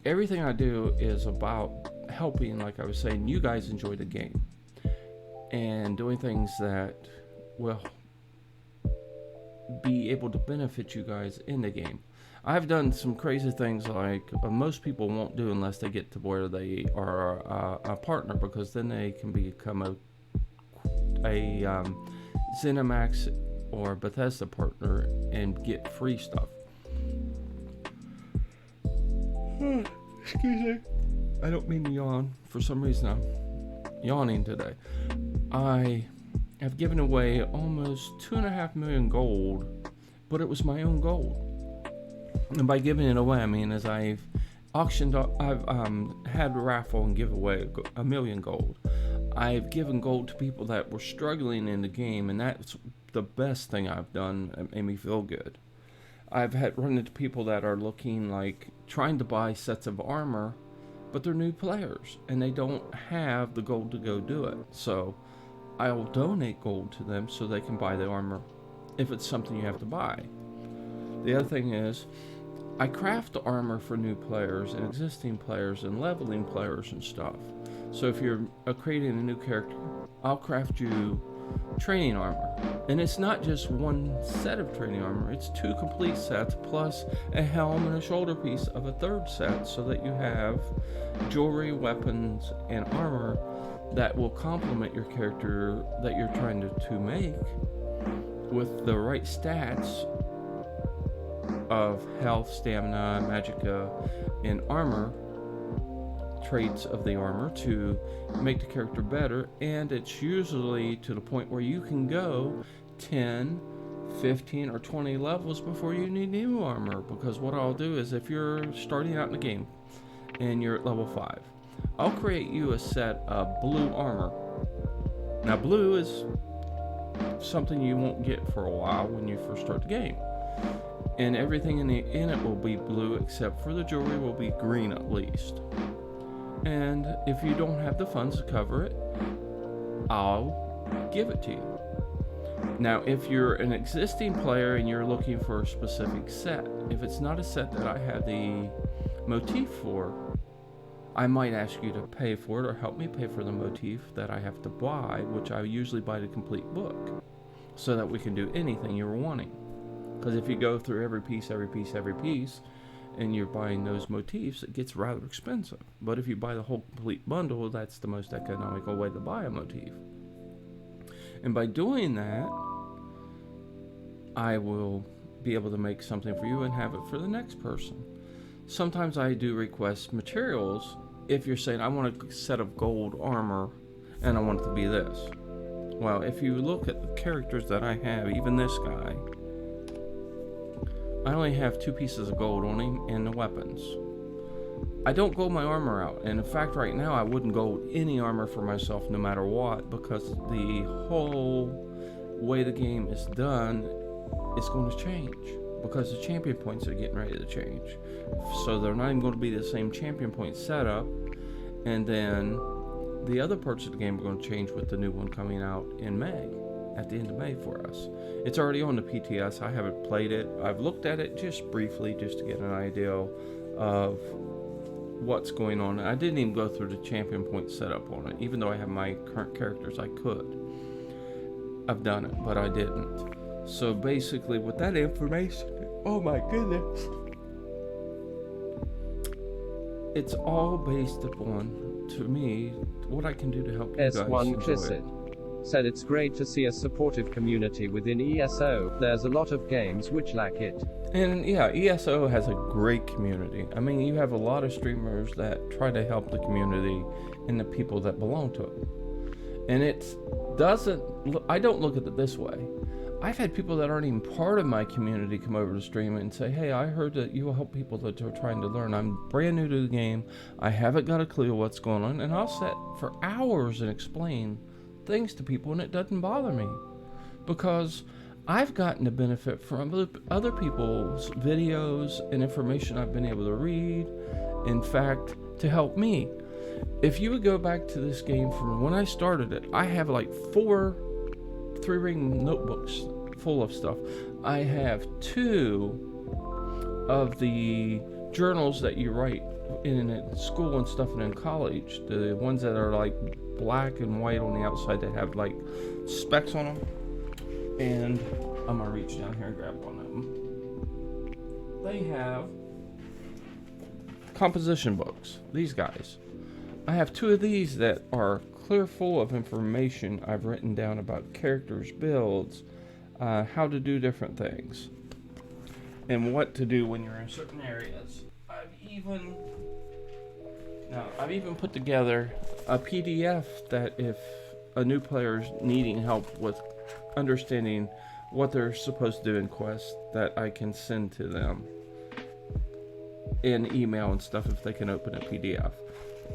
Everything I do is about helping, like I was saying, you guys enjoy the game. And doing things that will be able to benefit you guys in the game. I've done some crazy things like most people won't do unless they get to where they are a partner, because then they can become a ZeniMax or Bethesda partner and get free stuff. Excuse me. I don't mean to yawn. For some reason I'm yawning today. I have given away almost 2.5 million gold, but it was my own gold. And by giving it away, I mean as I've auctioned, I've had a raffle and give away 1 million gold. I've given gold to people that were struggling in the game, and that's the best thing I've done. It made me feel good. I've had run into people that are looking like trying to buy sets of armor, but they're new players and they don't have the gold to go do it. So I'll donate gold to them so they can buy the armor if it's something you have to buy. The other thing is, I craft the armor for new players and existing players and leveling players and stuff. So if you're creating a new character, I'll craft you training armor. And it's not just one set of training armor, it's 2 complete sets plus a helm and a shoulder piece of a 3rd set, so that you have jewelry, weapons, and armor that will complement your character that you're trying to make with the right stats of health, stamina, magicka, and armor traits of the armor to make the character better. And it's usually to the point where you can go 10, 15, or 20 levels before you need new armor. Because what I'll do is, if you're starting out in the game and you're at level 5. I'll create you a set of blue armor. Now, blue is something you won't get for a while when you first start the game. And everything in it will be blue, except for the jewelry will be green at least. And if you don't have the funds to cover it, I'll give it to you. Now, if you're an existing player and you're looking for a specific set, if it's not a set that I have the motif for, I might ask you to pay for it or help me pay for the motif that I have to buy, which I usually buy the complete book, so that we can do anything you're wanting. Because if you go through every piece, and you're buying those motifs, it gets rather expensive. But if you buy the whole complete bundle, that's the most economical way to buy a motif. And by doing that, I will be able to make something for you and have it for the next person. Sometimes I do request materials. If you're saying, I want a set of gold armor and I want it to be this. Well, if you look at the characters that I have, even this guy, I only have 2 pieces of gold on him and the weapons. I don't gold my armor out, and in fact right now I wouldn't gold any armor for myself no matter what, because the whole way the game is done is going to change, because the champion points are getting ready to change. So they're not even going to be the same champion point setup, and then the other parts of the game are going to change with the new one coming out in May, at the end of May for us. It's already on the PTS. I haven't played it. I've looked at it just briefly just to get an idea of what's going on. I didn't even go through the champion point setup on it, even though I have my current characters. I could. I've done it, but I didn't. So basically with that information, oh my goodness, it's all based upon, to me, what I can do to help you guys
S1
enjoy it.
Clisset said it's great to see a supportive community within ESO. There's a lot of games which lack it.
And yeah, ESO has a great community. I mean, you have a lot of streamers that try to help the community and the people that belong to it. And I don't look at it this way. I've had people that aren't even part of my community come over to stream and say, hey, I heard that you help people that are trying to learn. I'm brand new to the game. I haven't got a clue what's going on. And I'll sit for hours and explain things to people, and it doesn't bother me, because I've gotten the benefit from other people's videos and information I've been able to read, in fact, to help me. If you would go back to this game from when I started it, I have like 4 3-ring notebooks full of stuff. I have 2 of the journals that you write in school and stuff and in college, the ones that are like black and white on the outside that have like specks on them. And I'm gonna reach down here and grab one of them. They have composition books, these guys. I have 2 of these that are clear full of information I've written down about characters, builds, how to do different things, and what to do when you're in certain areas. I've even put together a PDF that if a new player is needing help with understanding what they're supposed to do in quests, that I can send to them in email and stuff if they can open a PDF.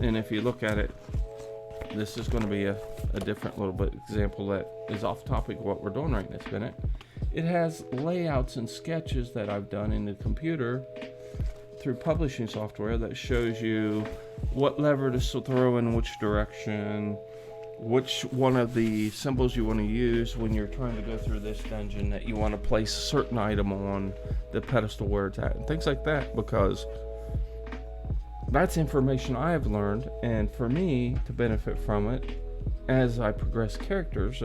And if you look at it, this is going to be a different little bit example that is off topic of what we're doing right this minute. It has layouts and sketches that I've done in the computer through publishing software that shows you what lever to throw in which direction, which one of the symbols you want to use when you're trying to go through this dungeon, that you want to place a certain item on the pedestal where it's at, and things like that, because that's information I have learned, and for me to benefit from it as I progress characters,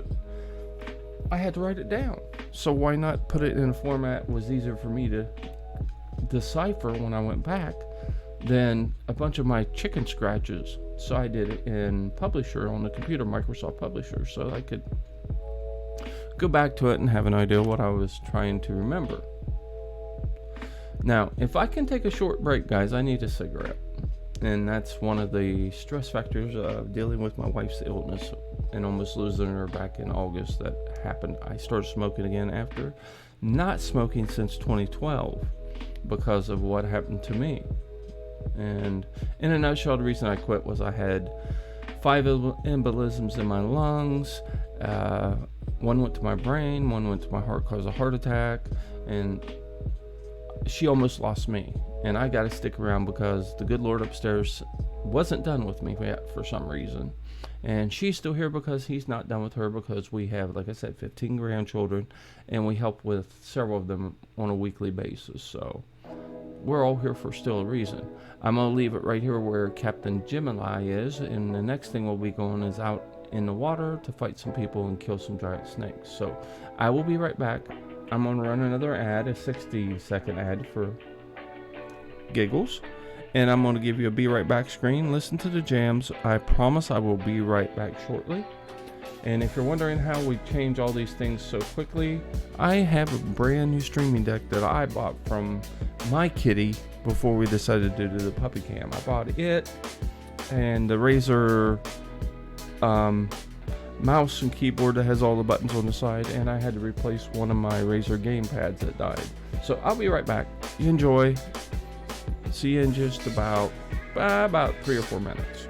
I had to write it down. So why not put it in a format that was easier for me to decipher when I went back than a bunch of my chicken scratches. So I did it in Publisher on the computer, Microsoft Publisher, so I could go back to it and have an idea what I was trying to remember. Now, if I can take a short break, guys, I need a cigarette. And that's one of the stress factors of dealing with my wife's illness and almost losing her back in August that happened. I started smoking again after not smoking since 2012 because of what happened to me. And in a nutshell, the reason I quit was I had 5 embolisms in my lungs. One went to my brain, one went to my heart, caused a heart attack, and she almost lost me. And I got to stick around because the good Lord upstairs wasn't done with me yet for some reason. And she's still here because he's not done with her, because we have, like I said, 15 grandchildren, and we help with several of them on a weekly basis. So we're all here for still a reason. I'm going to leave it right here where Captain Gemini is, and the next thing we'll be going is out in the water to fight some people and kill some giant snakes. So I will be right back. I'm going to run another ad, a 60-second ad for giggles, and I'm going to give you a be right back screen. Listen to the jams. I promise I will be right back shortly. And if you're wondering how we change all these things so quickly, I have a brand new streaming deck that I bought from my kitty before we decided to do the puppy cam. I bought it and the Razer mouse and keyboard that has all the buttons on the side, and I had to replace one of my Razer game pads that died. So I'll be right back. You enjoy. See you in just about 3 or 4 minutes.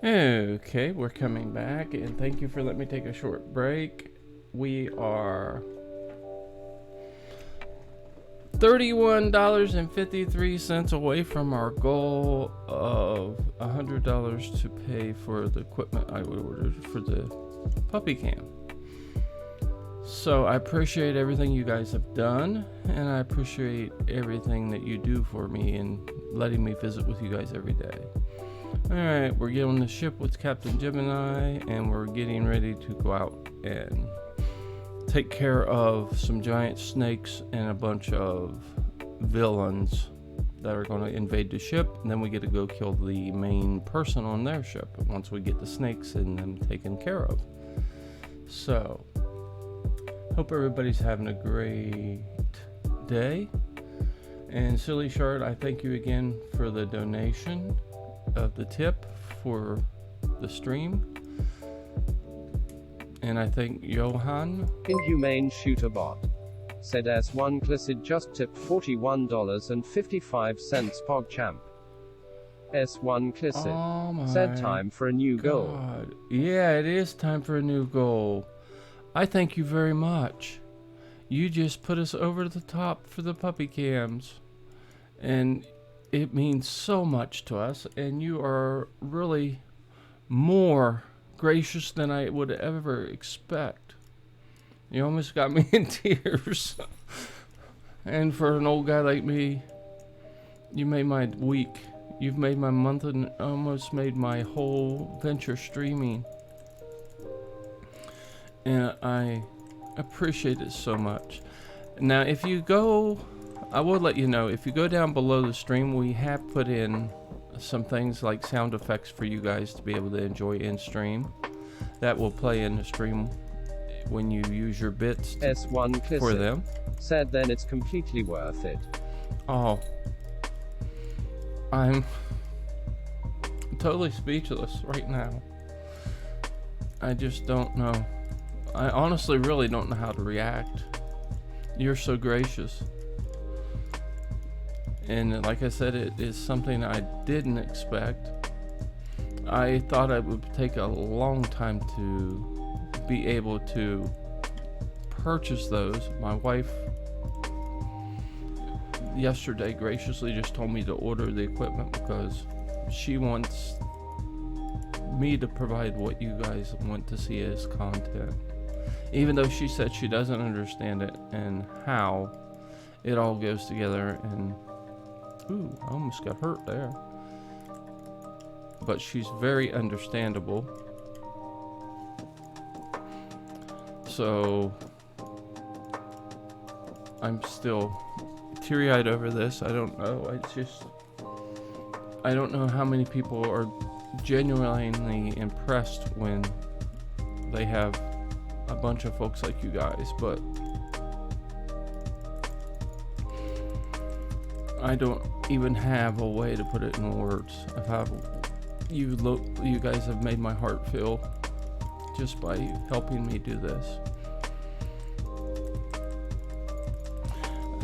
Okay, we're coming back, and thank you for letting me take a short break. We are $31.53 away from our goal of $100 to pay for the equipment I ordered for the puppy cam. So I appreciate everything you guys have done, and I appreciate everything that you do for me and letting me visit with you guys every day. Alright, we're getting on the ship with Captain Gemini, and we're getting ready to go out and take care of some giant snakes and a bunch of villains that are going to invade the ship. And then we get to go kill the main person on their ship once we get the snakes and them taken care of. So, hope everybody's having a great day. And Silly Shard, I thank you again for the donation of the tip for the stream. And I thank Johan.
Inhumane Shooter Bot said S1 Clissid just tipped $41.55 PogChamp. S1 Clissid said time for a new goal.
Yeah, it is time for a new goal. I thank you very much. You just put us over the top for the puppy cams. And it means so much to us, and you are really more gracious than I would ever expect. You almost got me in tears. And for an old guy like me, you made my week. You've made my month and almost made my whole venture streaming. And I appreciate it so much. Now, if you go, I will let you know, if you go down below the stream, we have put in some things like sound effects for you guys to be able to enjoy in stream. That will play in the stream when you use your bits
S1
for them.
Said then it's completely worth it.
Oh, I'm totally speechless right now. I just don't know. I honestly really don't know how to react. You're so gracious. And like I said, it is something I didn't expect. I thought it would take a long time to be able to purchase those. My wife yesterday graciously just told me to order the equipment because she wants me to provide what you guys want to see as content. Even though she said she doesn't understand it and how it all goes together, and ooh, I almost got hurt there. But she's very understandable. So I'm still teary-eyed over this. I don't know. I don't know how many people are genuinely impressed when they have a bunch of folks like you guys, but I don't even have a way to put it in words of how you guys have made my heart feel just by helping me do this.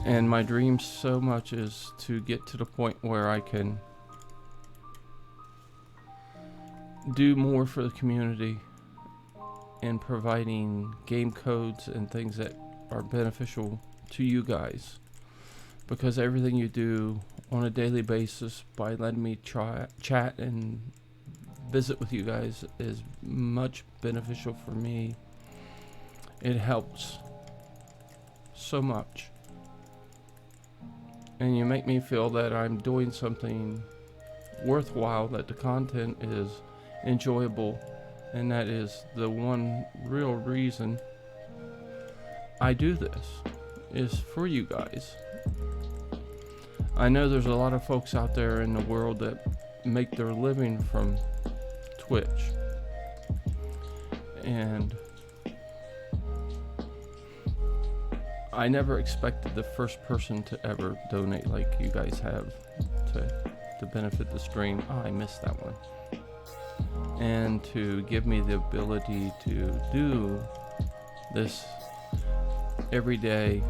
And my dream so much is to get to the point where I can do more for the community in providing game codes and things that are beneficial to you guys. Because everything you do on a daily basis by letting me chat and visit with you guys is much beneficial for me. It helps so much. And you make me feel that I'm doing something worthwhile, that the content is enjoyable, and that is the one real reason I do this, is for you guys. I know there's a lot of folks out there in the world that make their living from Twitch, and I never expected the first person to ever donate like you guys have to benefit the stream. Oh, I missed that one. And to give me the ability to do this every day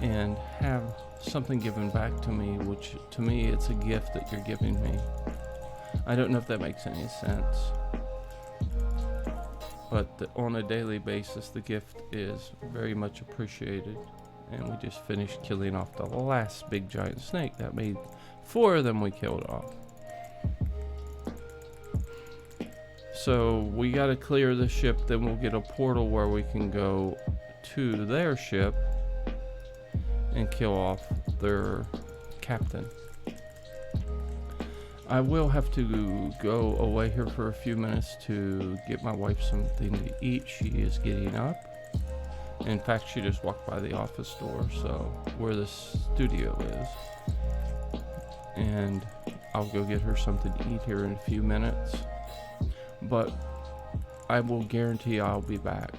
and have something given back to me, which to me it's a gift that you're giving me. I don't know if that makes any sense. But on a daily basis, the gift is very much appreciated. And we just finished killing off the last big giant snake. That made 4 of them we killed off. So we got to clear the ship, then we'll get a portal where we can go to their ship and kill off their captain. I will have to go away here for a few minutes to get my wife something to eat. She is getting up. In fact, she just walked by the office door, so where the studio is. And I'll go get her something to eat here in a few minutes. But I will guarantee I'll be back.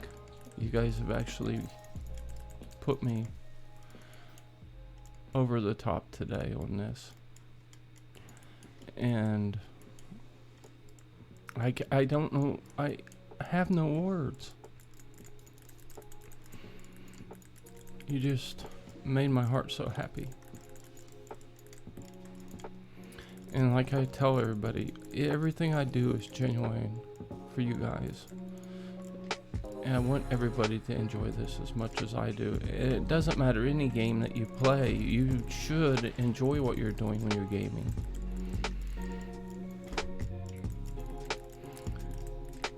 You guys have actually put me over the top today on this. And I don't know, I have no words. You just made my heart so happy. And like I tell everybody, everything I do is genuine for you guys. And I want everybody to enjoy this as much as I do. And it doesn't matter any game that you play, you should enjoy what you're doing when you're gaming.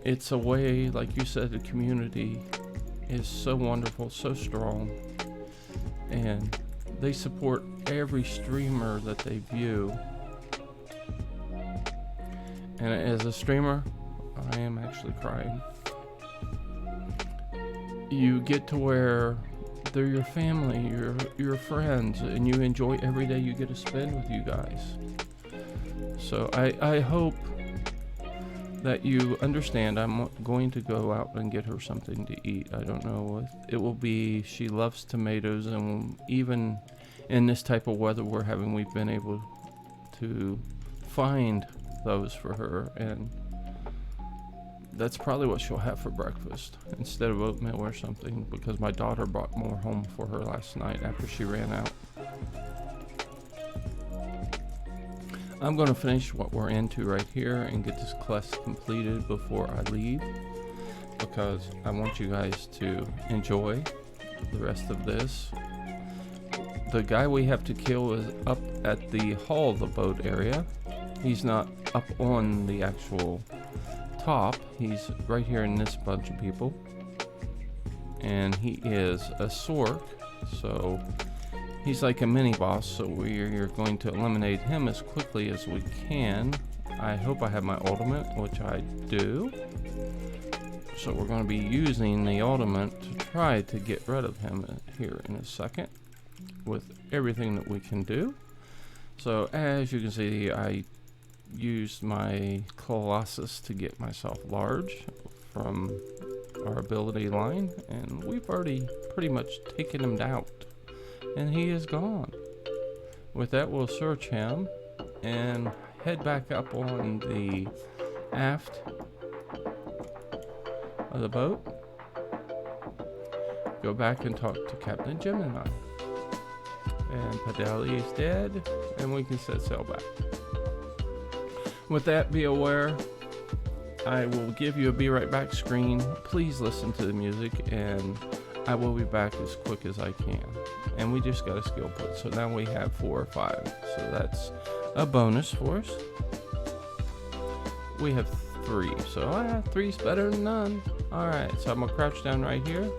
It's a way, like you said, the community is so wonderful, so strong, and they support every streamer that they view. And as a streamer, I am actually crying. You get to where they're your family, your friends, and you enjoy every day you get to spend with you guys. So I hope that you understand. I'm going to go out and get her something to eat. I don't know what it will be. She loves tomatoes, and even in this type of weather we're having, we've been able to find those for her, and that's probably what she'll have for breakfast instead of oatmeal or something, because my daughter brought more home for her last night after she ran out. I'm going to finish what we're into right here and get this quest completed before I leave, because I want you guys to enjoy the rest of this. The guy we have to kill is up at the hull of the boat area. He's not up on the actual top. He's right here in this bunch of people. And he is a Sork, so he's like a mini boss, so we're going to eliminate him as quickly as we can. I hope I have my ultimate, which I do. So we're going to be using the ultimate to try to get rid of him here in a second with everything that we can do. So as you can see, I used my Colossus to get myself large from our ability line, and we've already pretty much taken him out. And he is gone. With that, we'll search him and head back up on the aft of the boat. Go back and talk to Captain Gemini. And Padeli is dead, and we can set sail back. With that, be aware, I will give you a be right back screen. Please listen to the music, and I will be back as quick as I can. And we just got a skill point, so now we have 4 or 5, so that's a bonus for us. We have 3, so 3's better than none. Alright, so I'm gonna crouch down right here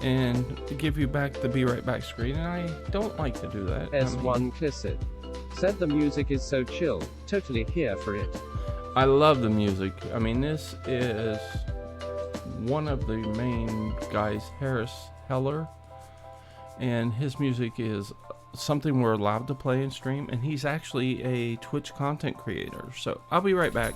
and give you back the be right back screen, and I don't like to do that.
S1 Clisset said the music is so chill, totally here for it.
I love the music. I mean, this is one of the main guys, Harris Heller, and his music is something we're allowed to play and stream, and he's actually a Twitch content creator. So I'll be right back.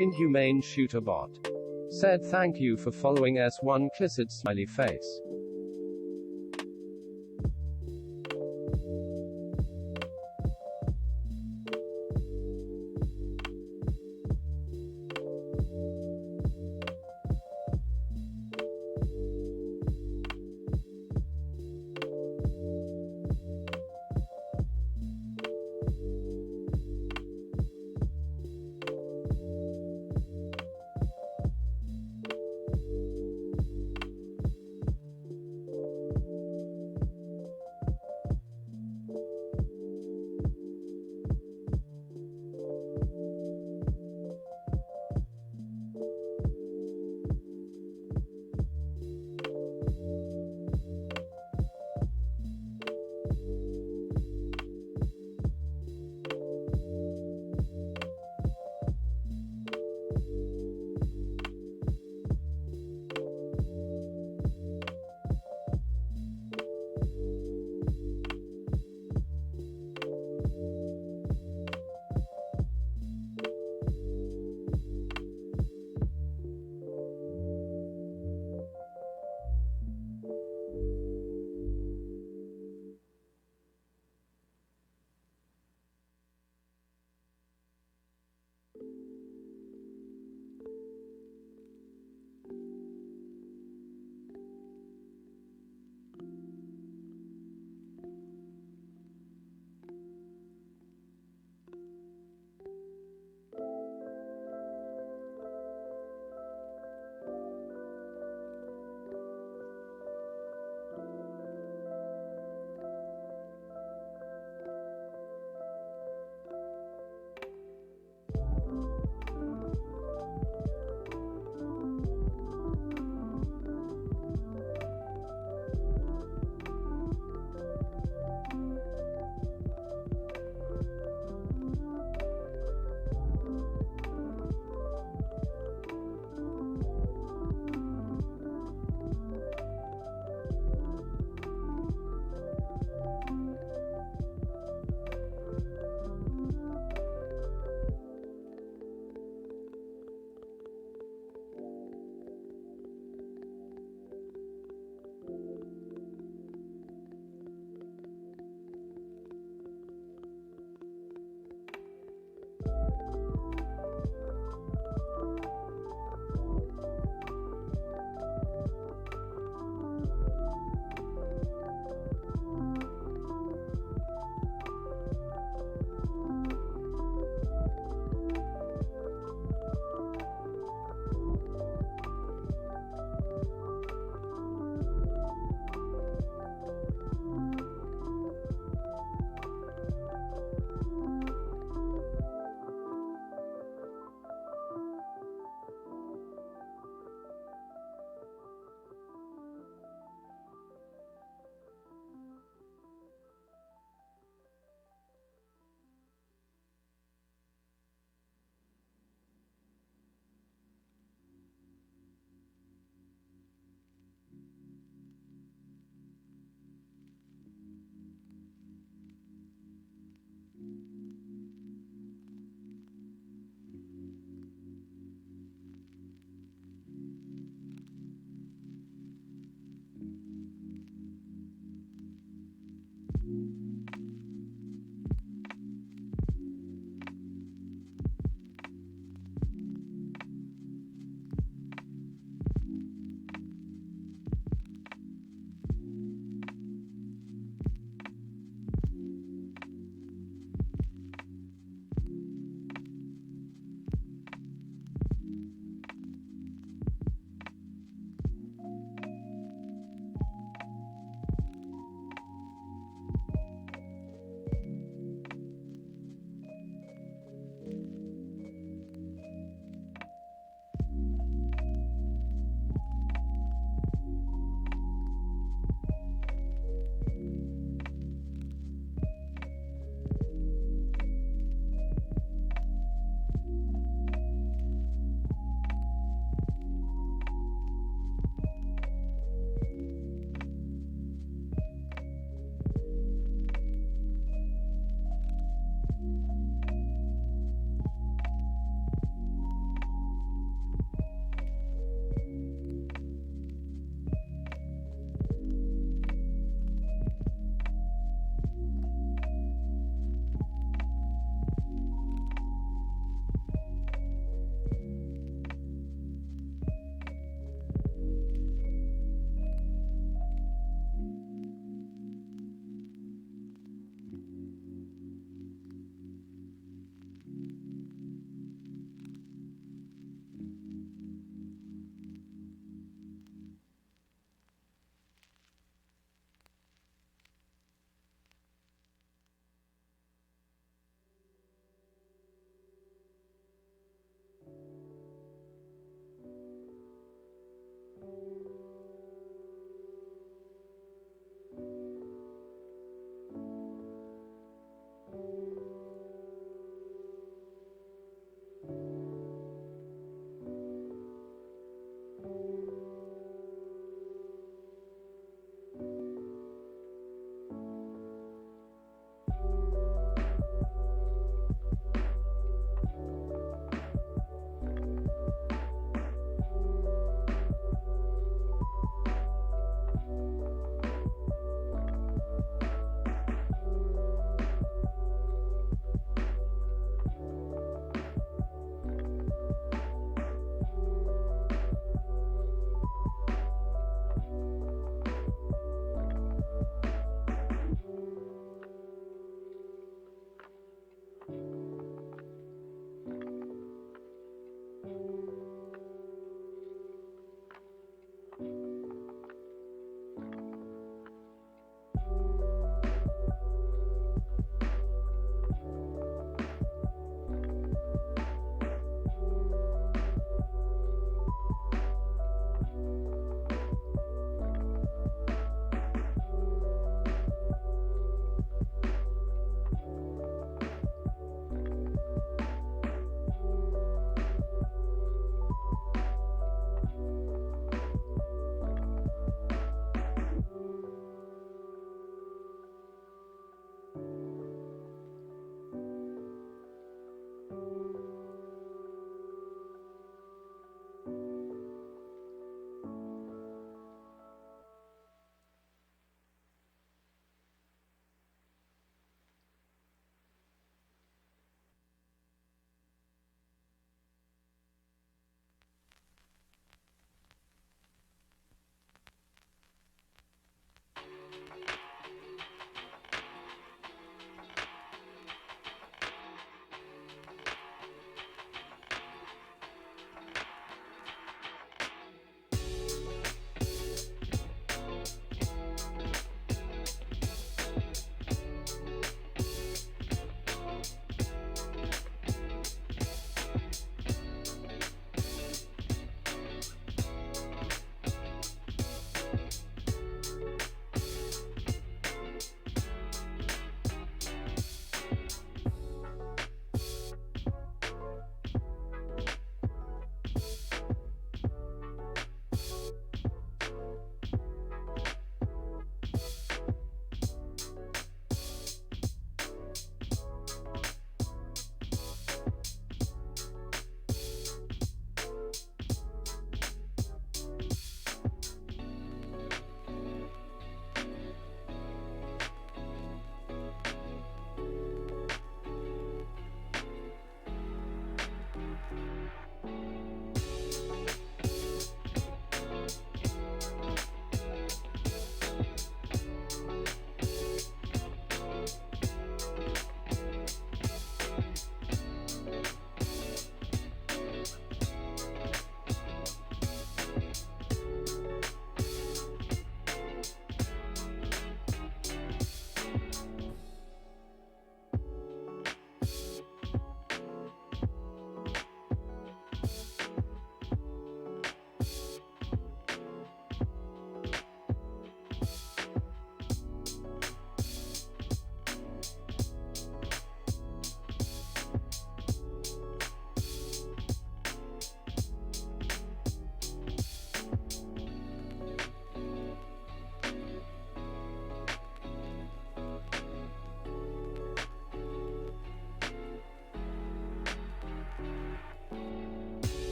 Inhumane Shooter Bot said thank you for following S1 Clissid smiley face.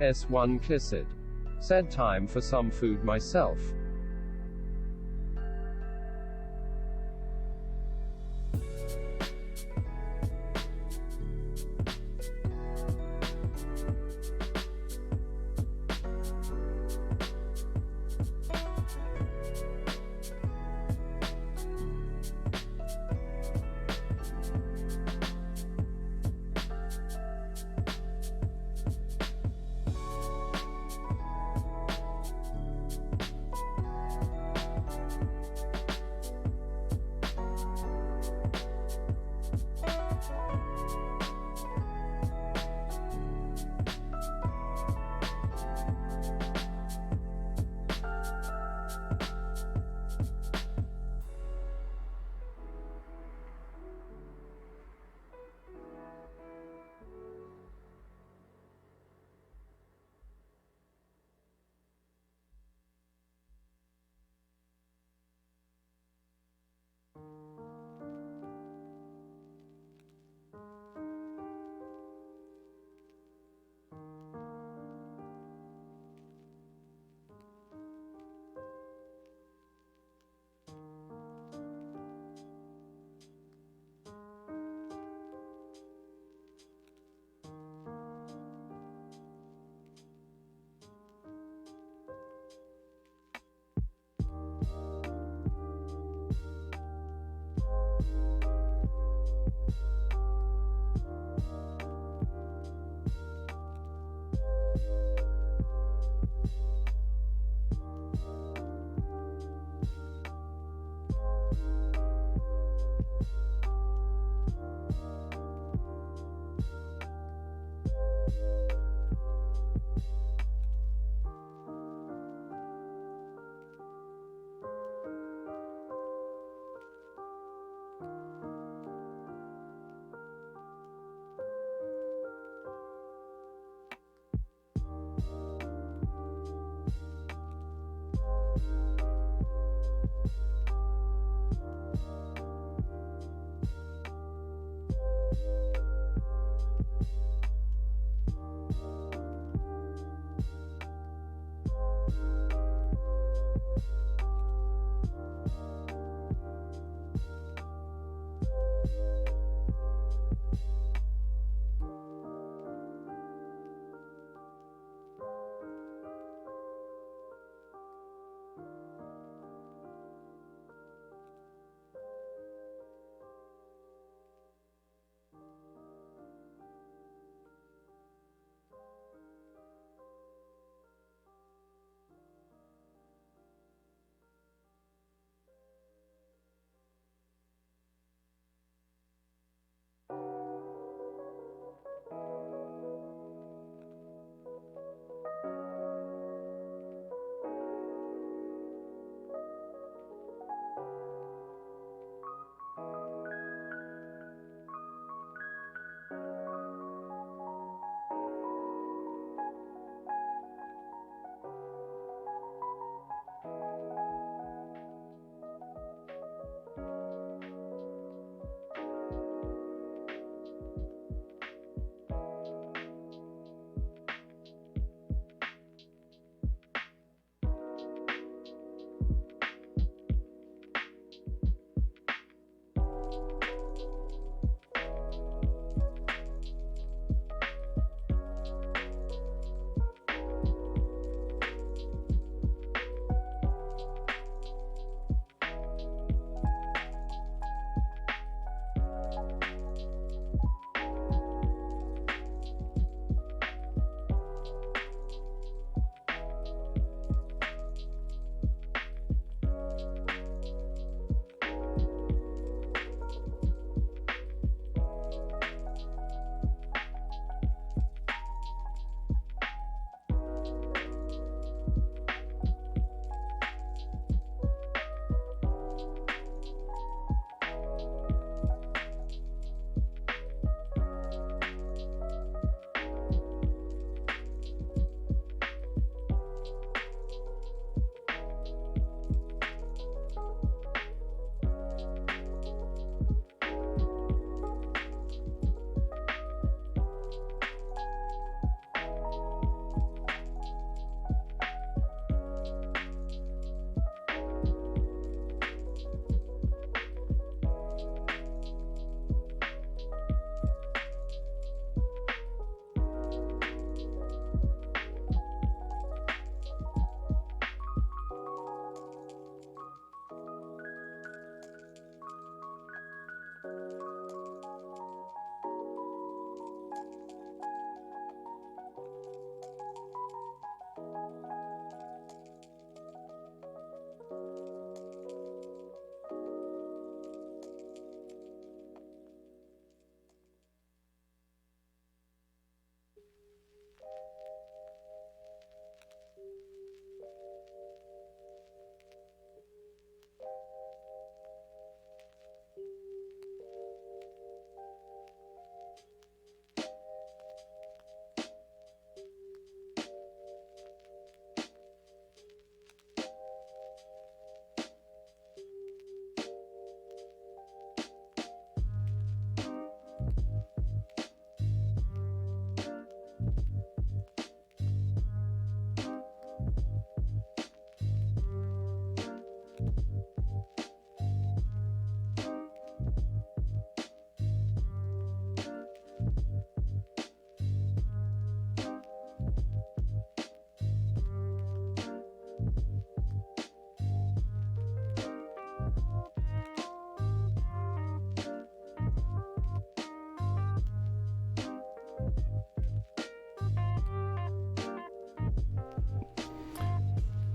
S1 Clissid. Said time for some food myself.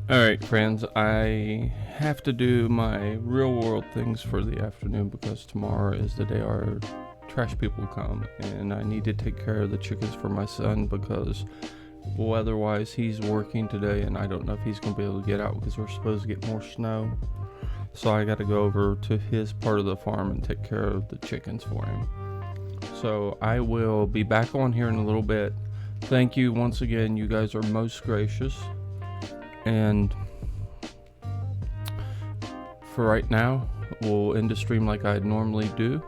Alright, friends, I have to do my real world things for the afternoon because tomorrow is the day our trash people come, and I need to take care of the chickens for my son because weather-wise he's working today and I don't know if he's going to be able to get out because we're supposed to get more snow. So I got to go over to his part of the farm and take care of the chickens for him. So I will be back on here in a little bit. Thank you once again. You guys are most gracious. And for right now, we'll end the stream like I normally do.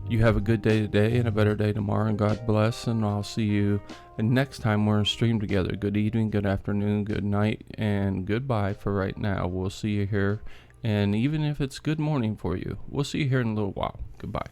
You have a good day today and a better day tomorrow, and God bless, and I'll see you next time we're in stream together. Good evening, good afternoon, good night, and goodbye for right now. We'll see you here, and even if it's good morning for you, we'll see you here in a little while. Goodbye.